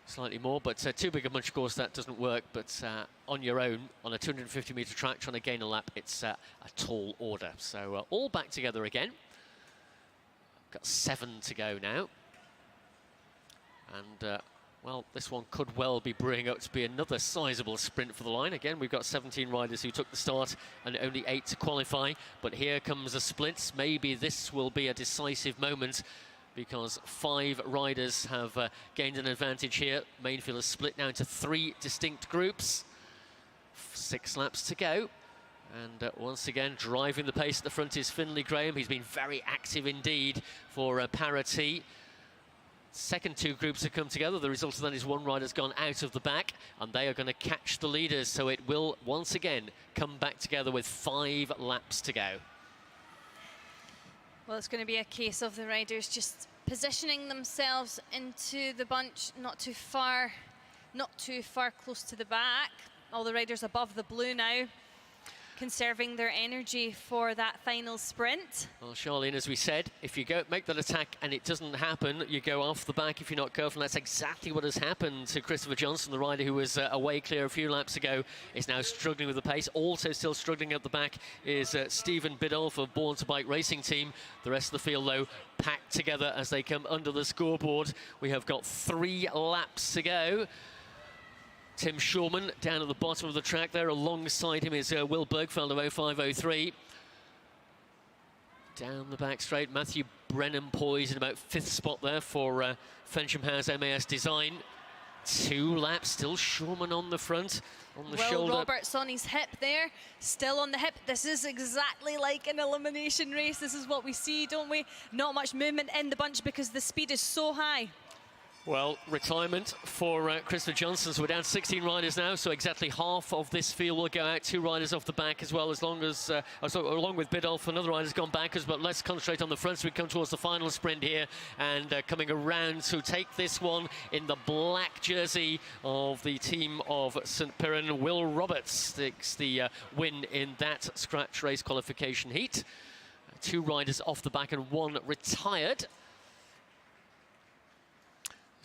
slightly more. But too big a bunch, of course, that doesn't work. But on your own, on a 250-metre track, trying to gain a lap, it's a tall order. So all back together again. Got 7 to go now. And well, this one could well be brewing up to be another sizable sprint for the line. Again, we've got 17 riders who took the start and only 8 to qualify. But here comes a split. Maybe this will be a decisive moment, because 5 riders have gained an advantage here. Main field is split now into 3 distinct groups. 6 laps to go. And once again, driving the pace at the front is Finlay Graham. He's been very active indeed for Parity. Second 2 groups have come together. The result of that is 1 rider's gone out of the back, and they are going to catch the leaders. So it will once again come back together with 5 laps to go. Well, it's going to be a case of the riders just positioning themselves into the bunch, not too far close to the back. All the riders above the blue now, conserving their energy for that final sprint. Well, Charlene, as we said, if you go make that attack and it doesn't happen, you go off the back if you're not careful. And that's exactly what has happened to Christopher Johnson, the rider who was away clear a few laps ago, is now struggling with the pace. Also still struggling at the back is Stephen Biddulph of Born to Bike Racing Team. The rest of the field, though, packed together as they come under the scoreboard. We have got 3 laps to go. Tim Shorman down at the bottom of the track there. Alongside him is Will Bergfeld of 0503. Down the back straight, Matthew Brennan poised in about 5th spot there for Fensham House MAS Design. 2 laps, still Shorman on the front, on the shoulder. Roberts on his hip there, still on the hip. This is exactly like an elimination race. This is what we see, don't we? Not much movement in the bunch because the speed is so high. Well, retirement for Christopher Johnson. So we're down 16 riders now, so exactly half of this field will go out. 2 riders off the back as well, along with Biddulph. Another rider's gone backwards, but let's concentrate on the front so we come towards the final sprint here. And coming around to take this one in the black jersey of the team of St Piran, Will Roberts takes the win in that scratch race qualification heat. 2 riders off the back and 1 retired.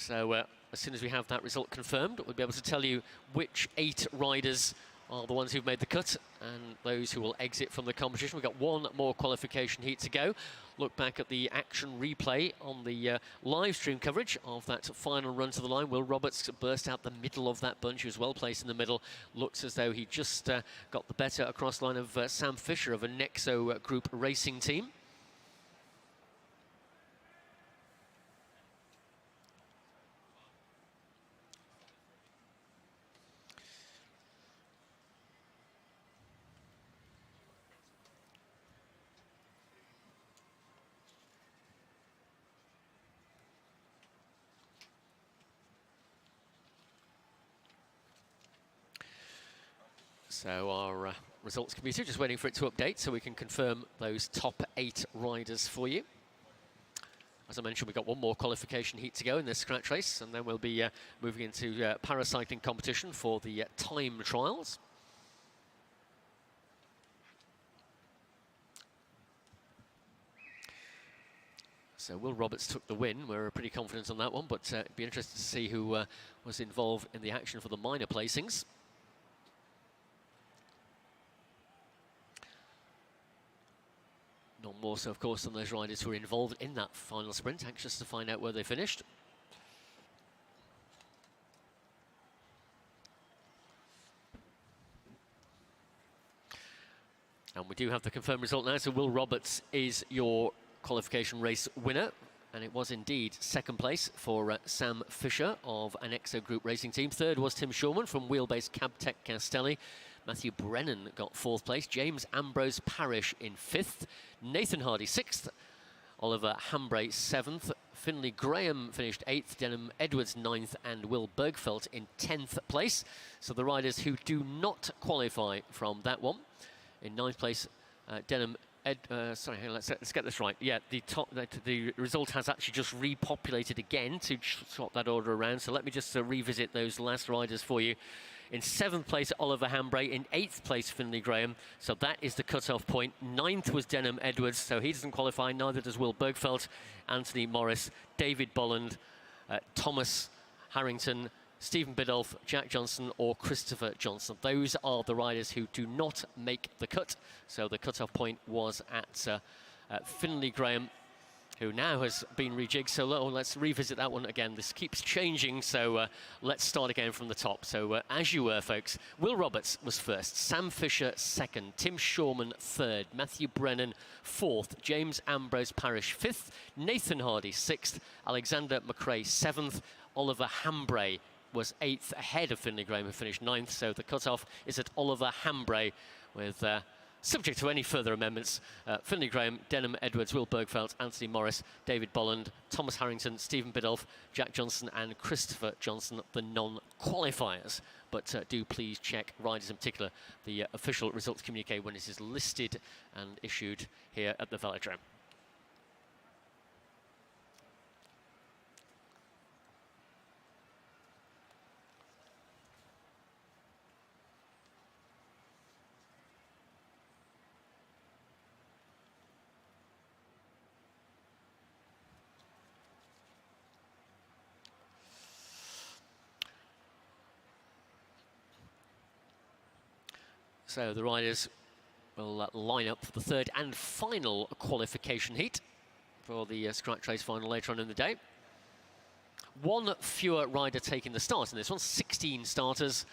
So as soon as we have that result confirmed, we'll be able to tell you which 8 riders are the ones who've made the cut and those who will exit from the competition. We've got 1 more qualification heat to go. Look back at the action replay on the live stream coverage of that final run to the line. Will Roberts burst out the middle of that bunch. He was well placed in the middle. Looks as though he just got the better across line of Sam Fisher of a Nexo Group Racing Team. So our results computer just waiting for it to update so we can confirm those top 8 riders for you. As I mentioned, we've got 1 more qualification heat to go in this scratch race, and then we'll be moving into paracycling competition for the time trials. So Will Roberts took the win. We're pretty confident on that one, but it'd be interesting to see who was involved in the action for the minor placings. Not more so, of course, than those riders who were involved in that final sprint. Anxious to find out where they finished. And we do have the confirmed result now. So Will Roberts is your qualification race winner. And it was indeed 2nd place for Sam Fisher of an Nexo Group Racing Team. 3rd was Tim Shorman from Wheelbase Cabtech Castelli. Matthew Brennan got 4th place. James Ambrose Parish in 5th. Nathan Hardy 6th. Oliver Hambray 7th. Finlay Graham finished 8th. Denham Edwards 9th. And Will Bergfeld in 10th place. So the riders who do not qualify from that one. In 9th place, let's get this right. Yeah, the result has actually just repopulated again to swap that order around. So let me just revisit those last riders for you. In 7th place, Oliver Hambray. In 8th place, Finlay Graham. So that is the cut-off point. 9th was Denham Edwards, so he doesn't qualify. Neither does Will Bergfeldt, Anthony Morris, David Bolland, Thomas Harrington, Stephen Biddulph, Jack Johnson or Christopher Johnson. Those are the riders who do not make the cut. So the cut-off point was at Finlay Graham, who now has been rejigged. So let's revisit that one again. This keeps changing, so let's start again from the top. So as you were, folks, Will Roberts was first, Sam Fisher second, Tim Shawman third, Matthew Brennan fourth, James Ambrose Parish fifth, Nathan Hardy sixth, Alexander McRae seventh, Oliver Hambray was eighth, ahead of Finlay Graham, who finished ninth. So the cut-off is at Oliver Hambray, with subject to any further amendments, Finlay Graham, Denham Edwards, Will Bergfeldt, Anthony Morris, David Bolland, Thomas Harrington, Stephen Biddulph, Jack Johnson and Christopher Johnson, the non-qualifiers. But do please check, riders in particular, the official results communique when it is listed and issued here at the Velodrome. So the riders will line up for the third and final qualification heat for the scratch race final later on in the day. One fewer rider taking the start in this one, 16 starters,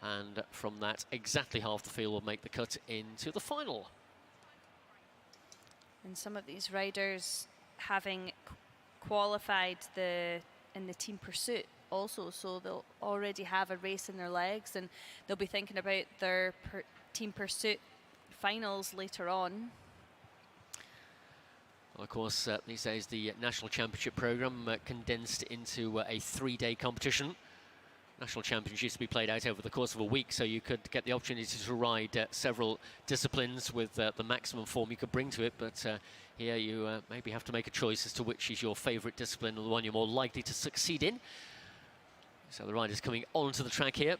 and from that exactly half the field will make the cut into the final. And some of these riders having qualified in the team pursuit also, so they'll already have a race in their legs and they'll be thinking about their team pursuit finals later on. Well, of course, these days the National Championship programme condensed into a 3-day competition. National Championships used to be played out over the course of a week, so you could get the opportunity to ride several disciplines with the maximum form you could bring to it, but here you maybe have to make a choice as to which is your favourite discipline or the one you're more likely to succeed in. So the riders coming onto the track here.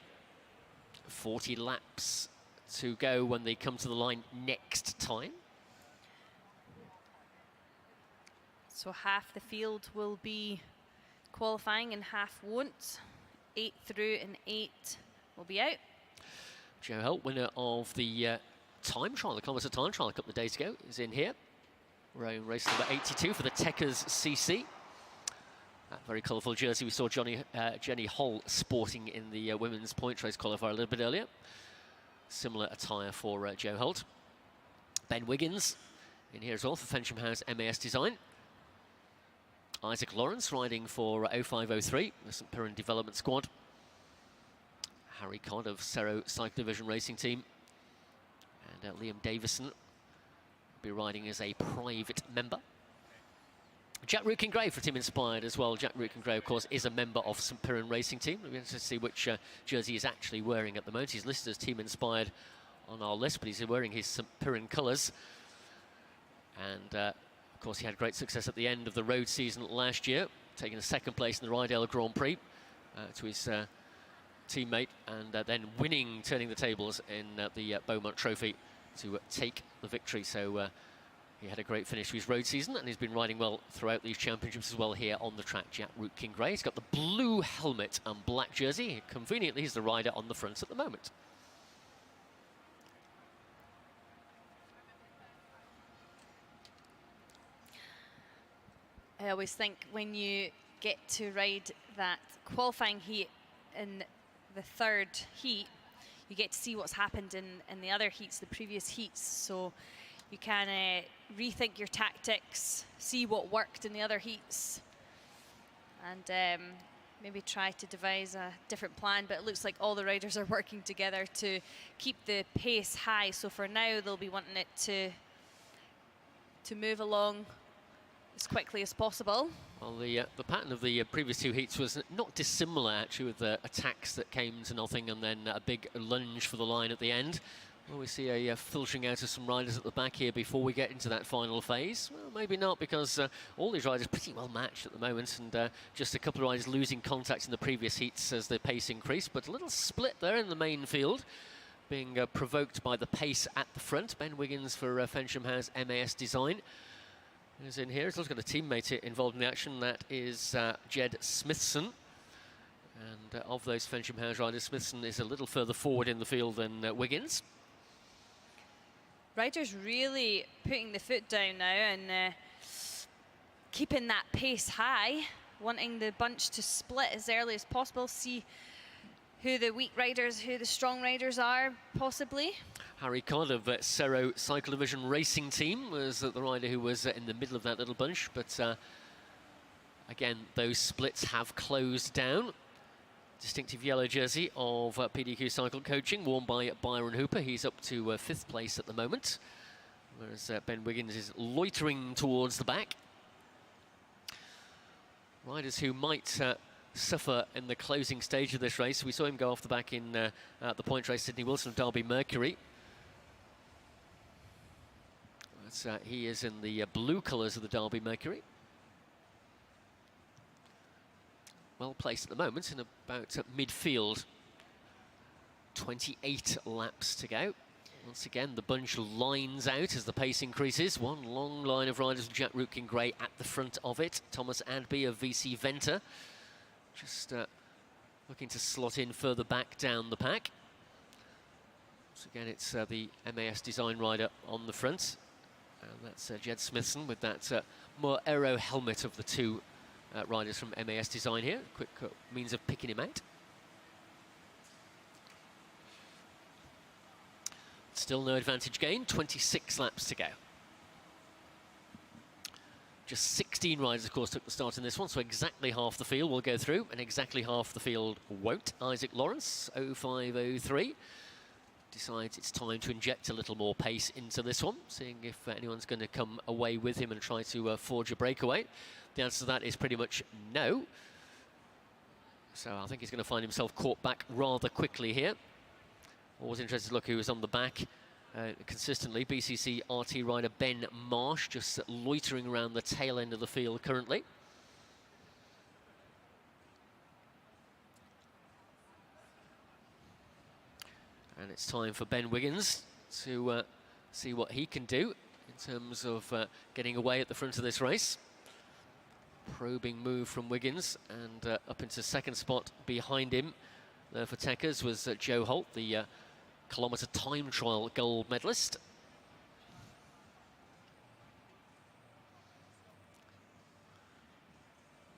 40 laps to go when they come to the line next time. So half the field will be qualifying and half won't. 8 through and 8 will be out. Joe Holt, winner of the time trial, the Commerce time trial a couple of days ago, is in here. Wearing race number 82 for the Techers CC. That very colourful jersey we saw Jenny Hull sporting in the women's point race qualifier a little bit earlier. Similar attire for Joe Holt. Ben Wiggins in here as well for Fensham House MAS Design. Isaac Lawrence riding for 0503, the St Piran Development Squad. Harry Codd of Cerro Cycle Division Racing Team. And Liam Davison will be riding as a private member. Jack Rukin-Gray for Team Inspired as well. Jack Rukin-Gray, of course, is a member of St Piran Racing Team. We're going to see which jersey he's actually wearing at the moment. He's listed as Team Inspired on our list, but he's wearing his St Piran colours. And, of course, he had great success at the end of the road season last year, taking a second place in the Rydell Grand Prix to his teammate, and then winning, turning the tables in the Beaumont Trophy to take the victory. So he had a great finish to his road season, and he's been riding well throughout these championships as well here on the track. Jack Rukin-Gray, he's got the blue helmet and black jersey. Conveniently, he's the rider on the front at the moment. I always think when you get to ride that qualifying heat in the third heat, you get to see what's happened in the other heats, the previous heats. So you can rethink your tactics, see what worked in the other heats, and maybe try to devise a different plan. But it looks like all the riders are working together to keep the pace high. So for now, they'll be wanting it to move along as quickly as possible. Well, the pattern of the previous two heats was not dissimilar, actually, with attacks that came to nothing and then a big lunge for the line at the end. Well, we see a filtering out of some riders at the back here before we get into that final phase. Well, maybe not, because all these riders are pretty well matched at the moment, and just a couple of riders losing contact in the previous heats as the pace increased. But a little split there in the main field, being provoked by the pace at the front. Ben Wiggins for Fensham House MAS Design is in here. He's also got a teammate involved in the action. That is Jed Smithson. And of those Fensham House riders, Smithson is a little further forward in the field than Wiggins. Riders really putting the foot down now and keeping that pace high, wanting the bunch to split as early as possible, see who the weak riders, who the strong riders are, possibly. Harry Codd of Cerro Cycle Division Racing Team was the rider who was in the middle of that little bunch, but again, those splits have closed down. Distinctive yellow jersey of PDQ Cycle Coaching, worn by Byron Hooper. He's up to 5th place at the moment, whereas Ben Wiggins is loitering towards the back. Riders who might suffer in the closing stage of this race. We saw him go off the back in the point race, Sydney Wilson of Derby Mercury. He is in the blue colours of the Derby Mercury. Well placed at the moment in about midfield. 28 laps to go. Once again, the bunch lines out as the pace increases. One long line of riders with Jack Rootkin Gray at the front of it. Thomas Adby of VC Venter just looking to slot in further back down the pack. Once again, it's the MAS Design rider on the front. And that's Jed Smithson with that more aero helmet of the two riders from MAS Design here. Quick means of picking him out. Still no advantage gain, 26 laps to go. Just 16 riders, of course, took the start in this one, so exactly half the field will go through, and exactly half the field won't. Isaac Lawrence, 0503, decides it's time to inject a little more pace into this one, seeing if anyone's going to come away with him and try to forge a breakaway. The answer to that is pretty much no. So I think he's going to find himself caught back rather quickly here. Always interested to look who is on the back consistently. BCC RT rider Ben Marsh just loitering around the tail end of the field currently. And it's time for Ben Wiggins to see what he can do in terms of getting away at the front of this race. Probing move from Wiggins, and up into second spot behind him there for Teckers was Joe Holt, the kilometre time trial gold medalist.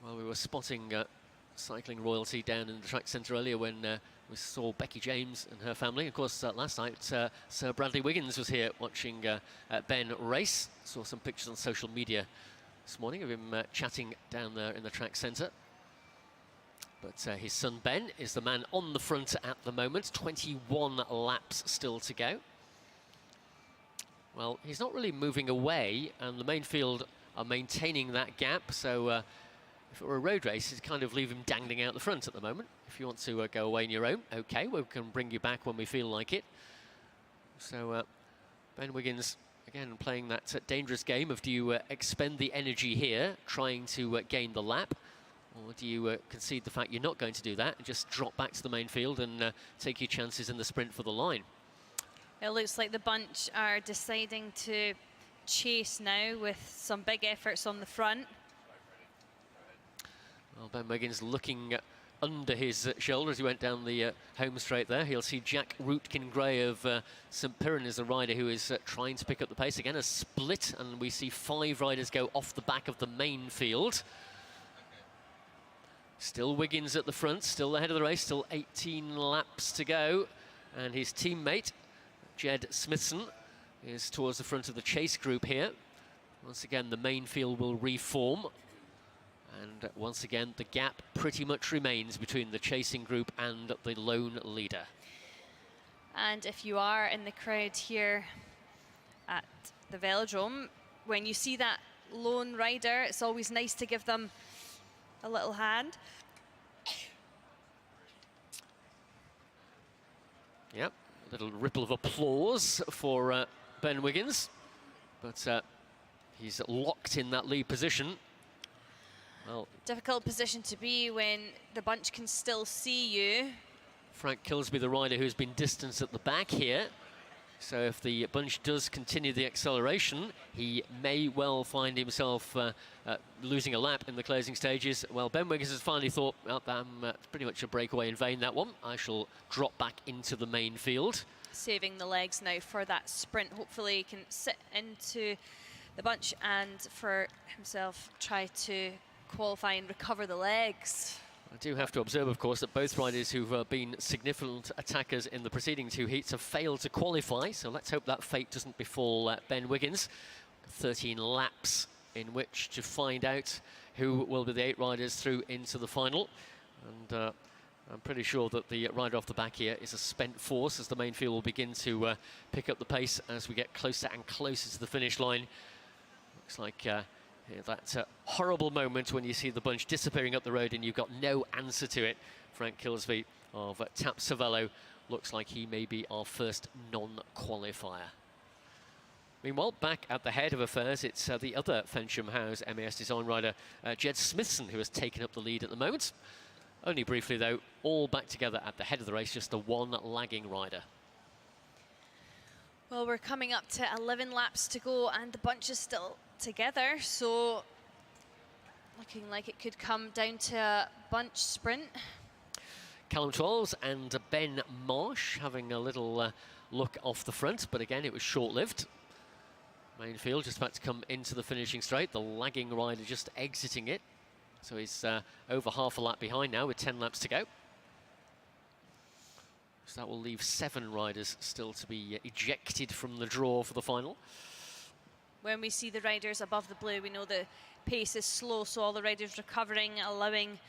Well, we were spotting cycling royalty down in the track centre earlier when we saw Becky James and her family. Of course, last night Sir Bradley Wiggins was here watching Ben race. Saw some pictures on social media this morning of him chatting down there in the track centre. But his son Ben is the man on the front at the moment. 21 laps still to go. Well, he's not really moving away, and the main field are maintaining that gap. So if it were a road race, it's kind of leave him dangling out the front at the moment. If you want to go away on your own, okay, we can bring you back when we feel like it. So Ben Wiggins, again, playing that dangerous game of do you expend the energy here, trying to gain the lap, or do you concede the fact you're not going to do that and just drop back to the main field and take your chances in the sprint for the line? It looks like the bunch are deciding to chase now with some big efforts on the front. Well, Ben Wiggins looking under his shoulder as he went down the home straight there. He'll see Jack Rootkin Gray of St Piran is the rider who is trying to pick up the pace. Again, a split, and we see 5 riders go off the back of the main field. Still Wiggins at the front, still ahead of the race, still 18 laps to go. And his teammate, Jed Smithson, is towards the front of the chase group here. Once again, the main field will reform. And once again, the gap pretty much remains between the chasing group and the lone leader. And if you are in the crowd here at the velodrome, when you see that lone rider, it's always nice to give them a little hand. Yep, Little ripple of applause for Ben Wiggins, but he's locked in that lead position. Well, difficult position to be when the bunch can still see you. Frank Kilsby, the rider who's been distanced at the back here. So if the bunch does continue the acceleration, he may well find himself losing a lap in the closing stages. Well, Ben Wiggins has finally thought, well, pretty much a breakaway in vain, that one. I shall drop back into the main field. Saving the legs now for that sprint. Hopefully he can sit into the bunch and for himself try to qualify and recover the legs. I do have to observe, of course, that both riders who've been significant attackers in the preceding 2 heats have failed to qualify, so let's hope that fate doesn't befall Ben Wiggins. 13 laps in which to find out who will be the 8 riders through into the final. And I'm pretty sure that the rider off the back here is a spent force as the main field will begin to pick up the pace as we get closer and closer to the finish line. Looks like that horrible moment when you see the bunch disappearing up the road and you've got no answer to it. Frank Kilsby of Tap Cervelo looks like he may be our first non-qualifier. Meanwhile, back at the head of affairs, it's the other Fensham House MAS design rider, Jed Smithson, who has taken up the lead at the moment. Only briefly, though, all back together at the head of the race, just the one lagging rider. Well, we're coming up to 11 laps to go and the bunch is still together, so looking like it could come down to a bunch sprint. Callum Twelves and Ben Marsh having a little look off the front, but again it was short-lived. Main field just about to come into the finishing straight, the lagging rider just exiting it, so he's over half a lap behind now with 10 laps to go. So that will leave 7 riders still to be ejected from the draw for the final. When we see the riders above the blue, we know the pace is slow, so all the riders recovering, allowing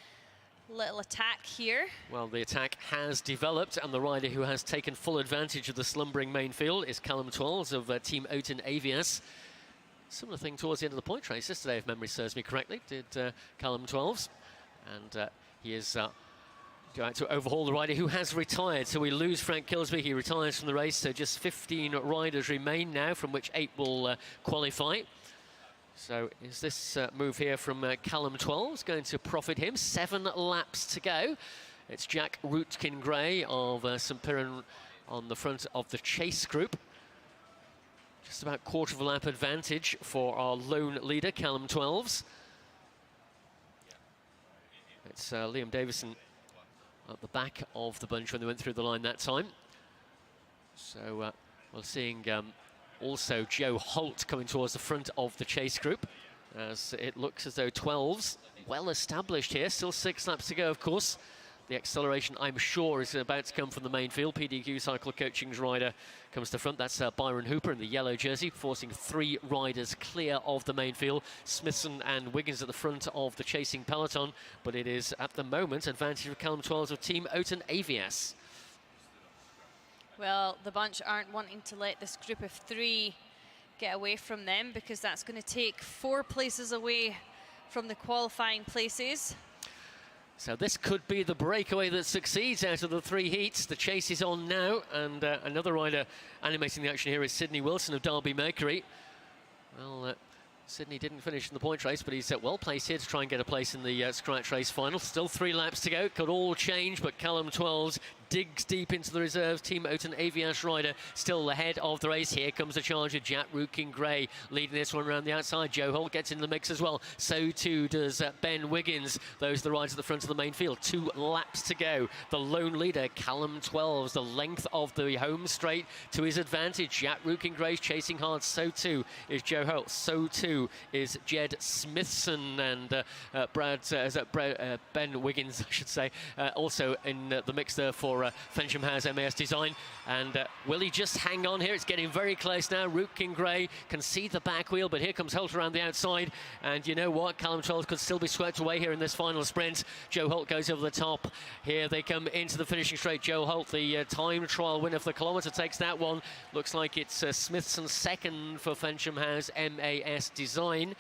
little attack here. Well, the attack has developed, and the rider who has taken full advantage of the slumbering main field is Callum Twelves of Team Oton AVS. Similar thing towards the end of the point race yesterday, if memory serves me correctly, did Callum Twelves. And he is going to overhaul the rider who has retired. So we lose Frank Kilsby, he retires from the race, so just 15 riders remain now, from which 8 will qualify. So is this move here from Callum Twelves going to profit him? 7 laps to go. It's Jack Rootkin-Gray of St Piran on the front of the chase group. Just about quarter of a lap advantage for our lone leader, Callum Twelves. It's Liam Davison at the back of the bunch when they went through the line that time. So we're seeing also Joe Holt coming towards the front of the chase group, as it looks as though Twelves well established here. Still 6 laps to go, of course. The acceleration, I'm sure, is about to come from the main field. PDQ Cycle Coaching's rider comes to front. That's Byron Hooper in the yellow jersey, forcing 3 riders clear of the main field. Smithson and Wiggins at the front of the chasing peloton, but it is, at the moment, advantage of Callum Twelves of Team Oton AVS. Well, the bunch aren't wanting to let this group of 3 get away from them, because that's going to take 4 places away from the qualifying places. So this could be the breakaway that succeeds out of the 3 heats. The chase is on now, and another rider animating the action here is Sydney Wilson of Derby Mercury. Well, Sydney didn't finish in the point race, but he's well placed here to try and get a place in the scratch race final. Still 3 laps to go. Could all change, but Callum Twelves digs deep into the reserves. Team Oton AVS rider still ahead of the race. Here comes the charger. Jack Rootkin-Gray leading this one around the outside. Joe Holt gets in the mix as well. So too does Ben Wiggins. Those are the riders at the front of the main field. 2 laps to go. The lone leader, Callum Twelves, the length of the home straight to his advantage. Jack Rootkin-Gray's chasing hard. So too is Joe Holt. So too is Jed Smithson, and Ben Wiggins, I should say, also in the mix there for Fensham House MAS design. And will he just hang on here? It's getting very close now. Rootkin-Gray can see the back wheel, but here comes Holt around the outside. And you know what? Callum Twelves could still be swept away here in this final sprint. Joe Holt goes over the top. Here they come into the finishing straight. Joe Holt, the time trial winner for the kilometre, takes that one. Looks like it's Smithson second for Fensham House MAS design.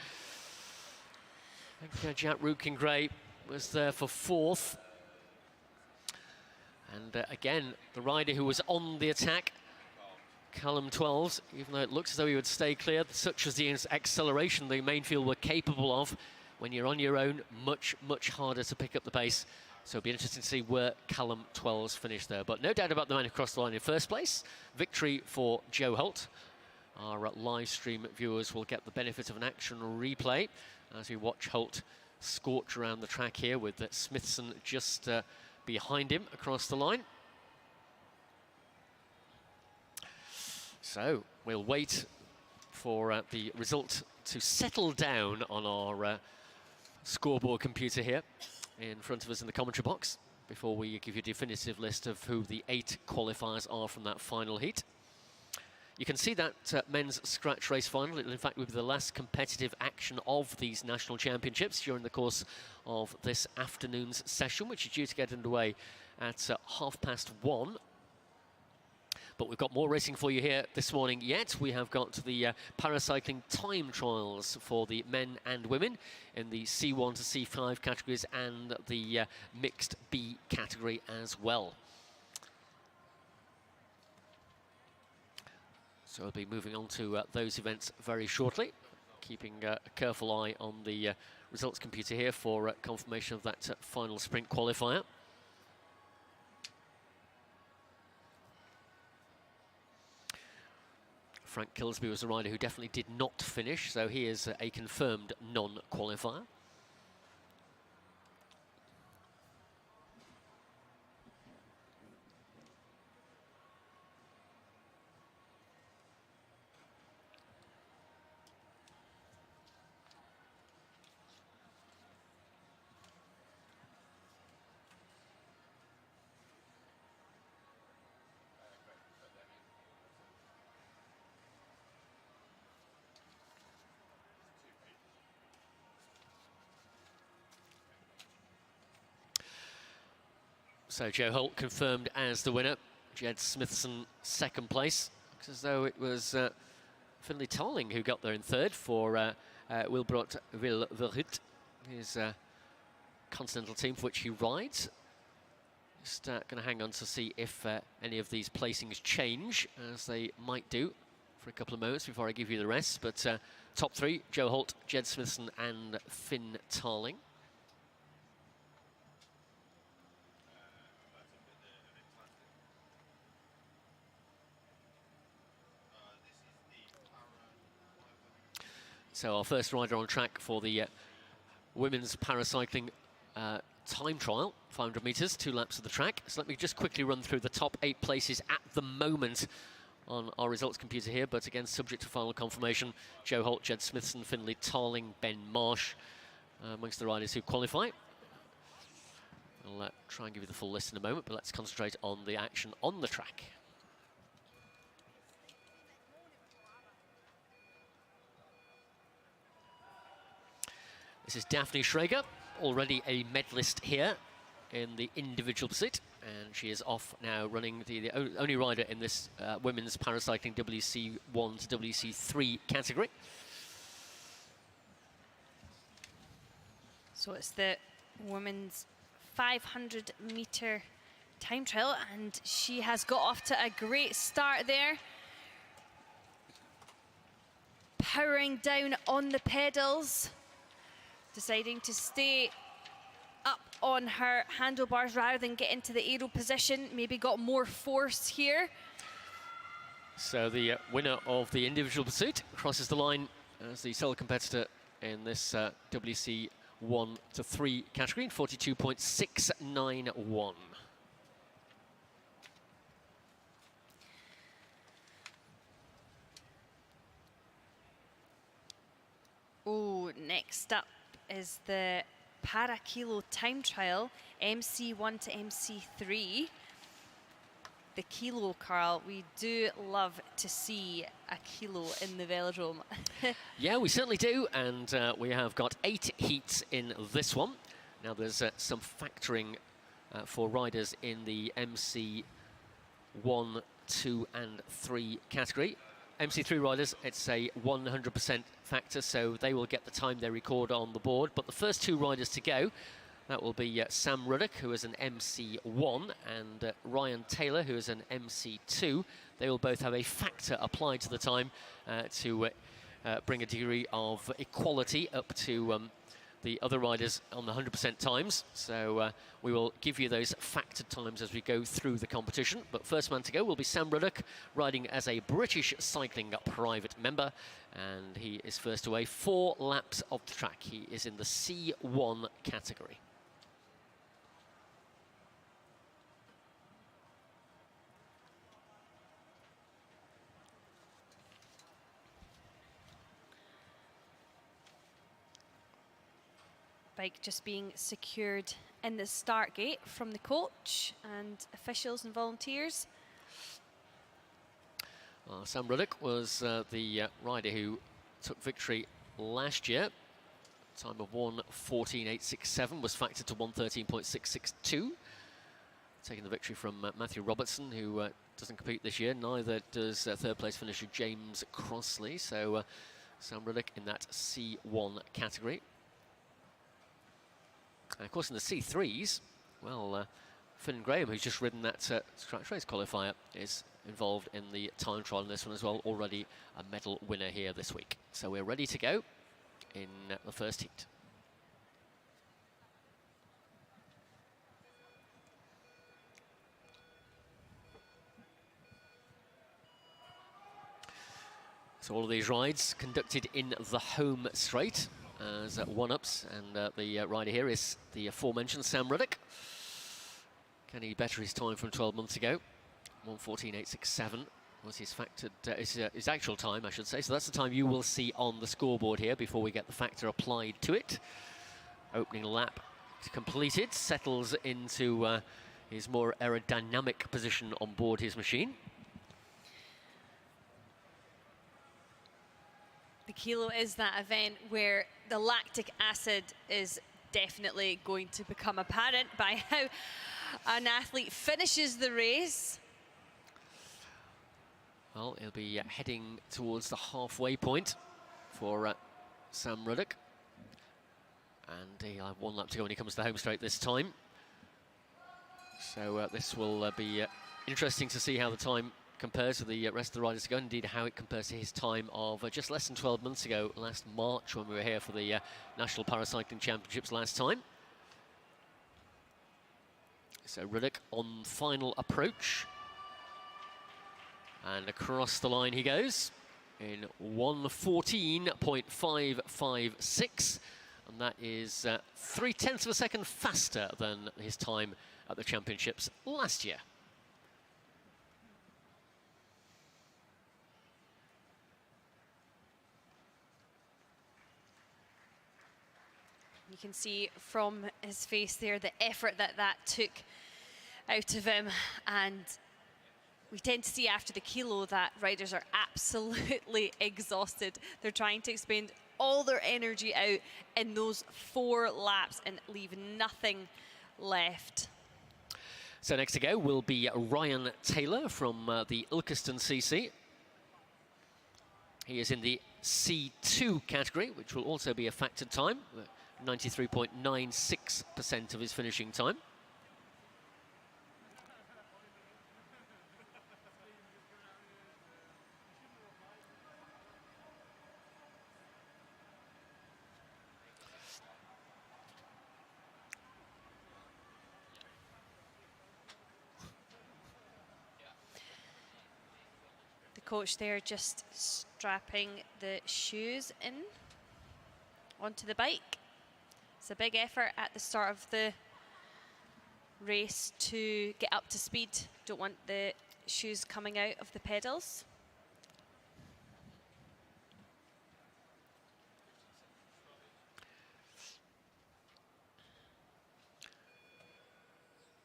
I think Jack Rootkin-Gray was there for 4th. And again, the rider who was on the attack, Callum 12s, even though it looks as though he would stay clear, such as the acceleration the main field were capable of. When you're on your own, much, much harder to pick up the pace. So it'll be interesting to see where Callum 12s finish there. But no doubt about the man who crossed the line in first place. Victory for Joe Holt. Our live stream viewers will get the benefit of an action replay as we watch Holt scorch around the track here with Smithson just behind him across the line. So we'll wait for the result to settle down on our scoreboard computer here in front of us in the commentary box before we give you a definitive list of who the 8 qualifiers are from that final heat. You can see that men's scratch race final. It, in fact, will be the last competitive action of these national championships during the course of this afternoon's session, which is due to get underway at 1:30. But we've got more racing for you here this morning yet. We have got the paracycling time trials for the men and women in the C1 to C5 categories and the mixed B category as well. So we'll be moving on to those events very shortly, keeping a careful eye on the results computer here for confirmation of that final sprint qualifier. Frank Kilsby was a rider who definitely did not finish, so he is a confirmed non-qualifier. So Joe Holt confirmed as the winner. Jed Smithson second place. Looks as though it was Finlay Tarling who got there in third for Wilbrot Vilverhut, his continental team for which he rides. Just going to hang on to see if any of these placings change, as they might do for a couple of moments before I give you the rest. But top 3, Joe Holt, Jed Smithson and Finn Tarling. So our first rider on track for the women's paracycling time trial, 500 metres, 2 laps of the track. So let me just quickly run through the top 8 places at the moment on our results computer here, but again, subject to final confirmation. Joe Holt, Jed Smithson, Finlay Tarling, Ben Marsh, amongst the riders who qualify. I'll try and give you the full list in a moment, but let's concentrate on the action on the track. This is Daphne Schrager, already a medalist here in the individual pursuit, and she is off now running the only rider in this women's paracycling WC1 to WC3 category. So it's the women's 500-metre time trial, and she has got off to a great start there. Powering down on the pedals, deciding to stay up on her handlebars rather than get into the aero position. Maybe got more force here. So the winner of the individual pursuit crosses the line as the sole competitor in this WC1 to 3 category in 42.691. Oh, next up is the para-kilo time trial, MC1 to MC3. The kilo, Carl, we do love to see a kilo in the velodrome. Yeah, we certainly do, and we have got 8 heats in this one. Now there's some factoring for riders in the MC1, 2 and 3 category. MC3 riders, it's a 100% factor, so they will get the time they record on the board. But the first 2 riders to go That will be Sam Ruddock, who is an MC1, and Ryan Taylor, who is an MC2. They will both have a factor applied to the time to bring a degree of equality up to the other riders on the 100% times. So we will give you those factored times as we go through the competition. But first man to go will be Sam Ruddock, riding as a British Cycling private member. And he is first away, 4 laps of the track. He is in the C1 category. Bike just being secured in the start gate from the coach and officials and volunteers. Sam Ruddock was the rider who took victory last year. Time of 1:14.867 was factored to 1:13.662. Taking the victory from Matthew Robertson, who doesn't compete this year. Neither does third place finisher James Crossley. So Sam Ruddock in that C1 category. And of course, in the C3s, well, Finn Graham, who's just ridden that scratch race qualifier, is involved in the time trial in this one as well. Already a medal winner here this week. So we're ready to go in the first heat. So all of these rides conducted in the home straight as one-ups, and the rider here is the aforementioned Sam Ruddock. Can he better his time from 12 months ago? 1:14.867 was his factored, his actual time, I should say. So that's the time you will see on the scoreboard here before we get the factor applied to it. Opening lap completed, settles into his more aerodynamic position on board his machine. The Kilo is that event where the lactic acid is definitely going to become apparent by how an athlete finishes the race. Well, he'll be heading towards the halfway point for Sam Ruddock. And he'll have 1 lap to go when he comes to the home straight this time. So this will be interesting to see how the time compares to the rest of the riders to go, indeed how it compares to his time of just less than 12 months ago, last March, when we were here for the National Paracycling Championships last time. So Ruddock on final approach. And across the line he goes in 1:14.556. And that is 0.3 of a second faster than his time at the championships last year. You can see from his face there the effort that took out of him, and we tend to see after the Kilo that riders are absolutely exhausted. They're trying to expend all their energy out in those 4 laps and leave nothing left. So next to go will be Ryan Taylor from the Ilkeston CC. He is in the C2 category, which will also be a factored time. 93.96% of his finishing time. The coach there just strapping the shoes in onto the bike. It's a big effort at the start of the race to get up to speed. Don't want the shoes coming out of the pedals.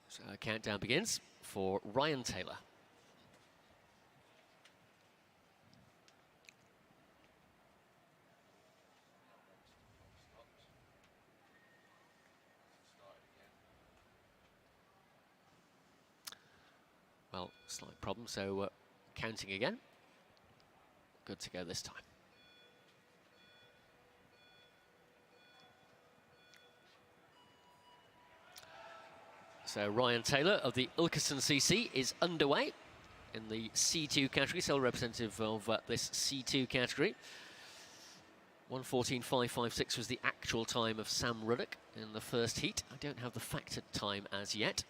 So countdown begins for Ryan Taylor. Well, slight problem, so counting again. Good to go this time. So Ryan Taylor of the Ilkeston CC is underway in the C2 category, still representative of this C2 category. 1:14.556 was the actual time of Sam Ruddock in the first heat. I don't have the factored time as yet.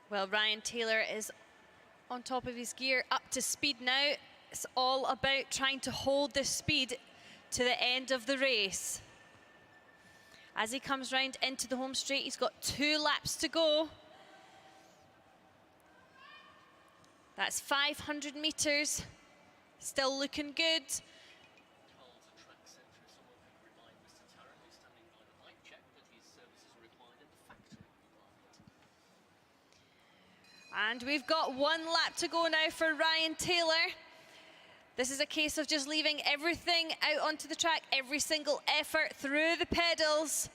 Well, Ryan Taylor is on top of his gear, up to speed now. It's all about trying to hold this speed to the end of the race. As he comes round into the home straight, he's got 2 laps to go. That's 500 metres, still looking good. And we've got 1 lap to go now for Ryan Taylor. This is a case of just leaving everything out onto the track, every single effort through the pedals.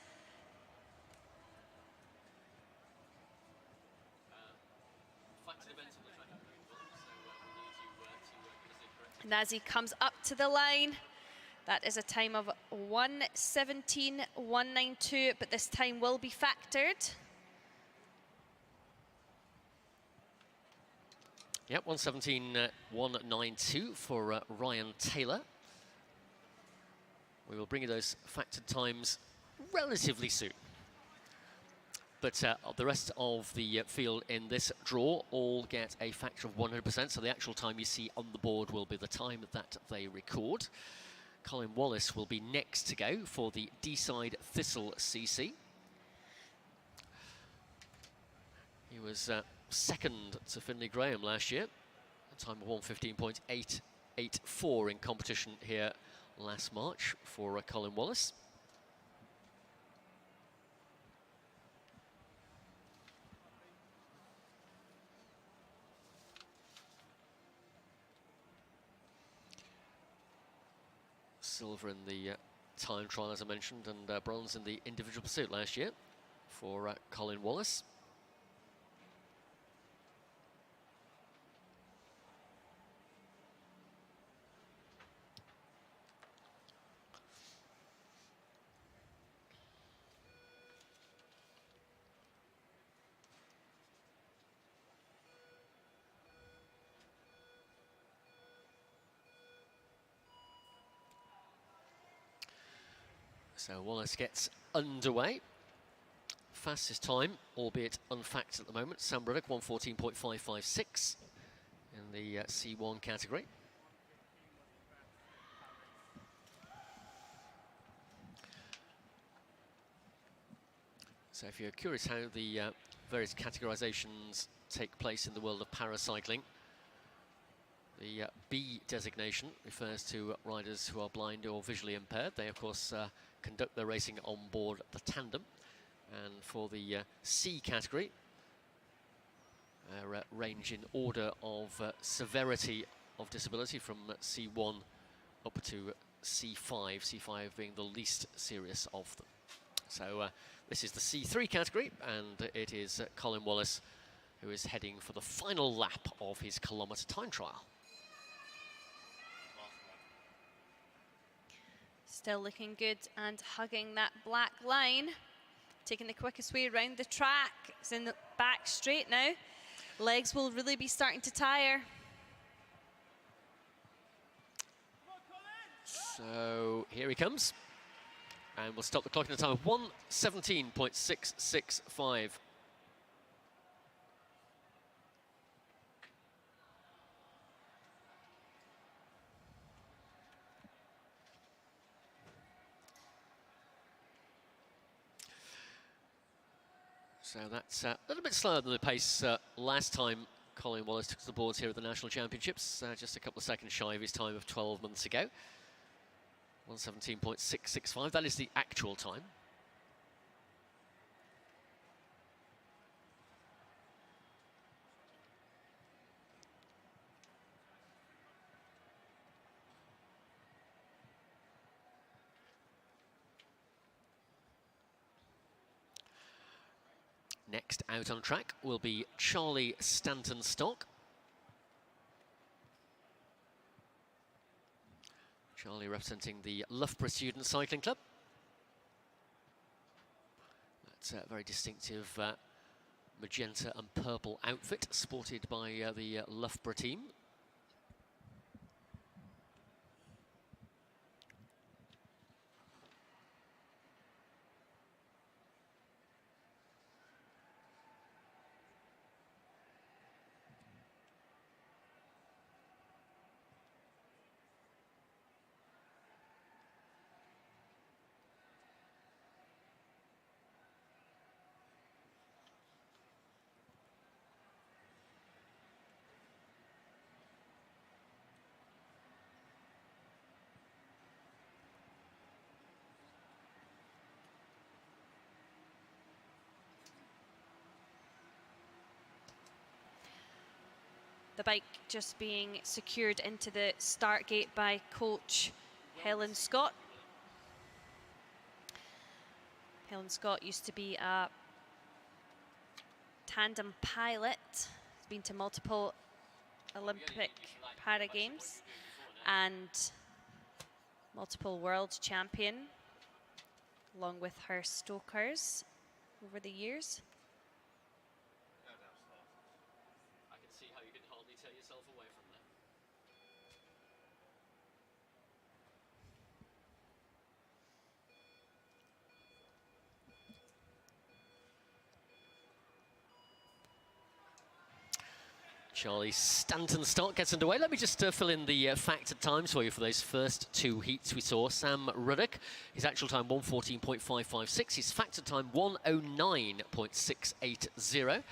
And as he comes up to the line, that is a time of 1:17.192, but this time will be factored. Yep, 1:17.192 for Ryan Taylor. We will bring you those factored times relatively soon. But the rest of the field in this draw all get a factor of 100%, so the actual time you see on the board will be the time that they record. Colin Wallace will be next to go for the D-side Thistle CC. He was second to Finlay Graham last year, a time of 1:15.884 in competition here last March for Colin Wallace. Silver in the time trial, as I mentioned, and bronze in the individual pursuit last year for Colin Wallace. So Wallace gets underway. Fastest time, albeit unfactored at the moment, Sam Ruddock, 1:14.556 in the C1 category. So if you're curious how the various categorizations take place in the world of paracycling, the B designation refers to riders who are blind or visually impaired. They, of course, conduct their racing on board the tandem. And for the C category, range in order of severity of disability from C1 up to C5, C5 being the least serious of them. So this is the C3 category, and it is Colin Wallace who is heading for the final lap of his kilometre time trial. Still looking good and hugging that black line. Taking the quickest way around the track. It's in the back straight now. Legs will really be starting to tire. So here he comes. And we'll stop the clock in a time of 1:17.665. So that's a little bit slower than the pace last time Colin Wallace took to the boards here at the National Championships, just a couple of seconds shy of his time of 12 months ago. 1:17.665, that is the actual time. Next out on track will be Charlie Stanton-Stock. Charlie representing the Loughborough Student Cycling Club. That's a very distinctive magenta and purple outfit sported by the Loughborough team. The bike just being secured into the start gate by coach Helen Scott. Helen Scott used to be a tandem pilot. Has been to multiple Olympic Para Games and multiple world champion, along with her stokers over the years. Charlie Stanton-Stock gets underway. Let me just fill in the factored times for you for those first two heats we saw. Sam Ruddock, his actual time 1:14.556, his factored time 1:09.680.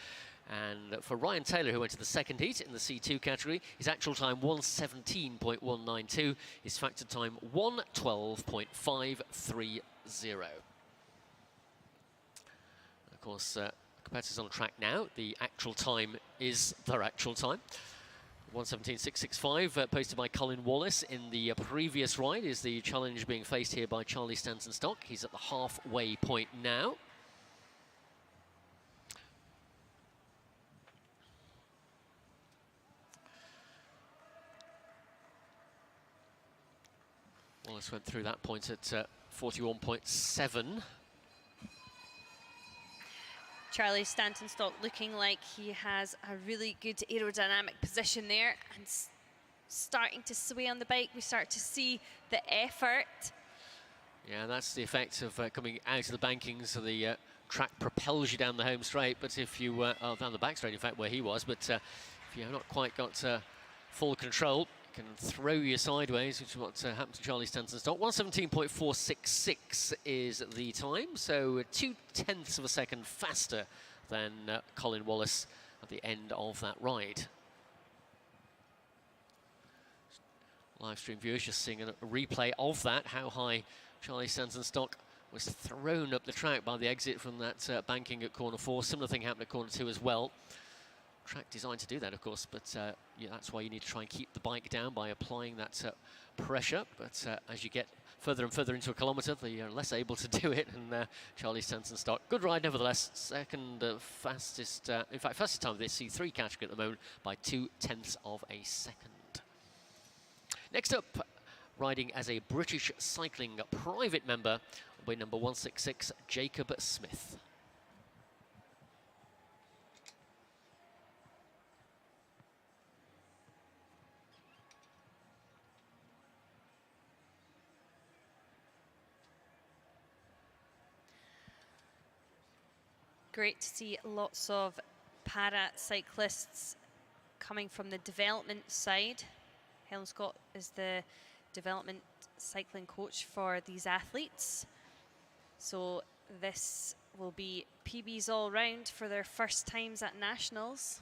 And for Ryan Taylor, who went to the second heat in the C2 category, his actual time 1:17.192, his factored time 1:12.530. Of course, competitors on track now. The actual time is their actual time. 1:17.665, posted by Colin Wallace in the previous ride, is the challenge being faced here by Charlie Stanton-Stock. He's at the halfway point now. Wallace went through that point at 41.7. Charlie Stanton-Stock looking like he has a really good aerodynamic position there and starting to sway on the bike. We start to see the effort. Yeah, that's the effect of coming out of the bankings. So the track propels you down the home straight, but if you down the back straight, in fact, where he was, but if you have not quite got full control, it can throw you sideways, which is what happened to Charlie Stanton-Stock. 1:17.466 is the time, so 0.2 of a second faster than Colin Wallace at the end of that ride. Live stream viewers just seeing a replay of that, how high Charlie Stanton-Stock was thrown up the track by the exit from that banking at corner 4. Similar thing happened at corner 2 as well. Track designed to do that, of course, but yeah, that's why you need to try and keep the bike down by applying that pressure. But as you get further and further into a kilometre, you're less able to do it. And Charlie Stanton-Stock, good ride nevertheless. Second fastest, in fact, fastest time of this C3 category at the moment by 0.2 of a second. Next up, riding as a British cycling private member, will be number 166, Jacob Smith. Great to see lots of para cyclists coming from the development side. Helen Scott is the development cycling coach for these athletes. So this will be PBs all round for their first times at Nationals.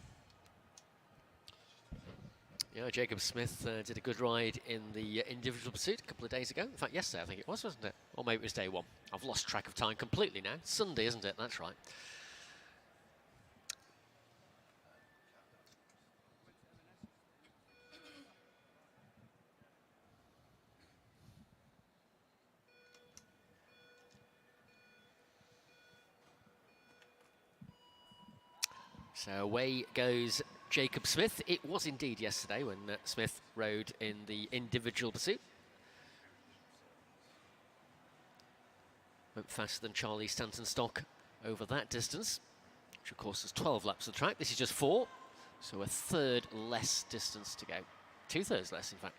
Yeah, Jacob Smith did a good ride in the individual pursuit a couple of days ago. In fact, yesterday I think it was, wasn't it? Or maybe it was day one. I've lost track of time completely now. Sunday, isn't it? That's right. So away goes Jacob Smith. It was indeed yesterday when Smith rode in the individual pursuit. went faster than Charlie Stanton-Stock over that distance, which of course is 12 laps of the track. This is just 4, so a third less distance to go. 2/3 less, in fact.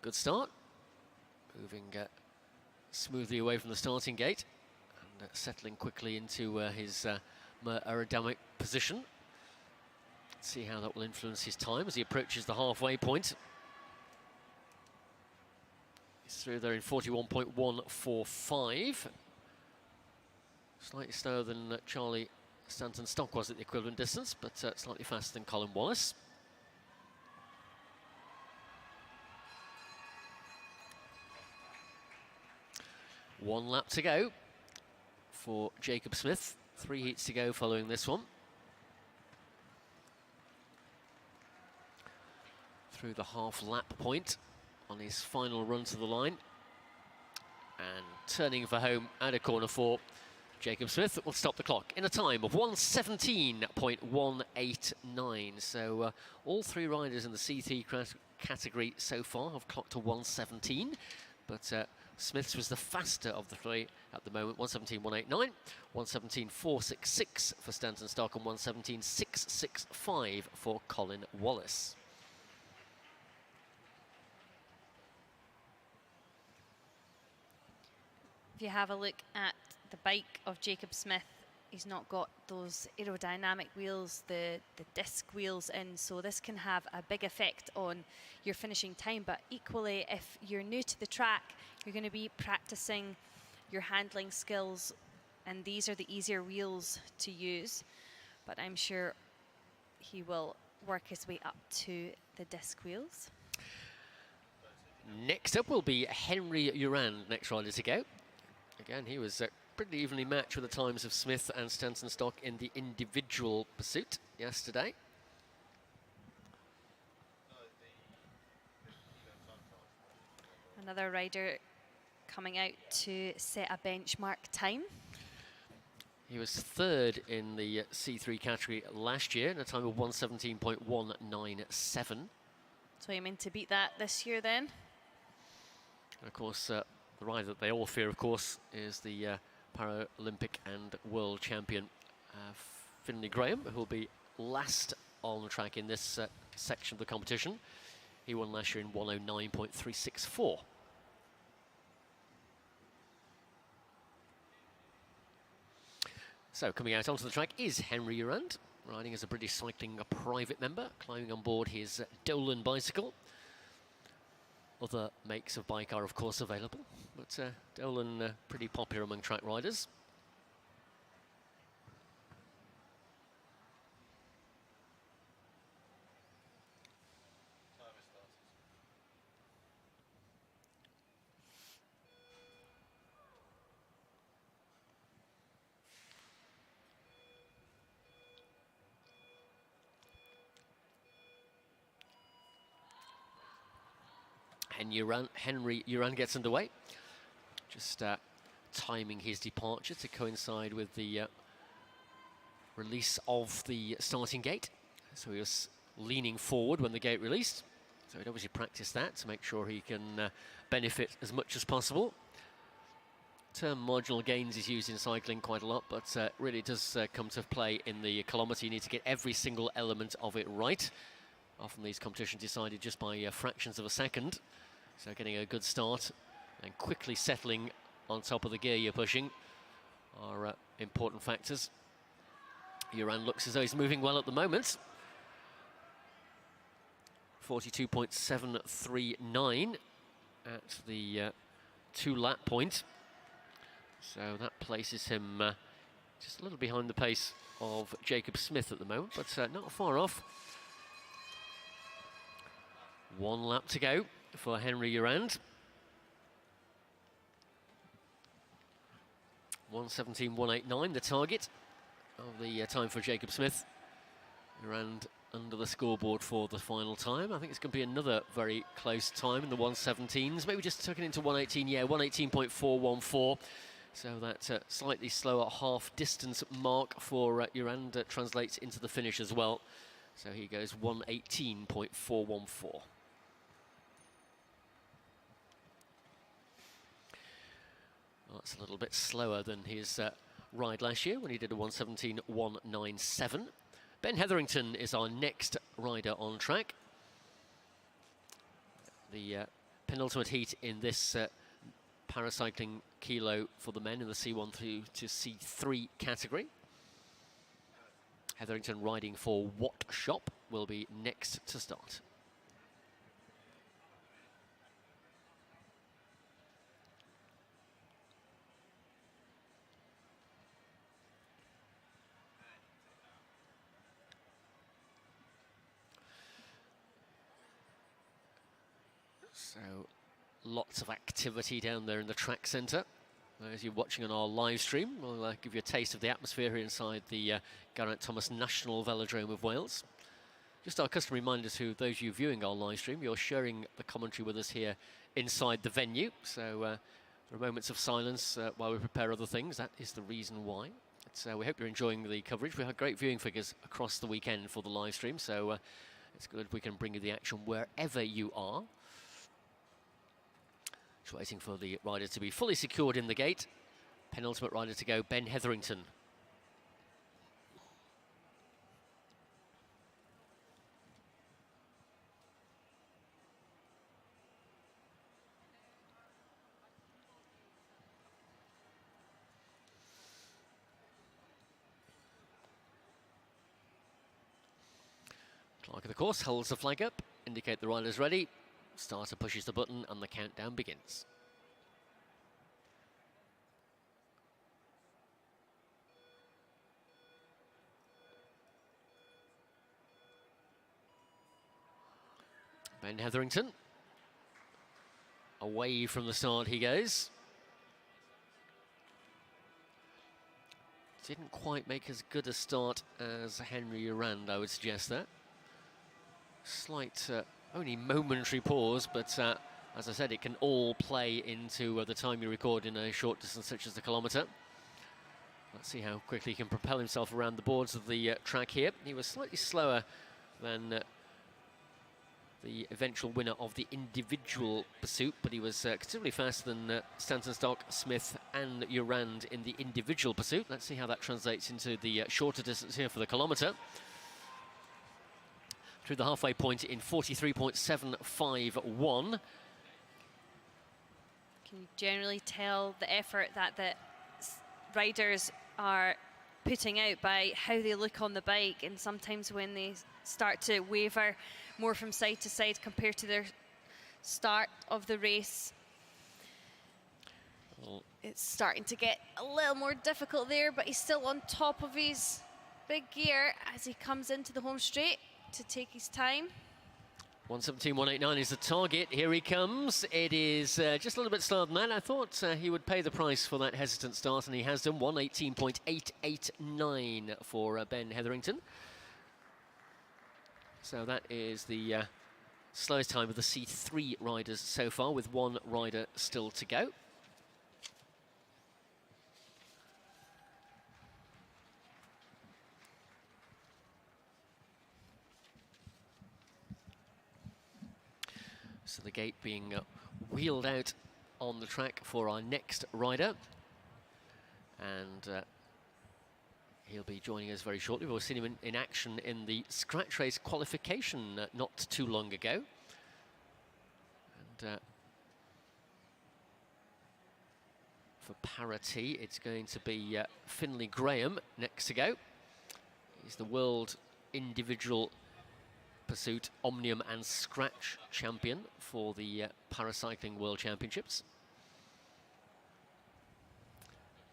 Good start. Moving smoothly away from the starting gate and settling quickly into his more aerodynamic position. Let's see how that will influence his time as he approaches the halfway point. He's through there in 41.145. Slightly slower than Charlie Stanton-Stock was at the equivalent distance, but slightly faster than Colin Wallace. One lap to go for Jacob Smith. 3 heats to go following this one. Through the half lap point on his final run to the line. And turning for home out of corner 4, Jacob Smith will stop the clock in a time of 1:17.189. So all 3 riders in the C3 category so far have clocked to 1:17, but Smith's was the faster of the 3 at the moment. 1:17.189, 1:17.466 for Stanton-Stock, and 1:17.665 for Colin Wallace. If you have a look at the bike of Jacob Smith, he's not got those aerodynamic wheels, the disc wheels in, so this can have a big effect on your finishing time. But equally, if you're new to the track, you're going to be practicing your handling skills, and these are the easier wheels to use. But I'm sure he will work his way up to the disc wheels. Next up will be Henry Urand, next rider to go. Again, he was pretty evenly matched with the times of Smith and Stanton-Stock in the individual pursuit yesterday. Another rider coming out to set a benchmark time. He was 3rd in the C3 category last year in a time of 1:17.197. So you meant to beat that this year then? And of course, the rider that they all fear, of course, is the Paralympic and world champion Finlay Graham, who will be last on the track in this section of the competition. He won last year in 1:09.364. So coming out onto the track is Henry Urand, riding as a British Cycling private member, climbing on board his Dolan bicycle. Other makes of bike are, of course, available, but Dolan pretty popular among track riders. Henry Urand gets underway, just timing his departure to coincide with the release of the starting gate. So he was leaning forward when the gate released, so he'd obviously practice that to make sure he can benefit as much as possible. Term marginal gains is used in cycling quite a lot, but really does come to play in the kilometre. You need to get every single element of it right. Often these competitions decided just by fractions of a second. So getting a good start and quickly settling on top of the gear you're pushing are important factors. Urand looks as though he's moving well at the moment. 42.739 at the 2-lap point. So that places him just a little behind the pace of Jacob Smith at the moment, but not far off. 1 lap to go for Henry Urand. 1:17.189, the target of the time for Jacob Smith. Urand under the scoreboard for the final time. I think it's going to be another very close time in the 1:17s. Maybe just tuck it into 1:18, yeah, 1:18.414. So that slightly slower half-distance mark for Urand translates into the finish as well. So he goes 1:18.414. That's a little bit slower than his ride last year when he did a 1:17.197. Ben Hetherington is our next rider on track. The penultimate heat in this paracycling kilo for the men in the C1 through to C3 category. Hetherington riding for Watt Shop will be next to start. So lots of activity down there in the track centre. As you're watching on our live stream, we'll give you a taste of the atmosphere here inside the Geraint Thomas National Velodrome of Wales. Just our customary reminder to those of you viewing our live stream, you're sharing the commentary with us here inside the venue. So there are moments of silence while we prepare other things. That is the reason why. So we hope you're enjoying the coverage. We had great viewing figures across the weekend for the live stream. So it's good we can bring you the action wherever you are. Just waiting for the rider to be fully secured in the gate. Penultimate rider to go, Ben Hetherington. Clerk of the course holds the flag up, indicate the rider's ready. Starter pushes the button and the countdown begins. Ben Hetherington. Away from the start he goes. Didn't quite make as good a start as Henry Urand, I would suggest that. Slight only momentary pause, but as I said, it can all play into the time you record in a short distance such as the kilometre. Let's see how quickly he can propel himself around the boards of the track here. He was slightly slower than the eventual winner of the individual pursuit, but he was considerably faster than Stanton Stock, Smith and Urand in the individual pursuit. Let's see how that translates into the shorter distance here for the kilometre. Through the halfway point in 43.751. Can you generally tell the effort that the riders are putting out by how they look on the bike, and sometimes when they start to waver more from side to side compared to their start of the race, it's starting to get a little more difficult there, but he's still on top of his big gear as he comes into the home straight to take his time. 1:17.189 is the target. Here he comes. It is just a little bit slower than that. I thought he would pay the price for that hesitant start, and he has done. 1:18.889 for Ben Hetherington. So that is the slowest time of the C3 riders so far, with one rider still to go. So the gate being wheeled out on the track for our next rider. And he'll be joining us very shortly. We've seen him in action in the scratch race qualification not too long ago. And for parity, it's going to be Finlay Graham next to go. He's the world individual pursuit, omnium and scratch champion for the Paracycling World Championships.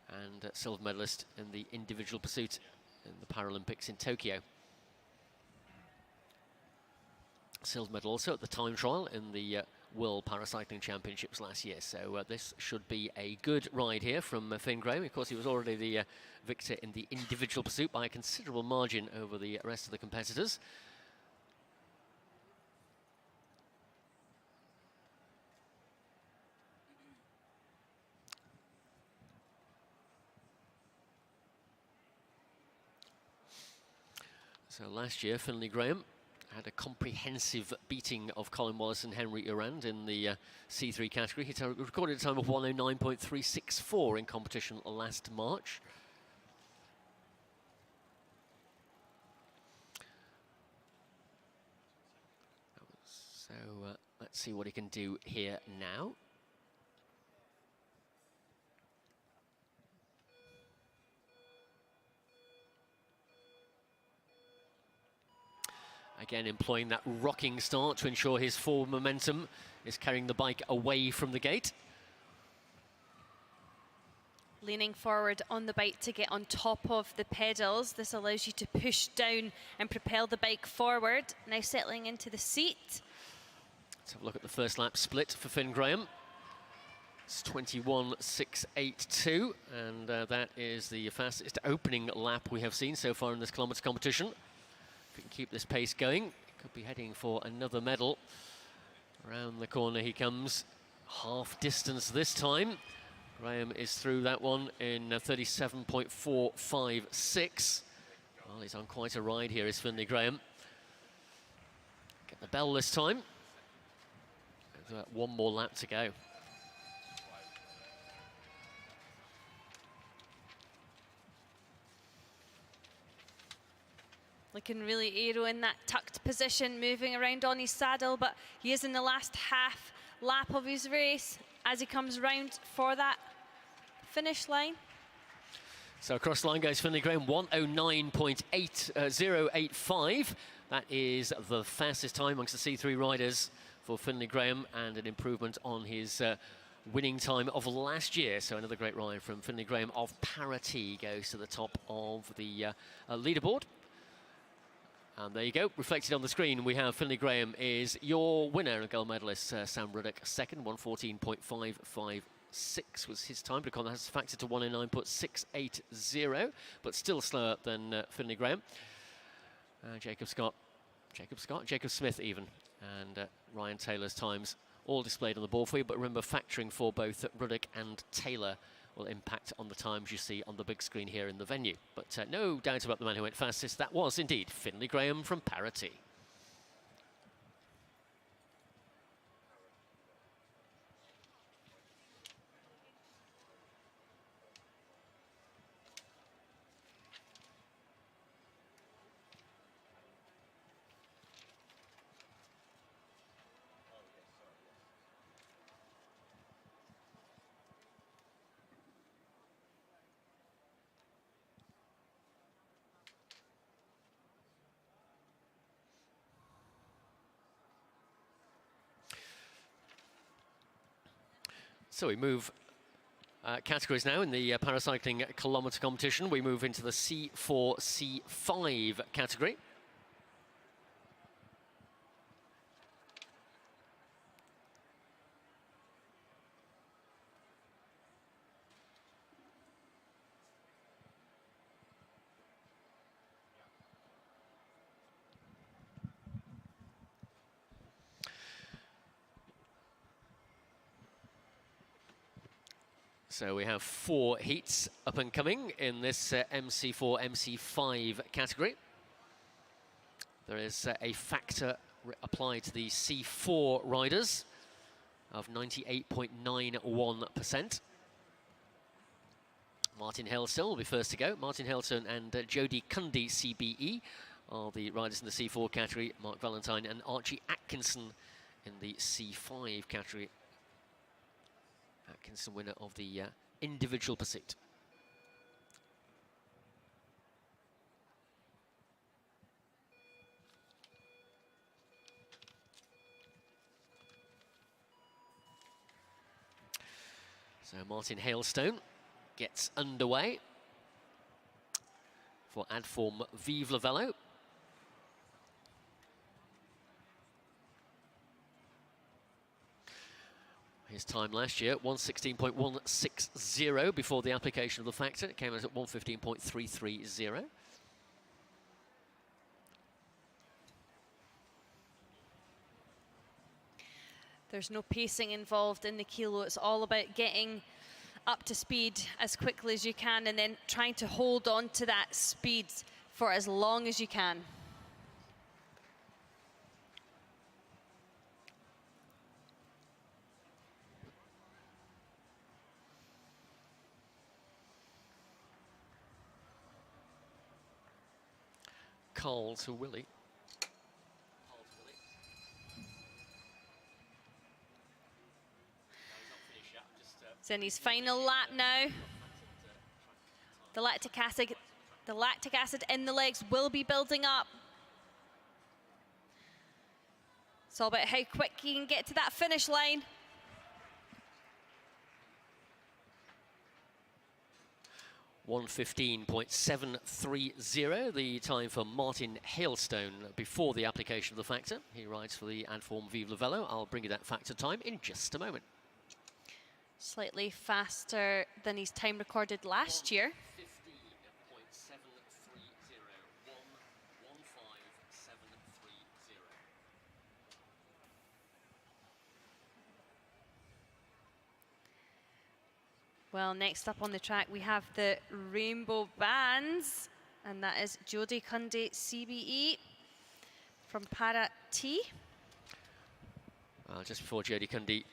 And silver medalist in the individual pursuit in the Paralympics in Tokyo. Silver medal also at the time trial in the World Paracycling Championships last year. So this should be a good ride here from Finn Graham. Of course, he was already the victor in the individual pursuit by a considerable margin over the rest of the competitors. So last year, Finlay Graham had a comprehensive beating of Colin Wallace and Henry Urand in the C3 category. He recorded a time of 109.364 in competition last March. So let's see what he can do here now. Again, employing that rocking start to ensure his forward momentum is carrying the bike away from the gate. Leaning forward on the bike to get on top of the pedals. This allows you to push down and propel the bike forward. Now settling into the seat. Let's have a look at the first lap split for Finn Graham. It's 21.682, and that is the fastest opening lap we have seen so far in this kilometre competition. If he can keep this pace going, could be heading for another medal. Around the corner he comes, half distance this time. Graham is through that one in 37.456. Well, he's on quite a ride here, is Finlay Graham. Get the bell this time. There's one more lap to go. Looking really aero in that tucked position, moving around on his saddle, but he is in the last half lap of his race as he comes round for that finish line. So across the line goes Finlay Graham, 109.8085. That is the fastest time amongst the C3 riders for Finlay Graham, and an improvement on his winning time of last year. So another great ride from Finlay Graham of Parity goes to the top of the leaderboard. And there you go, reflected on the screen, we have Finlay Graham is your winner, and gold medalist Sam Ruddock second, 114.556 was his time, but has factored to 109.680, but still slower than Finlay Graham. Jacob Smith even, and Ryan Taylor's times all displayed on the board for you, but remember factoring for both Ruddock and Taylor will impact on the times you see on the big screen here in the venue. But no doubt about the man who went fastest. That was indeed Finlay Graham from Parity. So we move categories now in the paracycling kilometre competition. We move into the C4, C5 category. So we have 4 heats up and coming in this MC4, MC5 category. There is a factor applied to the C4 riders of 98.91%. Martin Hailstone will be first to go. Martin Hailstone and Jodie Cundy CBE are the riders in the C4 category. Mark Valentine and Archie Atkinson in the C5 category. Atkinson, winner of the individual pursuit. So Martin Hailstone gets underway for Adform Vive le Velo. His time last year, 116.160 before the application of the factor. It came out at 115.330. There's no pacing involved in the kilo. It's all about getting up to speed as quickly as you can and then trying to hold on to that speed for as long as you can. Carl to Willie. He's in his final lap now. The lactic acid in the legs will be building up. It's all about how quick he can get to that finish line. (1:15.730), the time for Martin Hailstone before the application of the factor. He rides for the Adform Vive le Velo. I'll bring you that factor time in just a moment. Slightly faster than his time recorded last year. 1:15.730, 1:15.730. Well, next up on the track, we have the rainbow bands, and that is Jodie Cundy, CBE, from Para T. Just before Jodie Cundy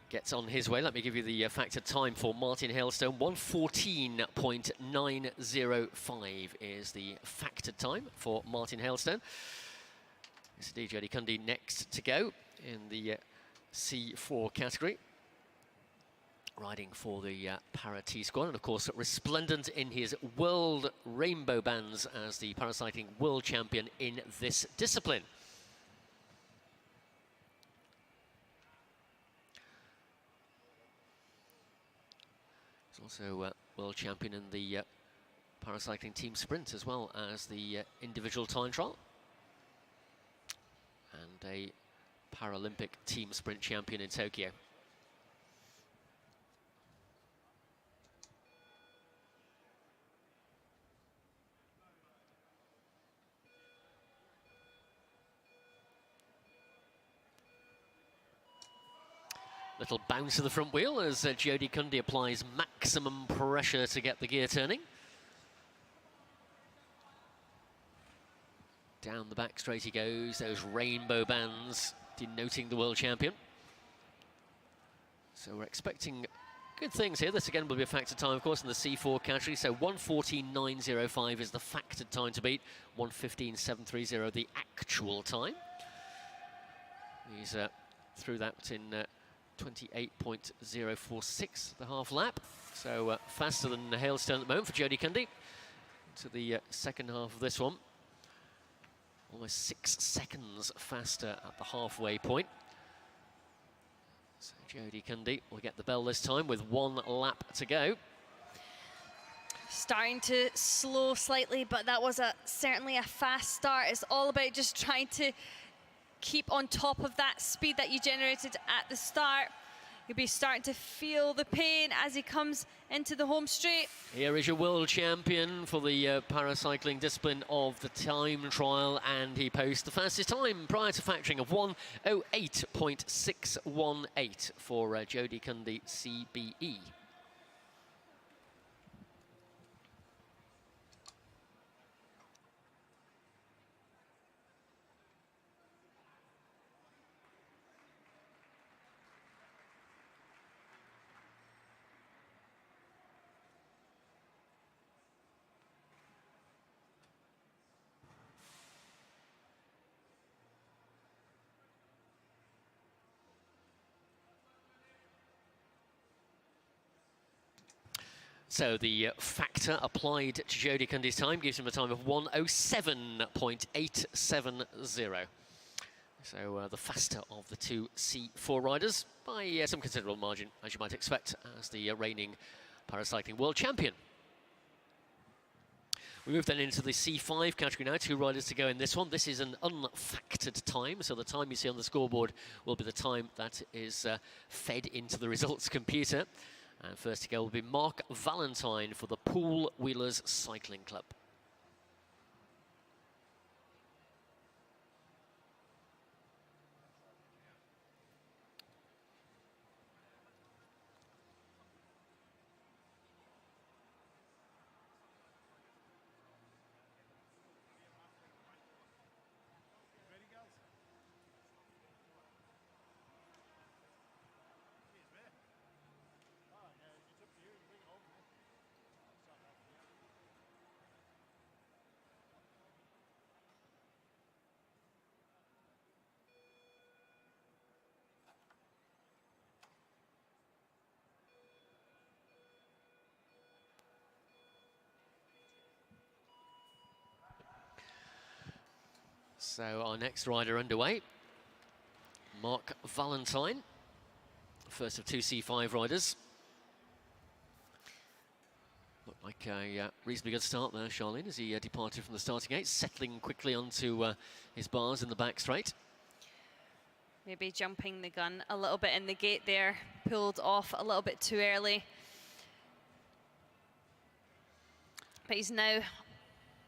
gets on his way, let me give you the factor time for Martin Hailstone. 1:14.905 is the factor time for Martin Hailstone. It's indeed Jodie Cundy next to go in the C4 category, riding for the Para T squad, and of course resplendent in his world rainbow bands as the paracycling world champion in this discipline. He's also world champion in the paracycling team sprint as well as the individual time trial, and a Paralympic team sprint champion in Tokyo. Little bounce to the front wheel as Jodie Cundy applies maximum pressure to get the gear turning. Down the back straight he goes, those rainbow bands denoting the world champion. So we're expecting good things here. This again will be a factor time, of course, in the C4 category. So 1:14.905 is the factored time to beat, 1:15.730 the actual time. He's through that in 28.046, the half lap. So faster than the Hailstone at the moment for Jodie Cundy. To the second half of this one. Almost 6 seconds faster at the halfway point. So Jodie Cundy will get the bell this time with 1 lap to go. Starting to slow slightly, but that was certainly a fast start. It's all about just trying to keep on top of that speed that you generated at the start. You'll be starting to feel the pain as he comes into the home straight. Here is your world champion for the paracycling discipline of the time trial, and he posts the fastest time prior to factoring of 1:08.618 for Jodie Cundy, CBE. So the factor applied to Jodie Cundy's time gives him a time of 1:07.870. So the faster of the two C4 riders by some considerable margin, as you might expect, as the reigning paracycling world champion. We move then into the C5 category now. 2 riders to go in this one. This is an unfactored time, so the time you see on the scoreboard will be the time that is fed into the results computer. And first to go will be Mark Valentine for the Pool Wheelers Cycling Club. So our next rider underway, Mark Valentine, first of two C5 riders. Looked like a reasonably good start there, Charlene, as he departed from the starting gate, settling quickly onto his bars in the back straight. Maybe jumping the gun a little bit in the gate there, pulled off a little bit too early. But he's now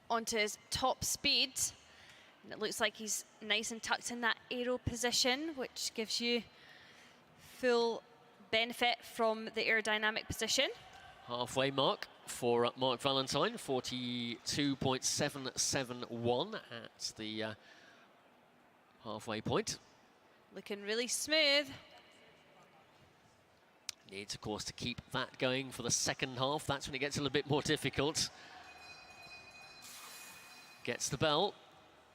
onto his top speed. And it looks like he's nice and tucked in that aero position, which gives you full benefit from the aerodynamic position. Halfway mark for Mark Valentine, 42.771 at the halfway point. Looking really smooth. Needs, of course, to keep that going for the second half. That's when it gets a little bit more difficult. Gets the bell,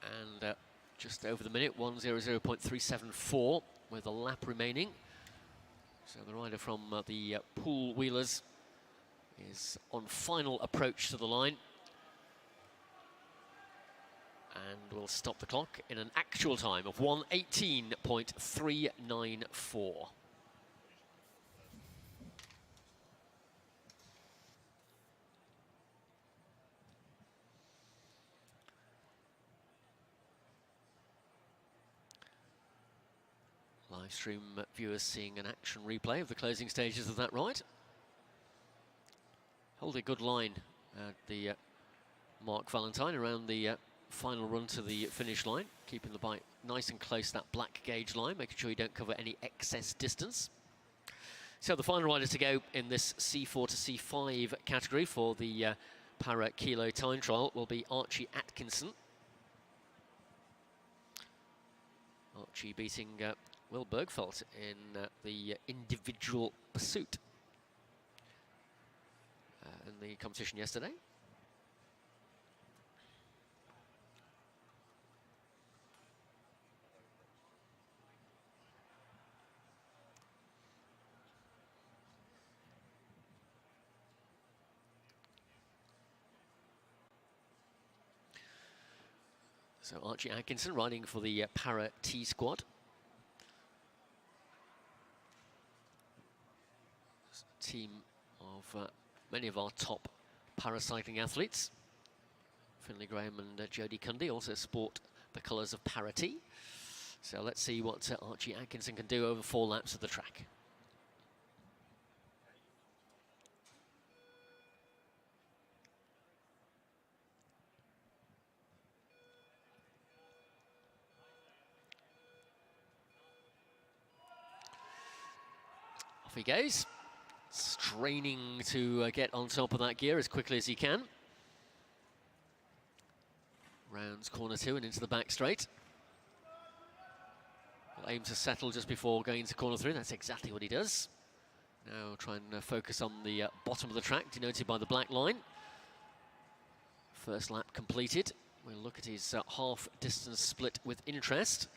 and just over the minute, 1:00.374 with a lap remaining. So the rider from the Pool Wheelers is on final approach to the line. And we'll stop the clock in an actual time of 1:18.394. Live stream viewers seeing an action replay of the closing stages of that ride. Hold a good line at the Mark Valentine around the final run to the finish line, keeping the bike nice and close to that black gauge line, making sure you don't cover any excess distance. So the final rider to go in this C4 to C5 category for the Para Kilo time trial will be Archie Atkinson. Archie beating Will Bergfeldt in the individual pursuit in the competition yesterday. So Archie Atkinson riding for the Para T squad. Team of many of our top paracycling athletes. Finlay Graham and Jodie Cundy also sport the colours of Para T. So let's see what Archie Atkinson can do over 4 laps of the track. Off he goes, straining to get on top of that gear as quickly as he can. Rounds corner 2 and into the back straight. Will aim to settle just before going into corner 3. That's exactly what he does. Now try and focus on the bottom of the track, denoted by the black line. First lap completed. We'll look at his half distance split with interest.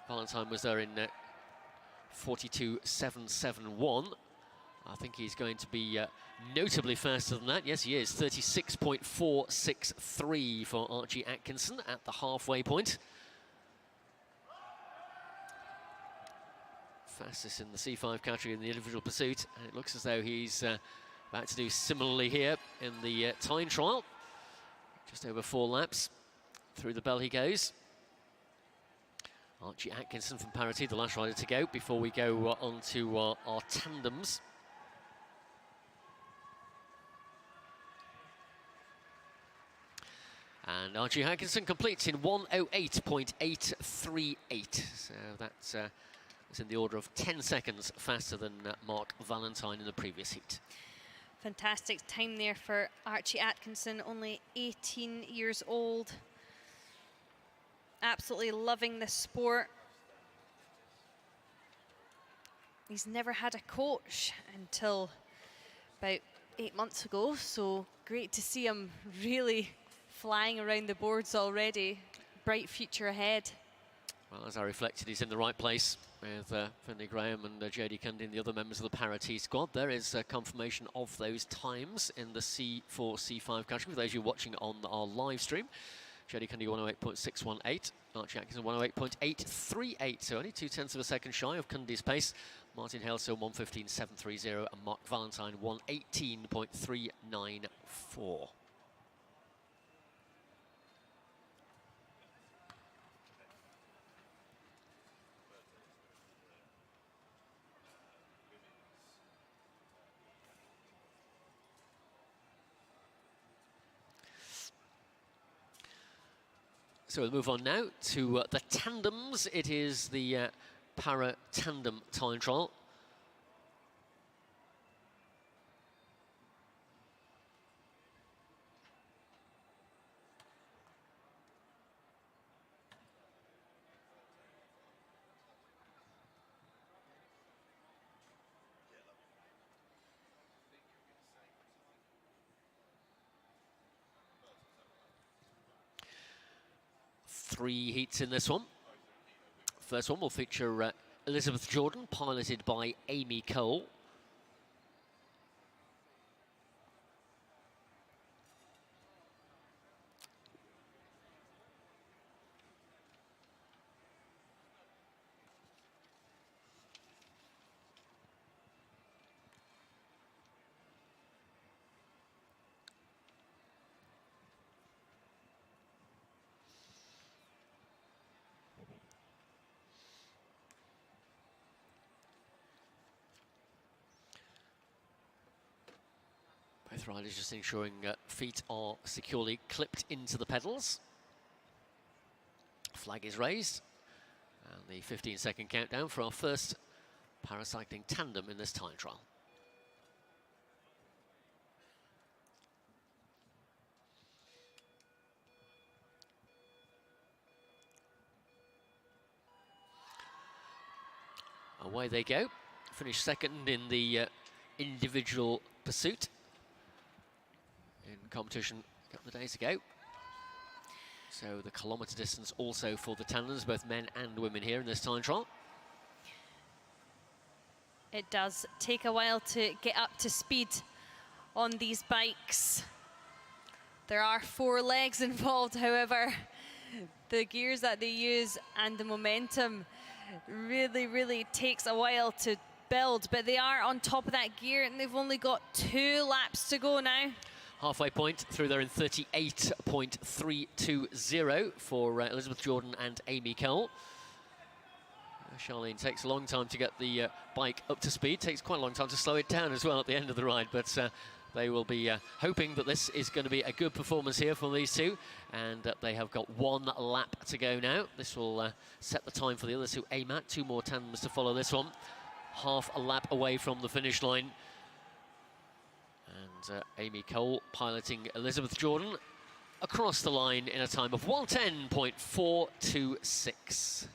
Valentine was there in 42.771. I think he's going to be notably faster than that. Yes, he is. 36.463 for Archie Atkinson at the halfway point. Fastest in the C5 category in the individual pursuit. And it looks as though he's about to do similarly here in the time trial. Just over 4 laps. Through the bell he goes. Archie Atkinson from Para T, the last rider to go before we go on to our tandems. And Archie Atkinson completes in 1:08.838. So that's in the order of 10 seconds faster than Mark Valentine in the previous heat. Fantastic time there for Archie Atkinson, only 18 years old. Absolutely loving the sport. He's never had a coach until about 8 months ago, so great to see him really flying around the boards already. Bright future ahead. Well, as I reflected, he's in the right place with Finlay Graham and Jodie Cundy and the other members of the Para T squad. There is confirmation of those times in the C4, C5 category for those of you watching on our live stream. Jodie Cundy 108.618. Archie Atkinson 108.838. So only 0.2 of a second shy of Cundy's pace. Martin Halesome 115.730 and Mark Valentine 118.394. So we'll move on now to the tandems. It is the para tandem time trial. Three heats in this one. First one will feature Elizabeth Jordan, piloted by Amy Cole. Both riders just ensuring feet are securely clipped into the pedals. Flag is raised. And the 15-second countdown for our first paracycling tandem in this time trial. Away they go. Finished second in the individual pursuit in competition a couple of days ago. So the kilometre distance also for the tandems, both men and women here in this time trial. It does take a while to get up to speed on these bikes. There are 4 legs involved, however, the gears that they use and the momentum really takes a while to build, but they are on top of that gear and they've only got 2 laps to go now. Halfway point through there in 38.320 for Elizabeth Jordan and Amy Cole. Charlene takes a long time to get the bike up to speed, takes quite a long time to slow it down as well at the end of the ride, but they will be hoping that this is going to be a good performance here from these two, and they have got 1 lap to go now. This will set the time for the others who aim at. 2 more tandems to follow this one. Half a lap away from the finish line. And Amy Cole piloting Elizabeth Jordan across the line in a time of 110.426.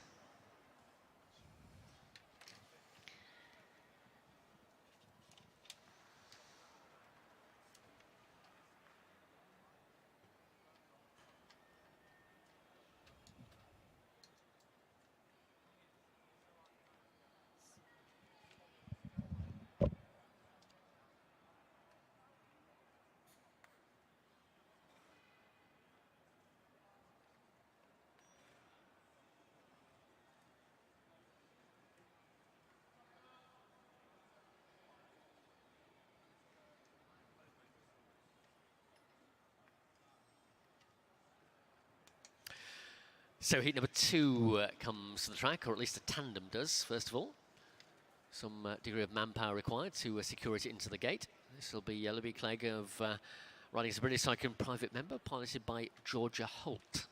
So heat number 2 comes to the track, or at least a tandem does, first of all. Some degree of manpower required to secure it into the gate. This will be Libby Clegg of riding as a British Cycling private member, piloted by Georgia Holt.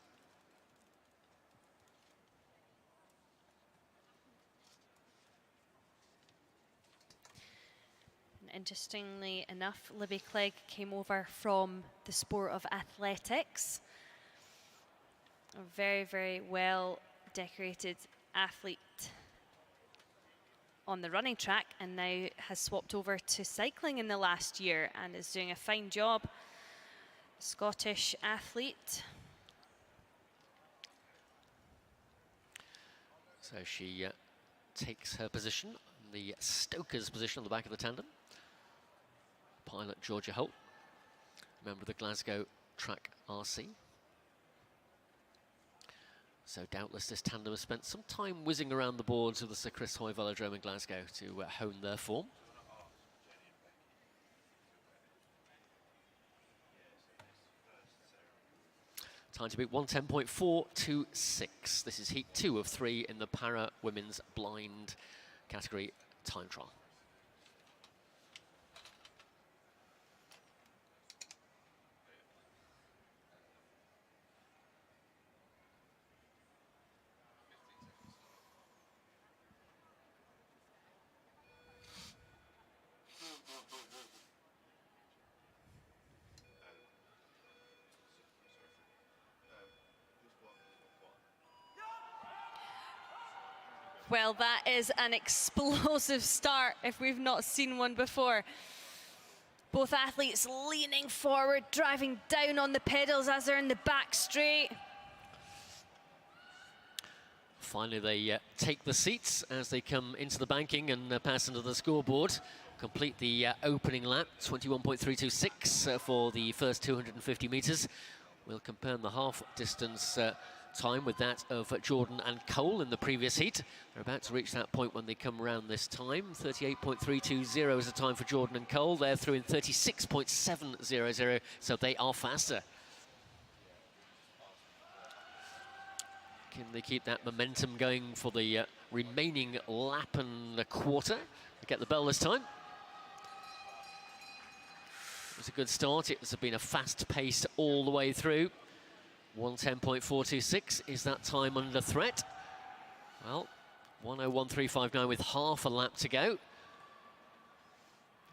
Interestingly enough, Libby Clegg came over from the sport of athletics. A very well decorated athlete on the running track, and now has swapped over to cycling in the last year and is doing a fine job. Scottish athlete. So she takes her position, the stoker's position on the back of the tandem. Pilot Georgia Holt, member of the Glasgow Track RC. So doubtless this tandem has spent some time whizzing around the boards of the Sir Chris Hoy Velodrome in Glasgow to hone their form. Time to beat 1:10.426. This is heat 2 of 3 in the para women's blind category time trial. Well, that is an explosive start if we've not seen one before. Both athletes leaning forward, driving down on the pedals as they're in the back straight. Finally, they take the seats as they come into the banking and pass into the scoreboard. Complete the opening lap, 21.326 for the first 250 metres. We'll compare the half distance time with that of Jordan and Cole in the previous heat. They're about to reach that point when they come around this time. 38.320 is the time for Jordan and Cole. They're through in 36.700, so they are faster. Can they keep that momentum going for the remaining lap and a quarter? They get the bell this time. It was a good start. It's been a fast pace all the way through. 1:10.426 is that time under threat. Well, 1:01.359 with half a lap to go.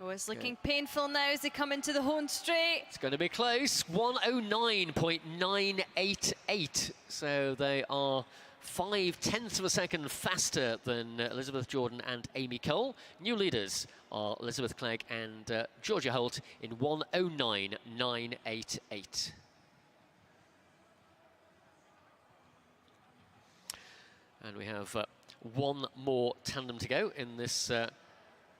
Oh, it's looking painful now as they come into the home straight. It's going to be close. 1:09.988. So they are 0.5 of a second faster than Elizabeth Jordan and Amy Cole. New leaders are Elizabeth Clegg and Georgia Holt in 1:09.988. And we have one more tandem to go in this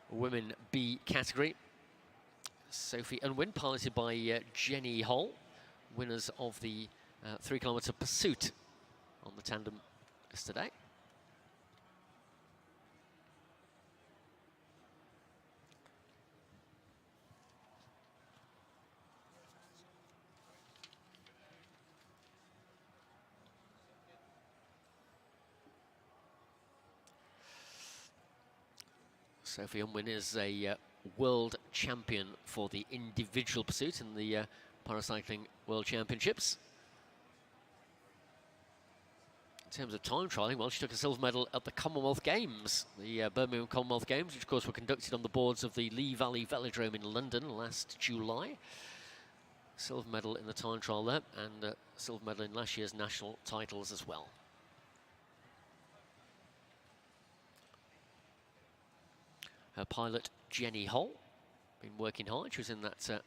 women B category. Sophie Unwin, piloted by Jenny Hull, winners of the 3-kilometre pursuit on the tandem yesterday. Sophie Unwin is a world champion for the individual pursuit in the Paracycling World Championships. In terms of time trialling, well, she took a silver medal at the Commonwealth Games, the Birmingham Commonwealth Games, which of course were conducted on the boards of the Lee Valley Velodrome in London last July. Silver medal in the time trial there, and silver medal in last year's national titles as well. Her pilot, Jenny Hull, been working hard. She was in that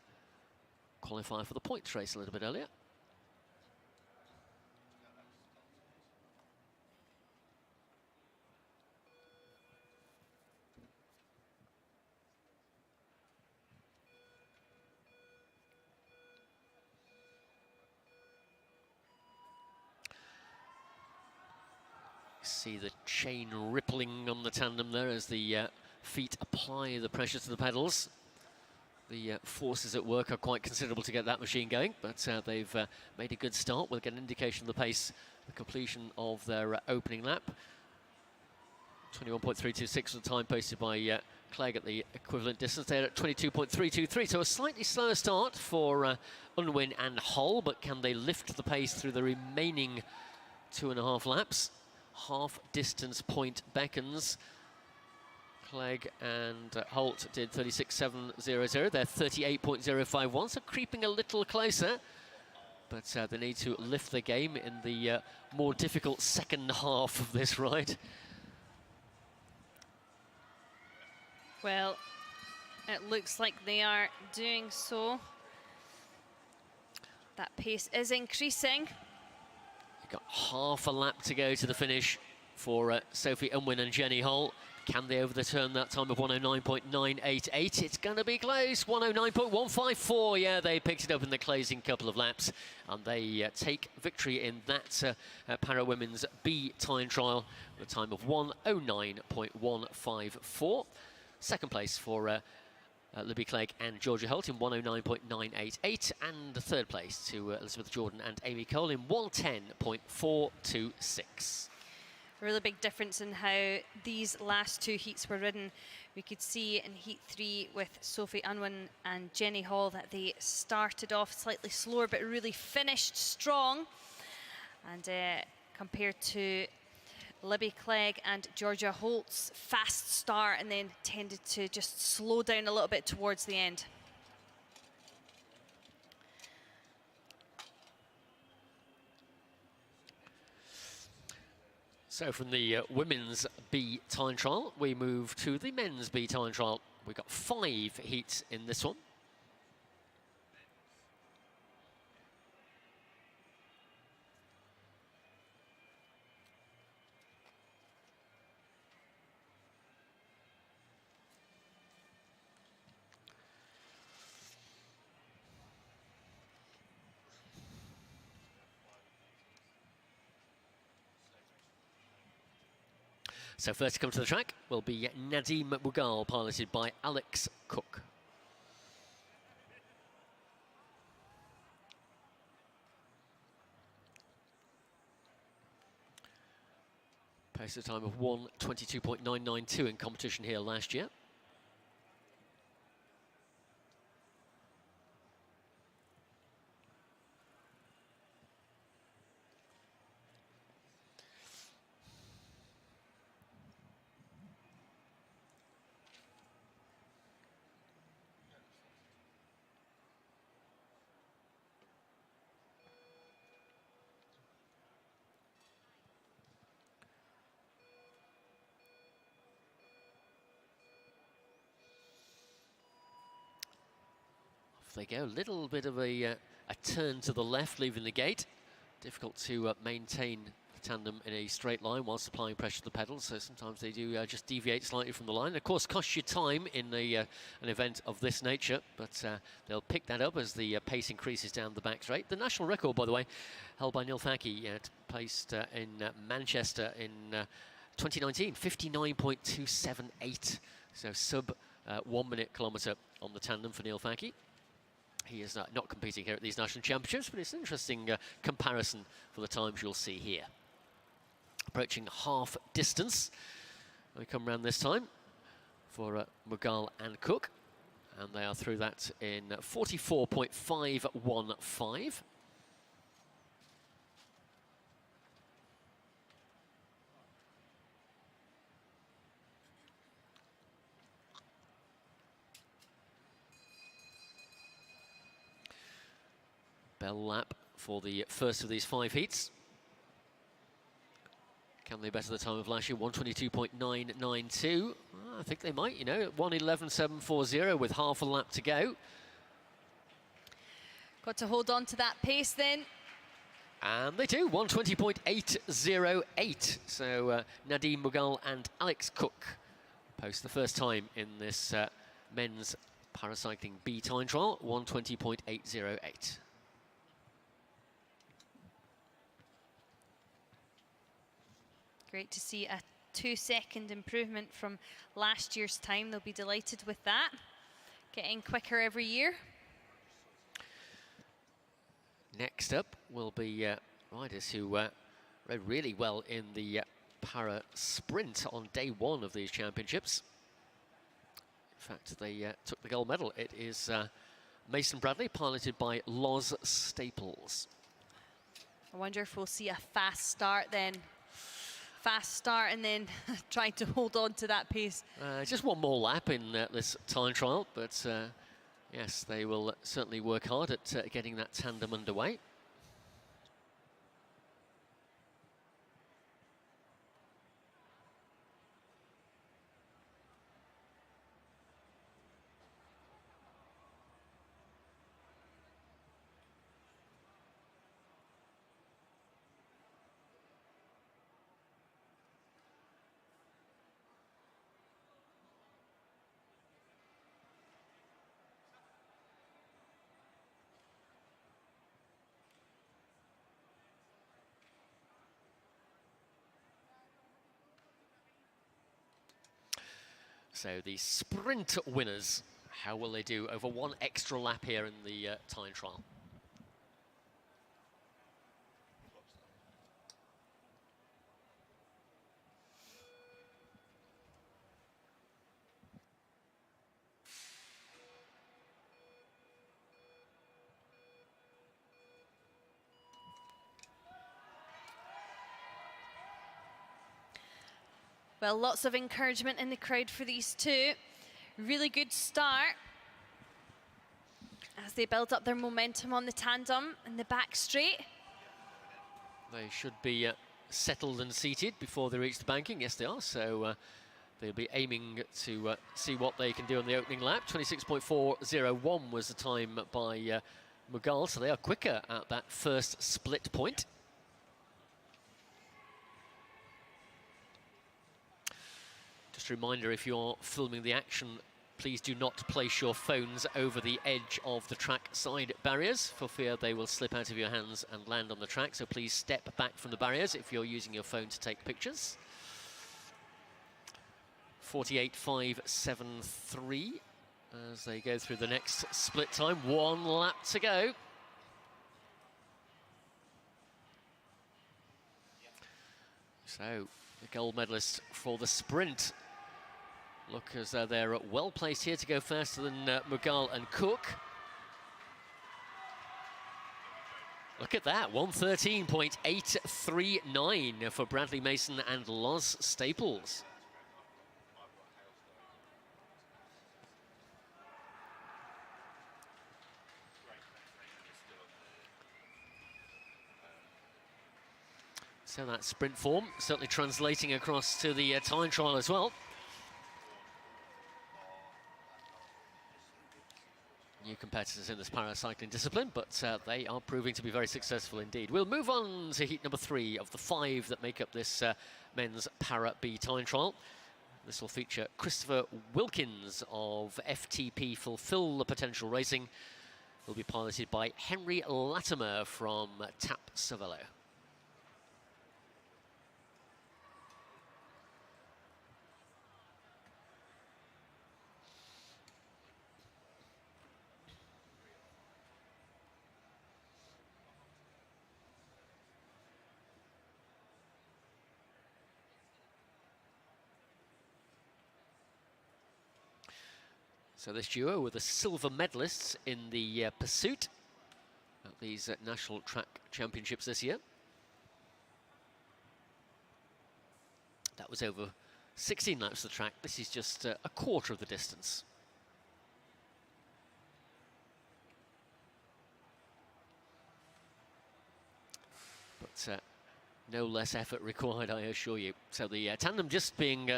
qualifier for the points race a little bit earlier. See the chain rippling on the tandem there as the feet apply the pressure to the pedals. The forces at work are quite considerable to get that machine going, but they've made a good start. We'll get an indication of the pace, the completion of their opening lap. 21.326 was the time posted by Clegg at the equivalent distance. They're at 22.323, so a slightly slower start for Unwin and Hull, but can they lift the pace through the remaining 2.5 laps? Half distance point beckons. Clegg and Holt did 36.700. They're 38.051, so creeping a little closer. But they need to lift the game in the more difficult second half of this ride. Well, it looks like they are doing so. That pace is increasing. You've got half a lap to go to the finish for Sophie Unwin and Jenny Hull. Can they overturn that time of 109.988? It's going to be close. 109.154. Yeah, they picked it up in the closing couple of laps, and they take victory in that para women's B time trial with a time of 109.154. Second place for Libby Clegg and Georgia Holt in 109.988, and the third place to Elizabeth Jordan and Amy Cole in 110.426. A really big difference in how these last two heats were ridden. We could see in Heat 3 with Sophie Unwin and Jenny Hall that they started off slightly slower but really finished strong. And compared to Libby Clegg and Georgia Holt's fast start, and then tended to just slow down a little bit towards the end. So from the women's B time trial, we move to the men's B time trial. We've got 5 heats in this one. So first to come to the track will be Nadim Mughal, piloted by Alex Cook. Posted a time of 1:22.992 in competition here last year. They go a little bit of a turn to the left, leaving the gate. Difficult to maintain the tandem in a straight line whilst applying pressure to the pedals, so sometimes they do just deviate slightly from the line. Of course, costs you time in an event of this nature, but they'll pick that up as the pace increases down the back straight. The national record, by the way, held by Neil Thackey, placed in Manchester in 2019, 59.278, so sub 1 minute kilometre on the tandem for Neil Thackey. He is not competing here at these national championships, but it's an interesting comparison for the times you'll see here. Approaching half distance. We come round this time for Mughal and Cook, and they are through that in 44.515. Bell lap for the first of these 5 heats. Can they better the time of last year? 1:22.992. I think they might, you know, 1:11.740 with half a lap to go. Got to hold on to that pace then. And they do, 1:20.808. So Nadim Mughal and Alex Cook post the first time in this men's paracycling B time trial, 1:20.808. Great to see a 2-second improvement from last year's time. They'll be delighted with that. Getting quicker every year. Next up will be riders who rode really well in the para sprint on day 1 of these championships. In fact, they took the gold medal. It is Mason Bradley, piloted by Loz Staples. I wonder if we'll see a fast start then. Fast start and then trying to hold on to that pace. Just one more lap in this time trial, but yes, they will certainly work hard at getting that tandem underway. So the sprint winners, how will they do over one extra lap here in the time trial? Well, lots of encouragement in the crowd for these two. Really good start as they build up their momentum on the tandem in the back straight. They should be settled and seated before they reach the banking. Yes, they are. So they'll be aiming to see what they can do on the opening lap. 26.401 was the time by Mughal, so they are quicker at that first split point. Just a reminder, if you're filming the action, please do not place your phones over the edge of the track side barriers for fear they will slip out of your hands and land on the track. So please step back from the barriers if you're using your phone to take pictures. 48.573 as they go through the next split time. One lap to go. So the gold medalist for the sprint look as though they're well placed here to go faster than Mughal and Cook. Look at that, 113.839 for Bradley Mason and Loz Staples. So that sprint form certainly translating across to the time trial as well. New competitors in this paracycling discipline, but they are proving to be very successful indeed. We'll move on to heat number 3 of the 5 that make up this men's para B time trial. This will feature Christopher Wilkins of FTP Fulfill the Potential Racing. Will be piloted by Henry Latimer from TAP Cervelo. So this duo were the silver medalists in the pursuit at these National Track Championships this year. That was over 16 laps of the track. This is just a quarter of the distance. But no less effort required, I assure you. So the tandem just being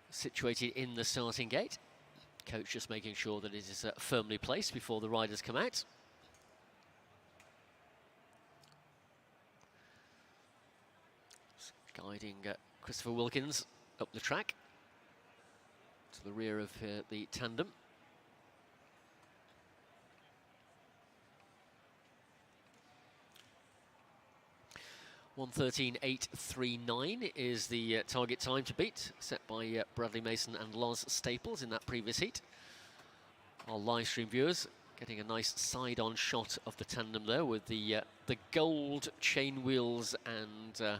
situated in the starting gate. Coach just making sure that it is firmly placed before the riders come out. Guiding Christopher Wilkins up the track to the rear of the tandem. .113.839 is the target time to beat, set by Bradley Mason and Loz Staples in that previous heat. Our live stream viewers getting a nice side-on shot of the tandem there with the gold chain wheels and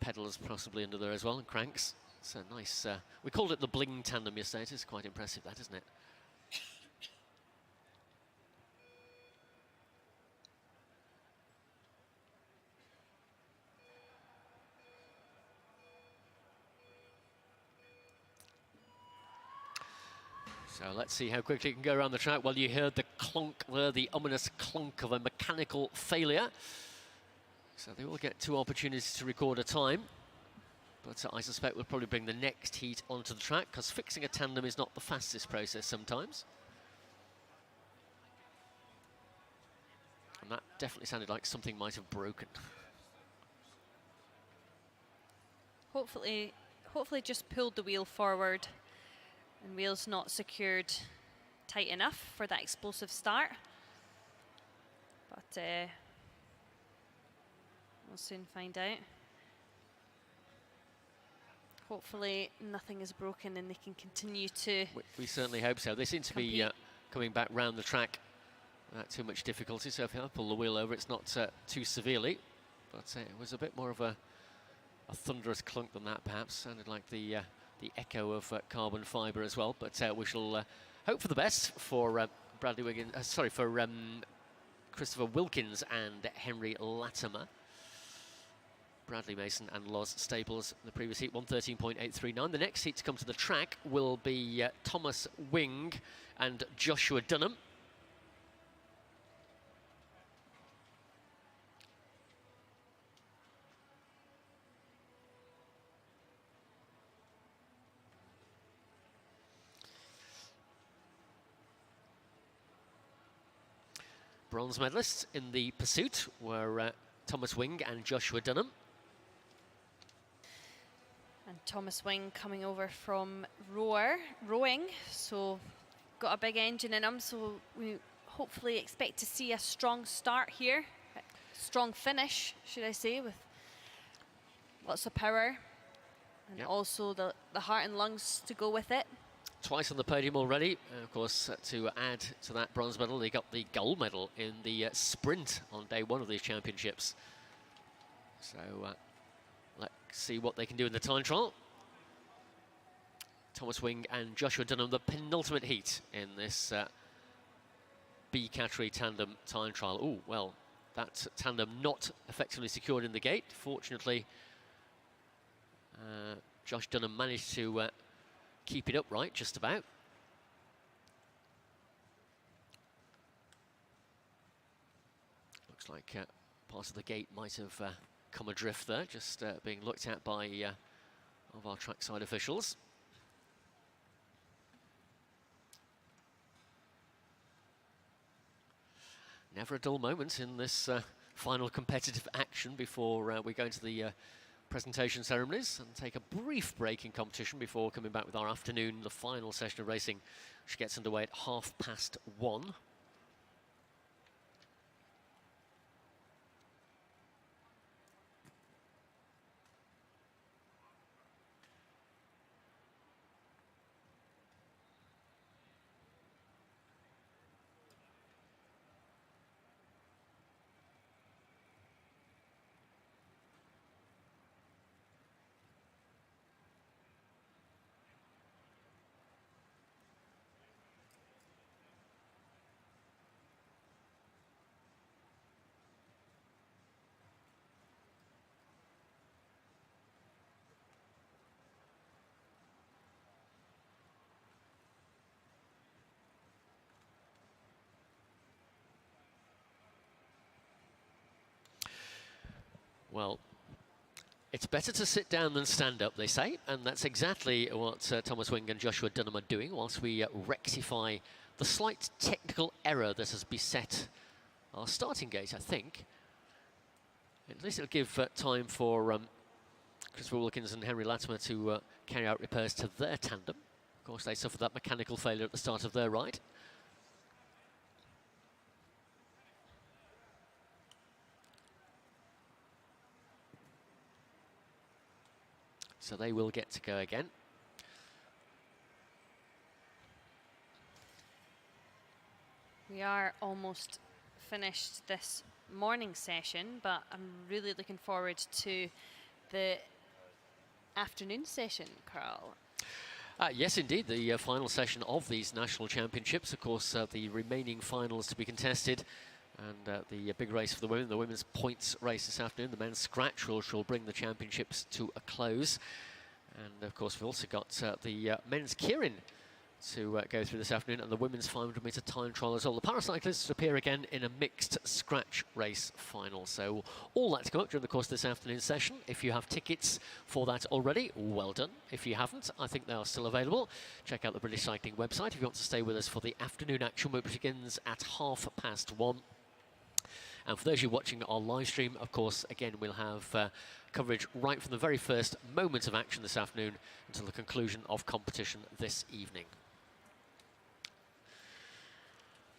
pedals possibly under there as well, and cranks. It's a nice, we called it the bling tandem yesterday. It's quite impressive, that, isn't it? So let's see how quickly it can go around the track. Well, you heard the clunk there, the ominous clunk of a mechanical failure. So they will get 2 opportunities to record a time. But I suspect we'll probably bring the next heat onto the track, because fixing a tandem is not the fastest process sometimes. And that definitely sounded like something might have broken. Hopefully just pulled the wheel forward and wheel's not secured tight enough for that explosive start. But we'll soon find out. Hopefully nothing is broken and they can continue to... We certainly hope so. They seem to be coming back round the track without too much difficulty, so if I pull the wheel over, it's not too severely, but it was a bit more of a thunderous clunk than that, perhaps. Sounded like the echo of carbon fibre as well, but we shall hope for the best for Bradley Wiggins, for Christopher Wilkins and Henry Latimer. Bradley Mason and Loz Staples in the previous heat, 1:13.839. The next heat to come to the track will be Thomas Wing and Joshua Dunham. Bronze medalists in the pursuit were Thomas Wing and Joshua Dunham. And Thomas Wing coming over from rowing, so got a big engine in him, so we hopefully expect to see a strong start here, a strong finish, should I say, with lots of power and also the heart and lungs to go with it. Twice on the podium already. Of course, to add to that bronze medal, they got the gold medal in the sprint on day one of these championships. So let's see what they can do in the time trial. Thomas Wing and Joshua Dunham, the penultimate heat in this B category tandem time trial. Oh, well, that tandem not effectively secured in the gate. Fortunately, Josh Dunham managed to keep it upright, just about. Looks like part of the gate might have come adrift there, just being looked at by of our trackside officials. Never a dull moment in this final competitive action before we go into the presentation ceremonies and take a brief break in competition before coming back with our afternoon, the final session of racing, which gets underway at 1:30. Well, it's better to sit down than stand up, they say, and that's exactly what Thomas Wing and Joshua Dunham are doing whilst we rectify the slight technical error that has beset our starting gate, I think. At least it'll give time for Christopher Wilkins and Henry Latimer to carry out repairs to their tandem. Of course, they suffered that mechanical failure at the start of their ride. So they will get to go again. We are almost finished this morning session, but I'm really looking forward to the afternoon session, Carl. Yes, indeed, the final session of these national championships. Of course, the remaining finals to be contested. And the big race for the women, the women's points race this afternoon. The men's scratch will bring the championships to a close. And of course, we've also got the men's keirin to go through this afternoon, and the women's 500-metre time trial as well. The paracyclists appear again in a mixed scratch race final. So all that to come up during the course of this afternoon session. If you have tickets for that already, well done. If you haven't, I think they are still available. Check out the British Cycling website if you want to stay with us for the afternoon action, which begins at 1:30. And for those of you watching our live stream, of course, again, we'll have coverage right from the very first moment of action this afternoon until the conclusion of competition this evening.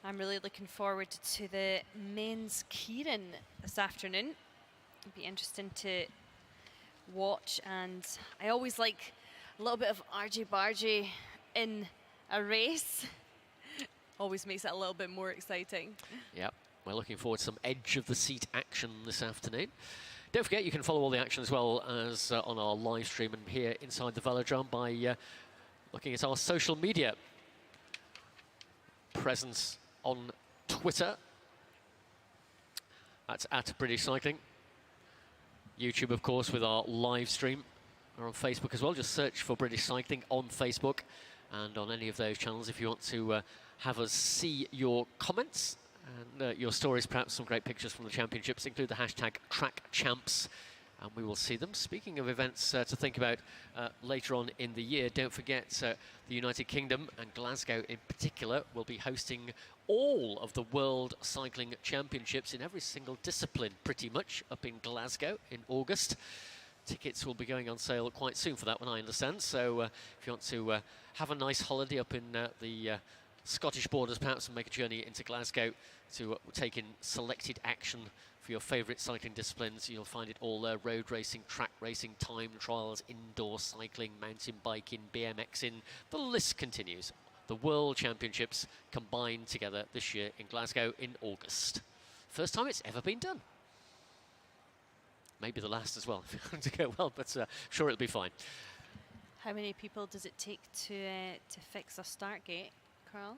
I'm really looking forward to the men's keirin this afternoon. It'll be interesting to watch, and I always like A little bit of argy-bargy in a race always makes it a little bit more exciting. Yep, we're looking forward to some edge of the seat action this afternoon. Don't forget, you can follow all the action as well as on our live stream and here inside the velodrome by looking at our social media presence on Twitter. That's at British Cycling. YouTube, of course, with our live stream. We're on Facebook as well. Just search for British Cycling on Facebook and on any of those channels if you want to have us see your comments and your stories, perhaps some great pictures from the championships. Include the hashtag #TrackChamps, and we will see them. Speaking of events to think about later on in the year, don't forget the United Kingdom and Glasgow in particular will be hosting all of the World Cycling Championships in every single discipline, pretty much, up in Glasgow in August. Tickets will be going on sale quite soon for that one, I understand. So if you want to have a nice holiday up in the Scottish borders, perhaps, and make a journey into Glasgow to take in selected action for your favourite cycling disciplines, you'll find it all there: road racing, track racing, time trials, indoor cycling, mountain biking, BMXing. The list continues. The World Championships combined together this year in Glasgow in August. First time it's ever been done. Maybe the last as well, if it's going to go well, but sure it'll be fine. How many people does it take to fix a start gate, Carl?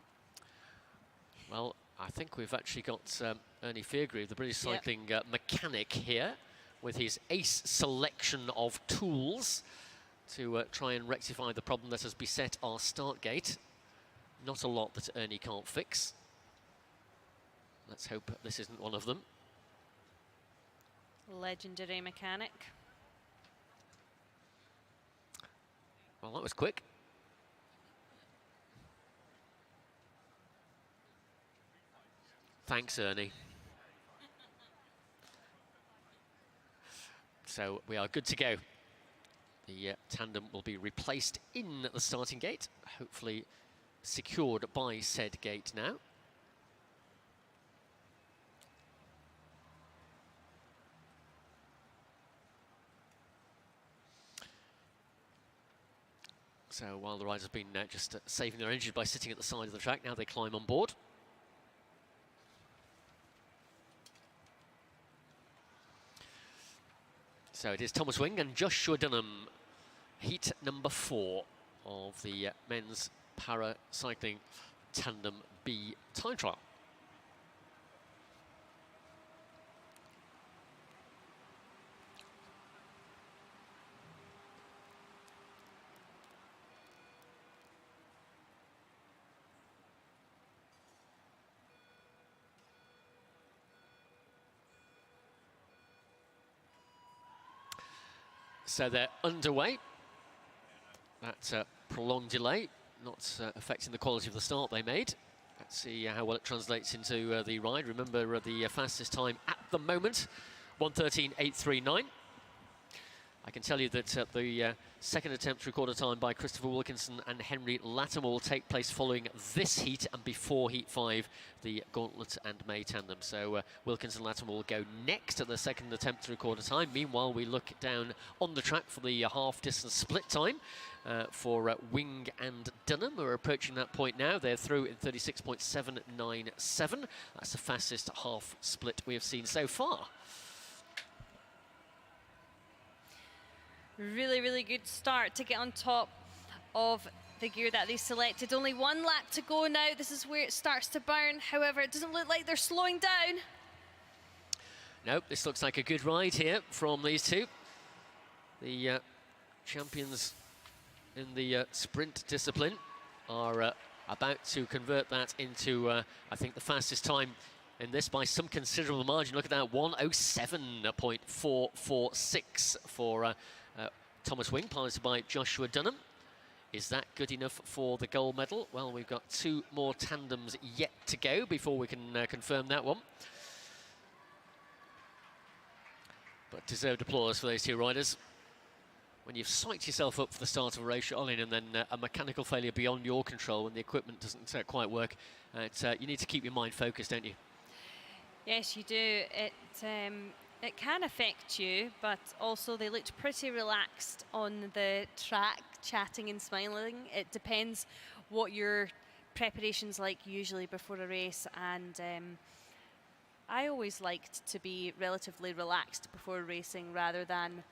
Well, I think we've actually got Ernie Feargrave, the British cycling mechanic here, with his ace selection of tools to try and rectify the problem that has beset our start gate. Not a lot that Ernie can't fix. Let's hope this isn't one of them. Legendary mechanic. Well, that was quick. Thanks, Ernie. So we are good to go. The tandem will be replaced in the starting gate, hopefully secured by said gate now. So while the riders have been just saving their energy by sitting at the side of the track, now they climb on board. So it is Thomas Wing and Joshua Dunham, heat number 4 of the men's para-cycling tandem B time trial. So they're underway. That prolonged delay, not affecting the quality of the start they made. Let's see how well it translates into the ride. Remember the fastest time at the moment, 1:13.839. I can tell you that the second attempt to record a time by Christopher Wilkinson and Henry Latimer will take place following this heat and before Heat 5, the Gauntlet and May tandem. So Wilkinson and Latimer will go next at the second attempt to record a time. Meanwhile, we look down on the track for the half-distance split time for Wing and Dunham, who are approaching that point now. They're through in 36.797. That's the fastest half split we have seen so far. Really, really good start to get on top of the gear that they selected. Only one lap to go now. This is where it starts to burn. However, it doesn't look like they're slowing down. Nope, this looks like a good ride here from these two. The champions in the sprint discipline are about to convert that into, I think, the fastest time in this by some considerable margin. Look at that, 1:07.446 for Thomas Wing, piloted by Joshua Dunham. Is that good enough for the gold medal? Well, we've got 2 more tandems yet to go before we can confirm that one. But deserved applause for those 2 riders. When you've psyched yourself up for the start of a race, Olin, and then a mechanical failure beyond your control when the equipment doesn't quite work, you need to keep your mind focused, don't you? Yes, you do. It can affect you, but also they looked pretty relaxed on the track, chatting and smiling. It depends what your preparation's like usually before a race, and I always liked to be relatively relaxed before racing rather than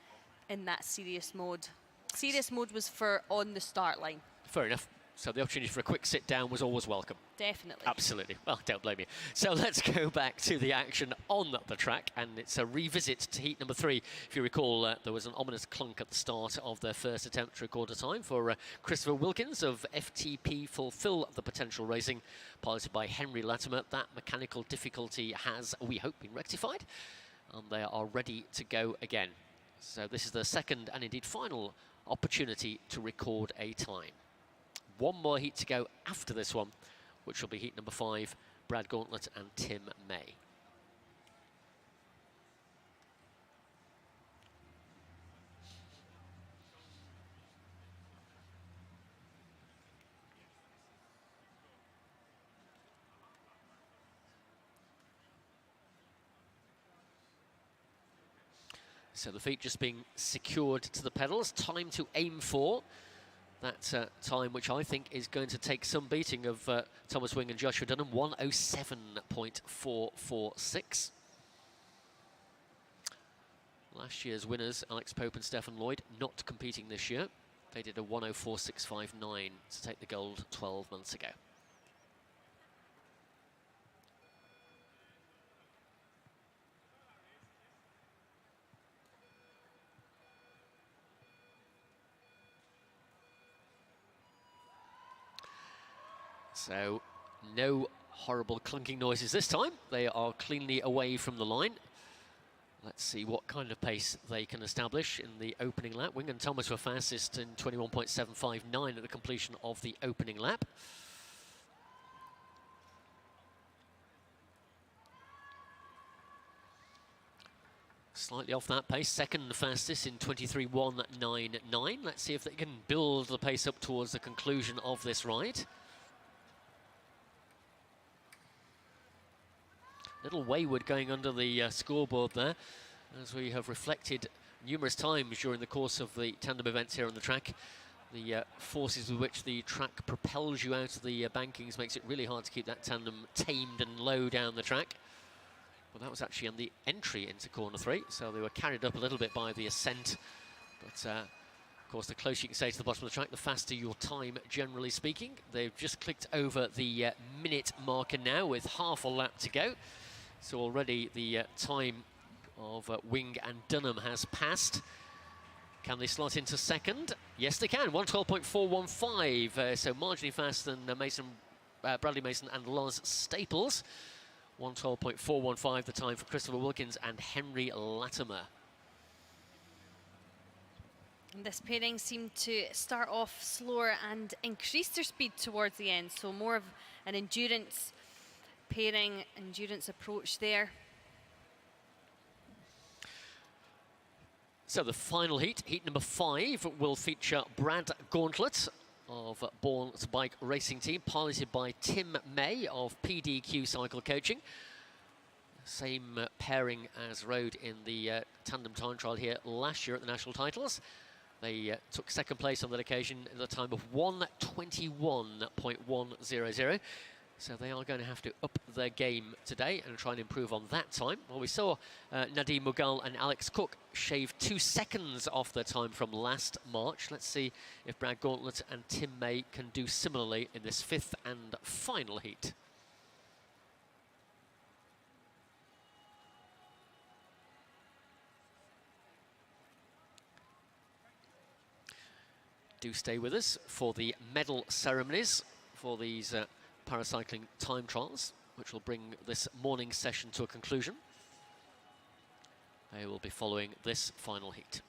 in that serious mode. Serious mode was for on the start line. Fair enough. So the opportunity for a quick sit down was always welcome. Definitely. Absolutely. Well, don't blame you. So let's go back to the action on the track, and it's a revisit to heat number 3. If you recall, there was an ominous clunk at the start of their first attempt to record a time for Christopher Wilkins of FTP Fulfill the Potential Racing, piloted by Henry Latimer. That mechanical difficulty has, we hope, been rectified, and they are ready to go again. So this is the second and indeed final opportunity to record a time. One more heat to go after this one, which will be heat number 5, Brad Gauntlet and Tim May. So the feet just being secured to the pedals, time to aim for. That time, which I think is going to take some beating of Thomas Wing and Joshua Dunham, 1:07.446. Last year's winners, Alex Pope and Stefan Lloyd, not competing this year. They did a 1:04.659 to take the gold 12 months ago. So, no horrible clunking noises this time. They are cleanly away from the line. Let's see what kind of pace they can establish in the opening lap. Wing and Thomas were fastest in 21.759 at the completion of the opening lap. Slightly off that pace, second fastest in 23.199. Let's see if they can build the pace up towards the conclusion of this ride. Little wayward going under the scoreboard there, as we have reflected numerous times during the course of the tandem events here on the track. The forces with which the track propels you out of the bankings makes it really hard to keep that tandem tamed and low down the track. Well, that was actually on the entry into corner 3, so they were carried up a little bit by the ascent. But, of course, the closer you can stay to the bottom of the track, the faster your time, generally speaking. They've just clicked over the minute marker now with half a lap to go. So already the time of Wing and Dunham has passed. Can they slot into second? Yes, they can. 1:12.415. So marginally faster than Bradley Mason and Loz Staples. 1:12.415 the time for Christopher Wilkins and Henry Latimer. And this pairing seemed to start off slower and increase their speed towards the end. So more of an endurance pairing, endurance approach there. So the final heat, heat number 5, will feature Brad Gauntlet of Born to Bike Racing Team, piloted by Tim May of PDQ Cycle Coaching. Same pairing as rode in the tandem time trial here last year at the national titles. They took second place on that occasion at a time of 1:21.100. So they are going to have to up their game today and try and improve on that time. Well, we saw Nadeem Mughal and Alex Cook shave 2 seconds off their time from last March. Let's see if Brad Gauntlet and Tim May can do similarly in this 5th and final heat. Do stay with us for the medal ceremonies for these paracycling time trials, which will bring this morning session to a conclusion. They will be following this final heat.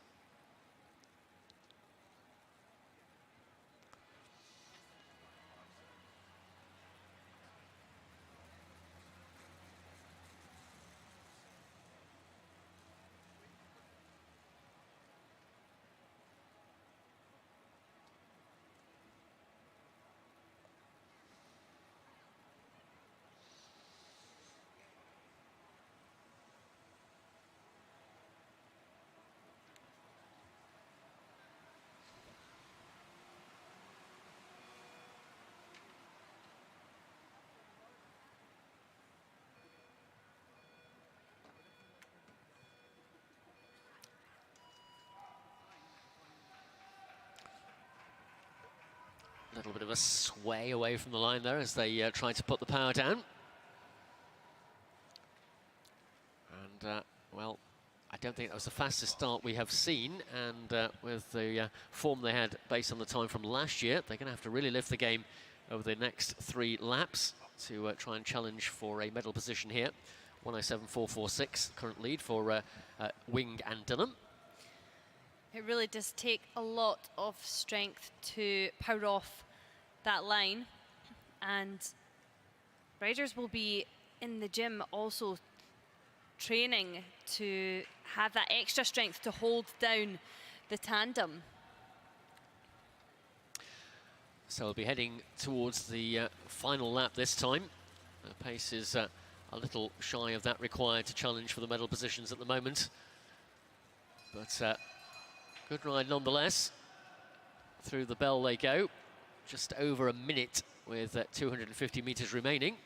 A little bit of a sway away from the line there as they try to put the power down. And, well, I don't think that was the fastest start we have seen. And with the form they had based on the time from last year, they're going to have to really lift the game over the next 3 laps to try and challenge for a medal position here. 107.446, current lead for Wing and Dunham. It really does take a lot of strength to power off that line, and riders will be in the gym also training to have that extra strength to hold down the tandem. So we'll be heading towards the final lap this time. The pace is a little shy of that required to challenge for the medal positions at the moment. But good ride nonetheless. Through the bell they go. Just over a minute with 250 metres remaining.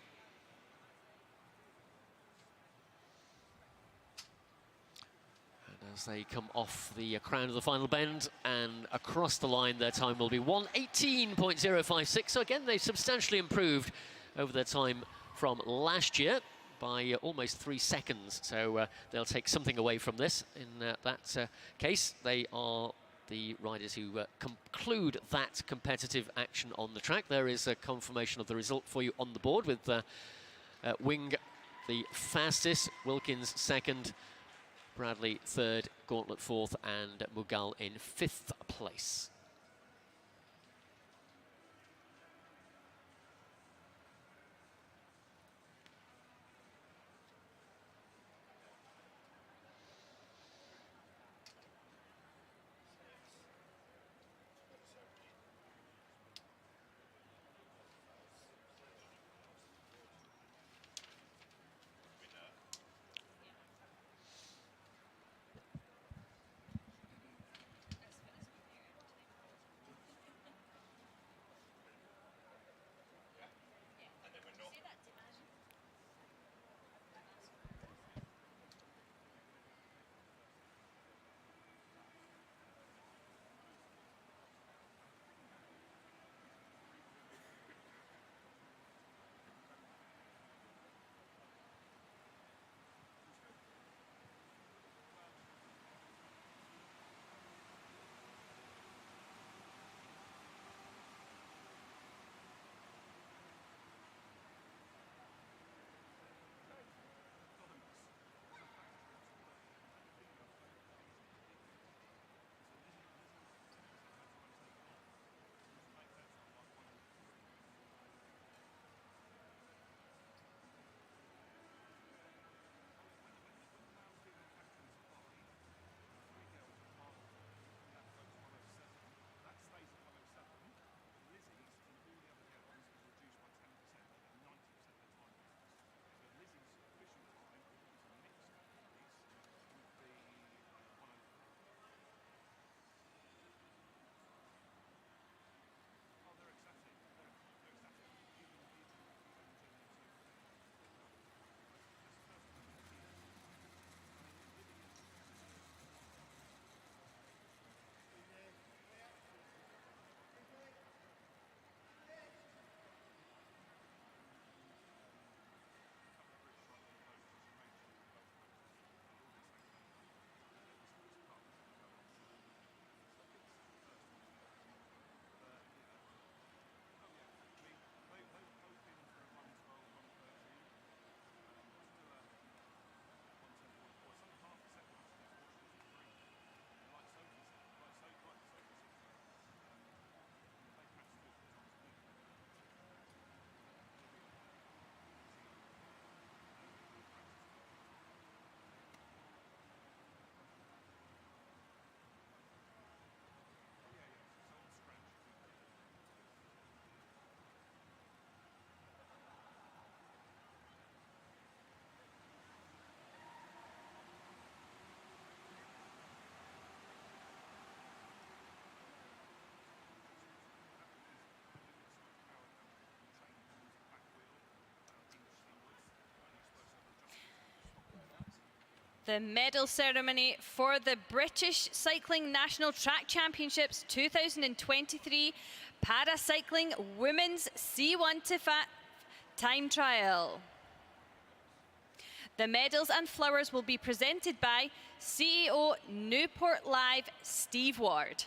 And as they come off the crown of the final bend and across the line, their time will be 1:18.056. So again, they've substantially improved over their time from last year by almost 3 seconds. So they'll take something away from this. In that case, they are the riders who conclude that competitive action on the track. There is a confirmation of the result for you on the board with Wing the fastest, Wilkins second, Bradley third, Gauntlet fourth, and Mughal in 5th place. The medal ceremony for the British Cycling National Track Championships 2023 Paracycling Women's C1 to 5 Time Trial. The medals and flowers will be presented by CEO Newport Live, Steve Ward.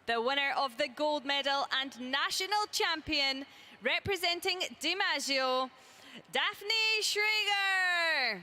The winner of the gold medal and national champion representing DiMaggio, Daphne Schrager.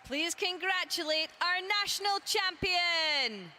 Please congratulate our national champion.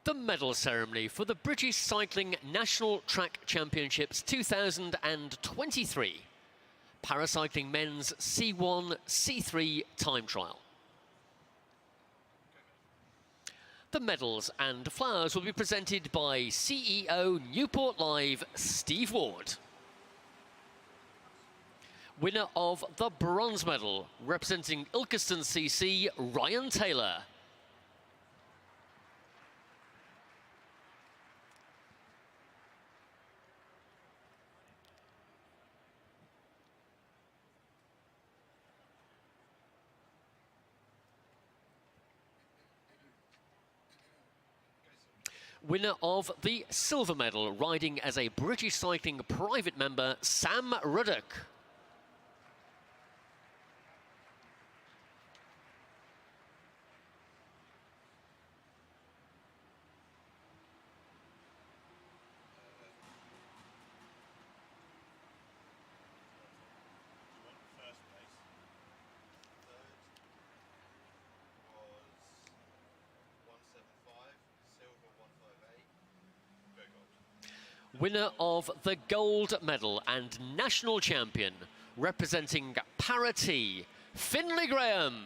The medal ceremony for the British Cycling National Track Championships 2023 Paracycling Men's C1 C3 Time Trial. The medals and flowers will be presented by CEO Newport Live, Steve Ward. Winner of the bronze medal, representing Ilkeston CC, Ryan Taylor. Winner of the silver medal, riding as a British Cycling private member, Sam Ruddock. Winner of the gold medal and national champion, representing Para-T, Finlay Graham.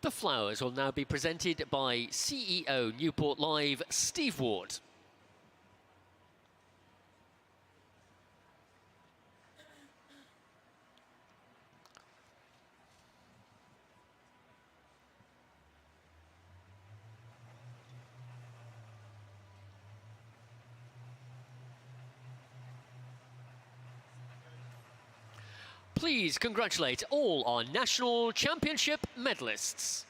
the flowers will now be presented by CEO Newport Live, Steve Ward. Please congratulate all our National Championship medalists.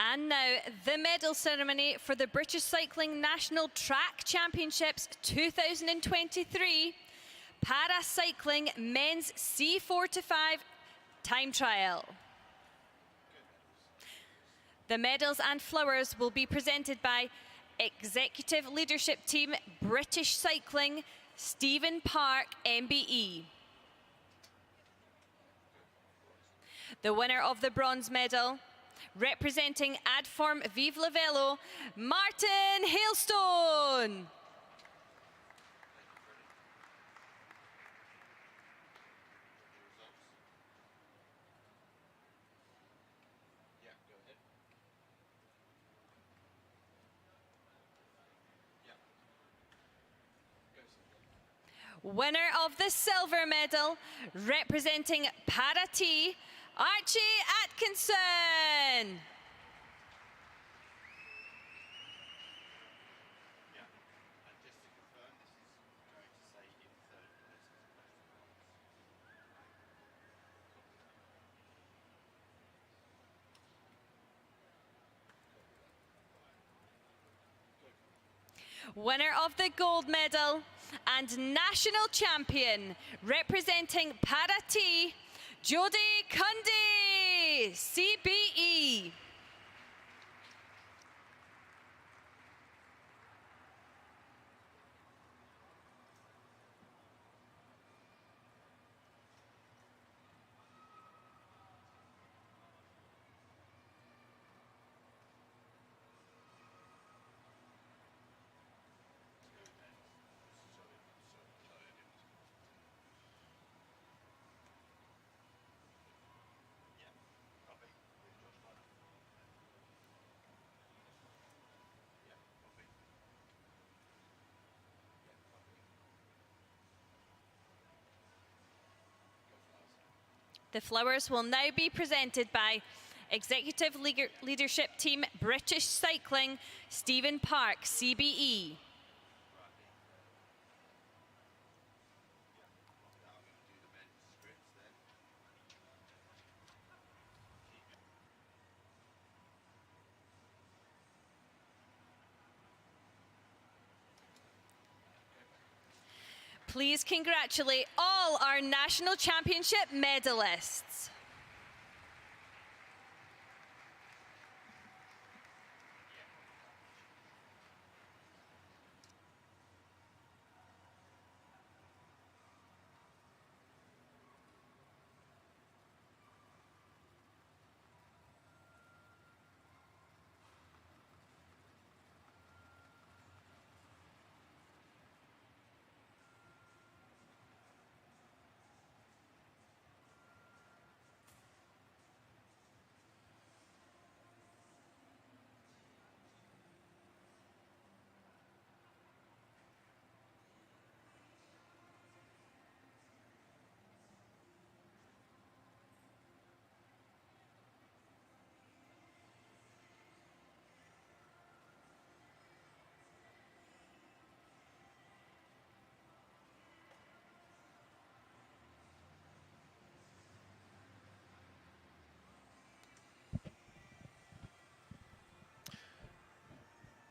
And now the medal ceremony for the British Cycling National Track Championships 2023 Para-Cycling Men's C4 to 5 Time Trial. The medals and flowers will be presented by Executive Leadership Team British Cycling, Stephen Park, MBE. The winner of the bronze medal, representing Adform Vive la Velo, Martin Hailstone. Winner of the silver medal, representing Para-T, Archie Atkinson. Winner of the gold medal and national champion, representing Para-T, Jodie Cundy, CBE. The flowers will now be presented by Executive Leadership Team, British Cycling, Stephen Park, CBE. Please congratulate all our National Championship medalists.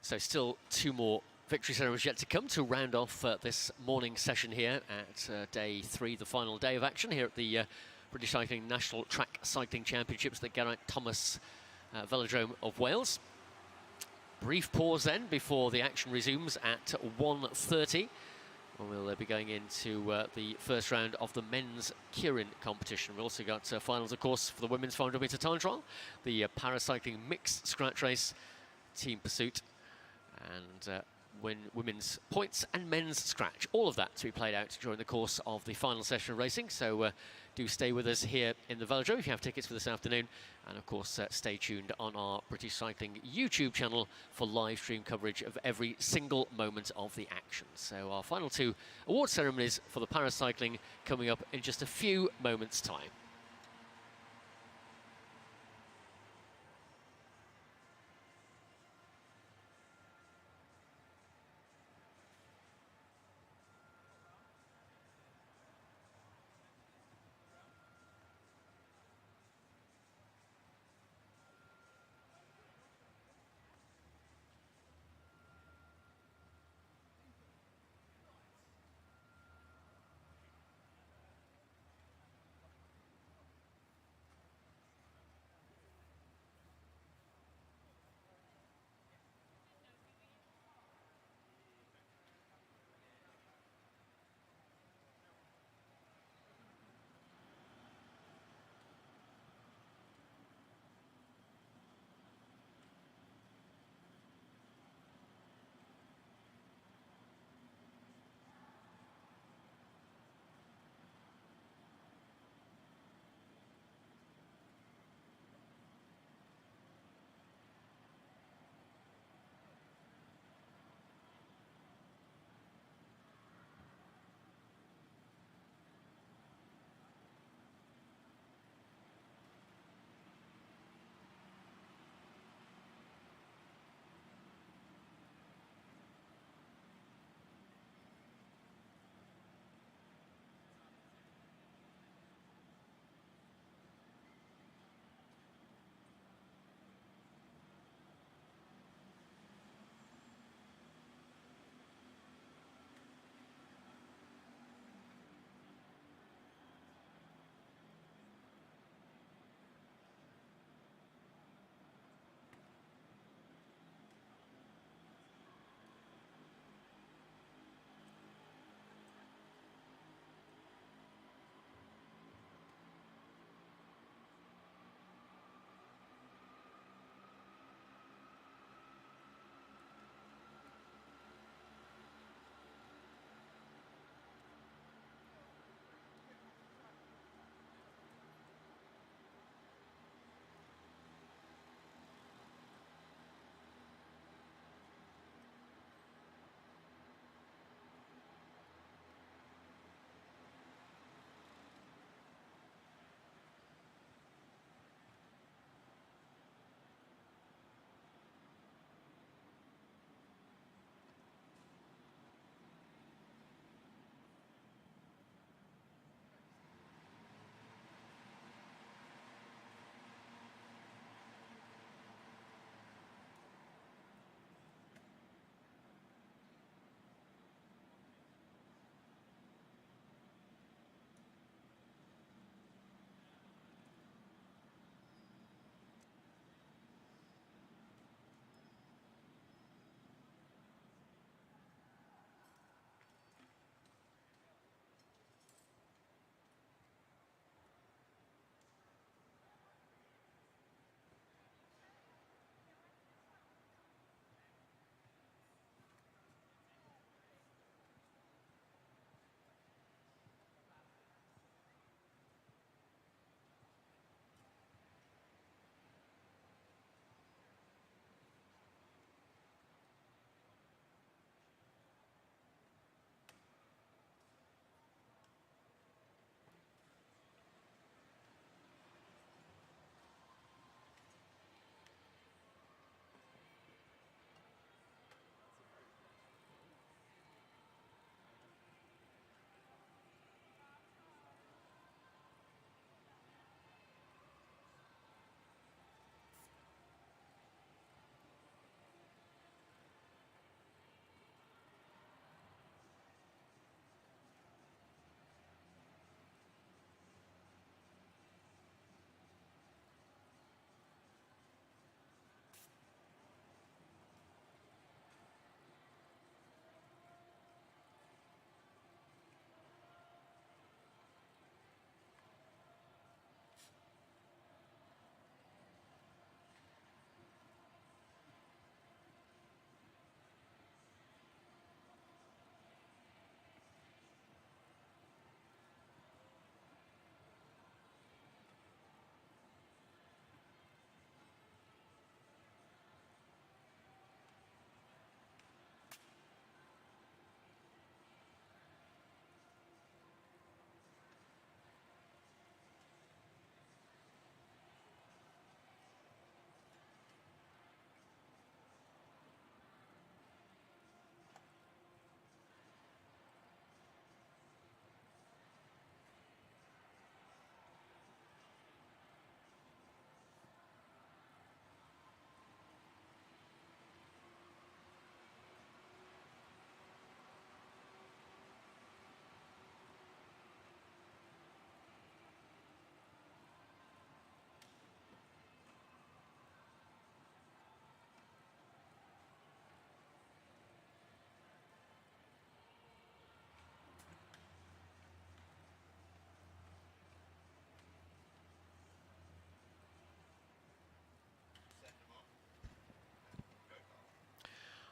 So still 2 more victory ceremonies yet to come to round off this morning session here at day 3, the final day of action here at the British Cycling National Track Cycling Championships at the Geraint Thomas Velodrome of Wales. Brief pause then before the action resumes at 1:30. We'll be going into the first round of the men's Keirin competition. We've also got finals, of course, for the women's 500 metre time trial, the paracycling mixed scratch race, team pursuit, and women's points and men's scratch. All of that to be played out during the course of the final session of racing. So do stay with us here in the Velodrome if you have tickets for this afternoon. And of course, stay tuned on our British Cycling YouTube channel for live stream coverage of every single moment of the action. So our final 2 award ceremonies for the paracycling coming up in just a few moments' time.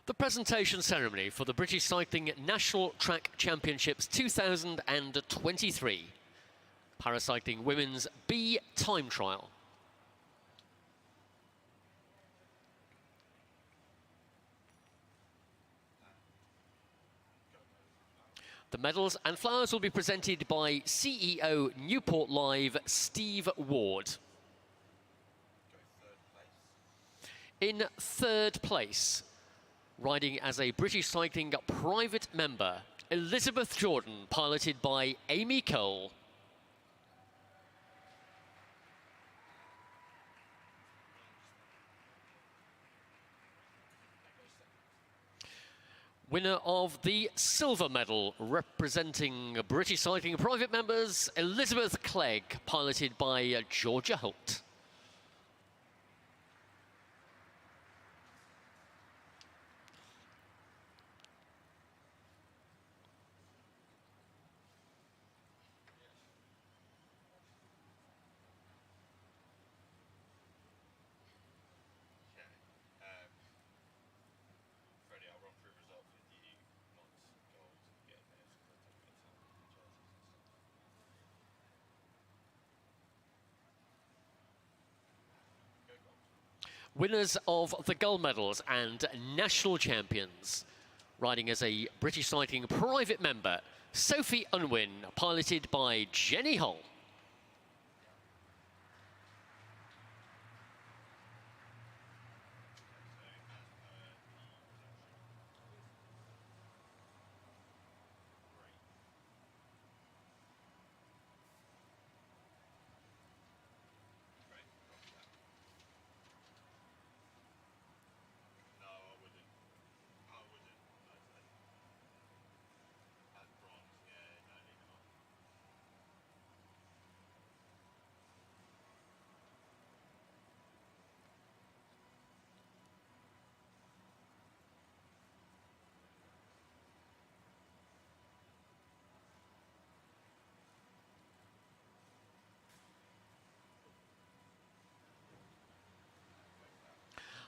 The presentation ceremony for the British Cycling National Track Championships 2023. Paracycling Women's B Time Trial. The medals and flowers will be presented by CEO Newport Live, Steve Ward. In third place, riding as a British Cycling private member, Elizabeth Jordan, piloted by Amy Cole. Winner of the silver medal, representing British Cycling private members, Elizabeth Clegg, piloted by Georgia Holt. Winners of the gold medals and national champions, riding as a British Cycling private member, Sophie Unwin, piloted by Jenny Hull.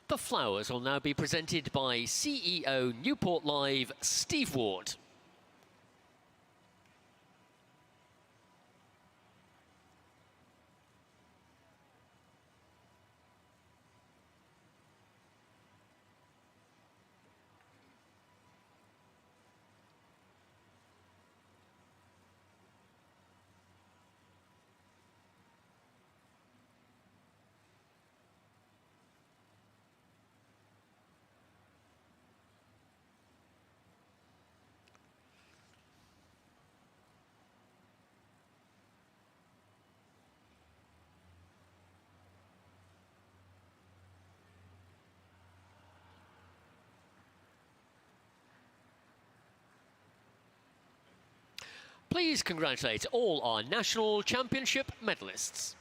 The flowers will now be presented by CEO Newport Live, Steve Ward. Please congratulate all our national championship medalists.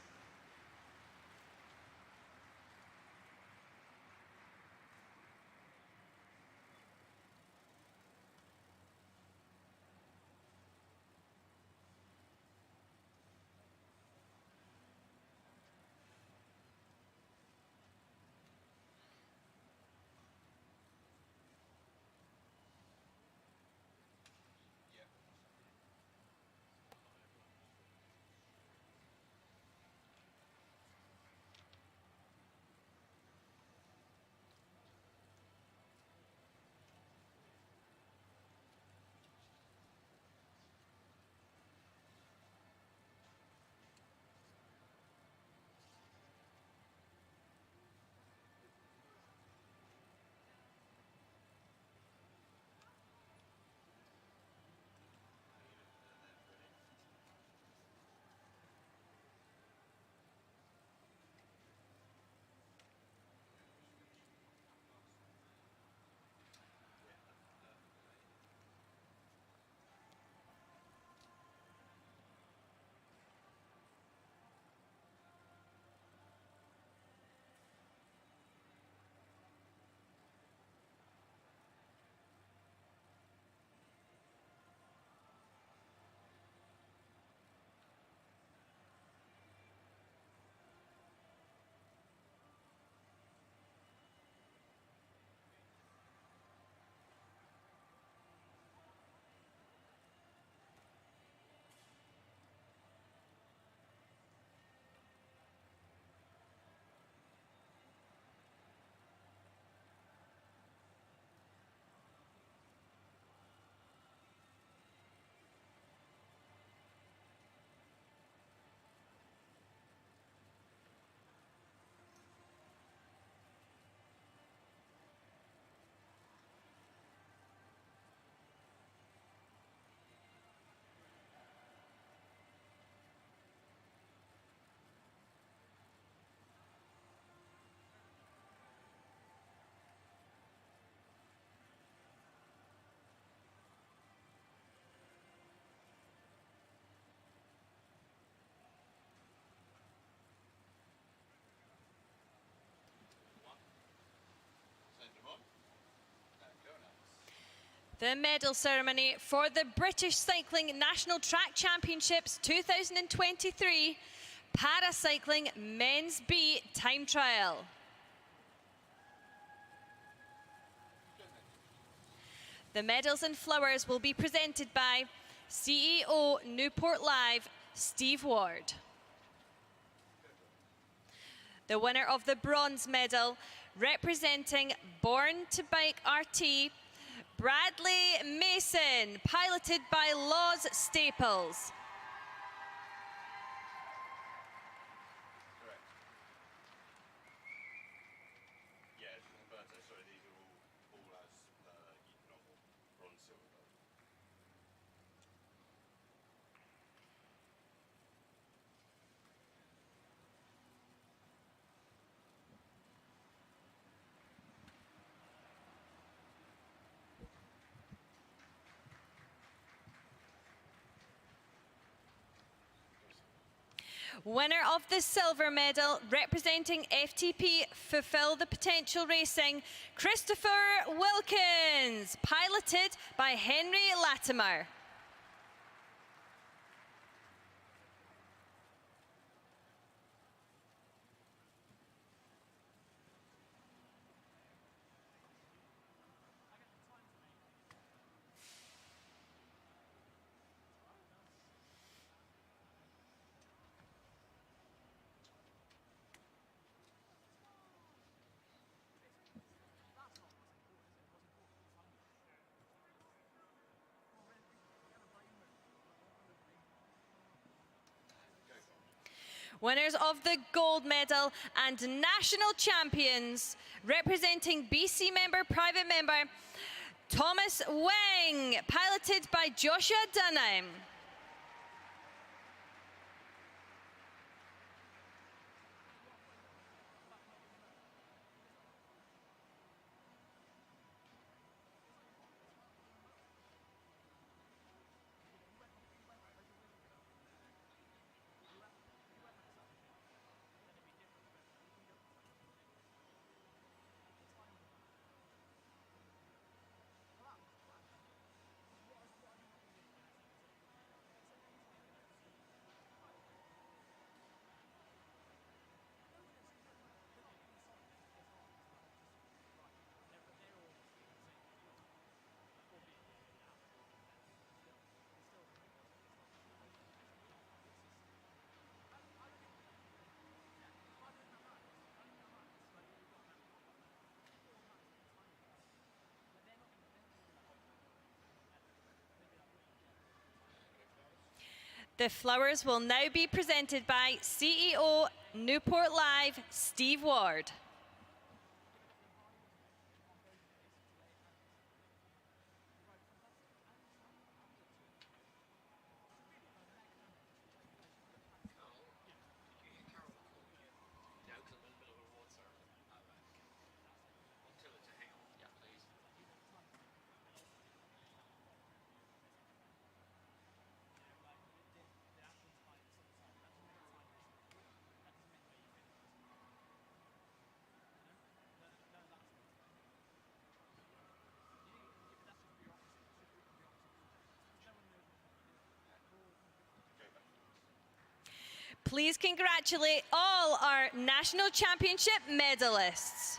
The medal ceremony for the British Cycling National Track Championships 2023 Paracycling Men's B Time Trial. The medals and flowers will be presented by CEO Newport Live, Steve Ward. The winner of the bronze medal, representing Born to Bike RT, Bradley Mason, piloted by Laws Staples. Correct. Yeah, Roberto, sorry, these are all as normal, bronze, silver, gold. Winner of the silver medal, representing FTP Fulfill the Potential Racing, Christopher Wilkins, piloted by Henry Latimer. Winners of the gold medal and national champions, representing BC member, private member, Thomas Weng, piloted by Joshua Dunham. The flowers will now be presented by CEO Newport Live, Steve Ward. Please congratulate all our national championship medalists.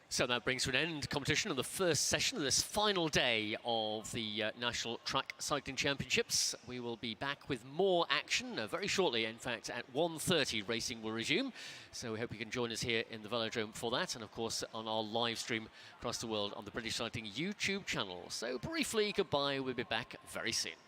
So that brings to an end competition on the first session of this final day of the National Track Cycling Championships. We will be back with more action very shortly. In fact, at 1:30 racing will resume. So we hope you can join us here in the Velodrome for that, and of course on our live stream across the world on the British Cycling YouTube channel. So briefly, goodbye. We'll be back very soon.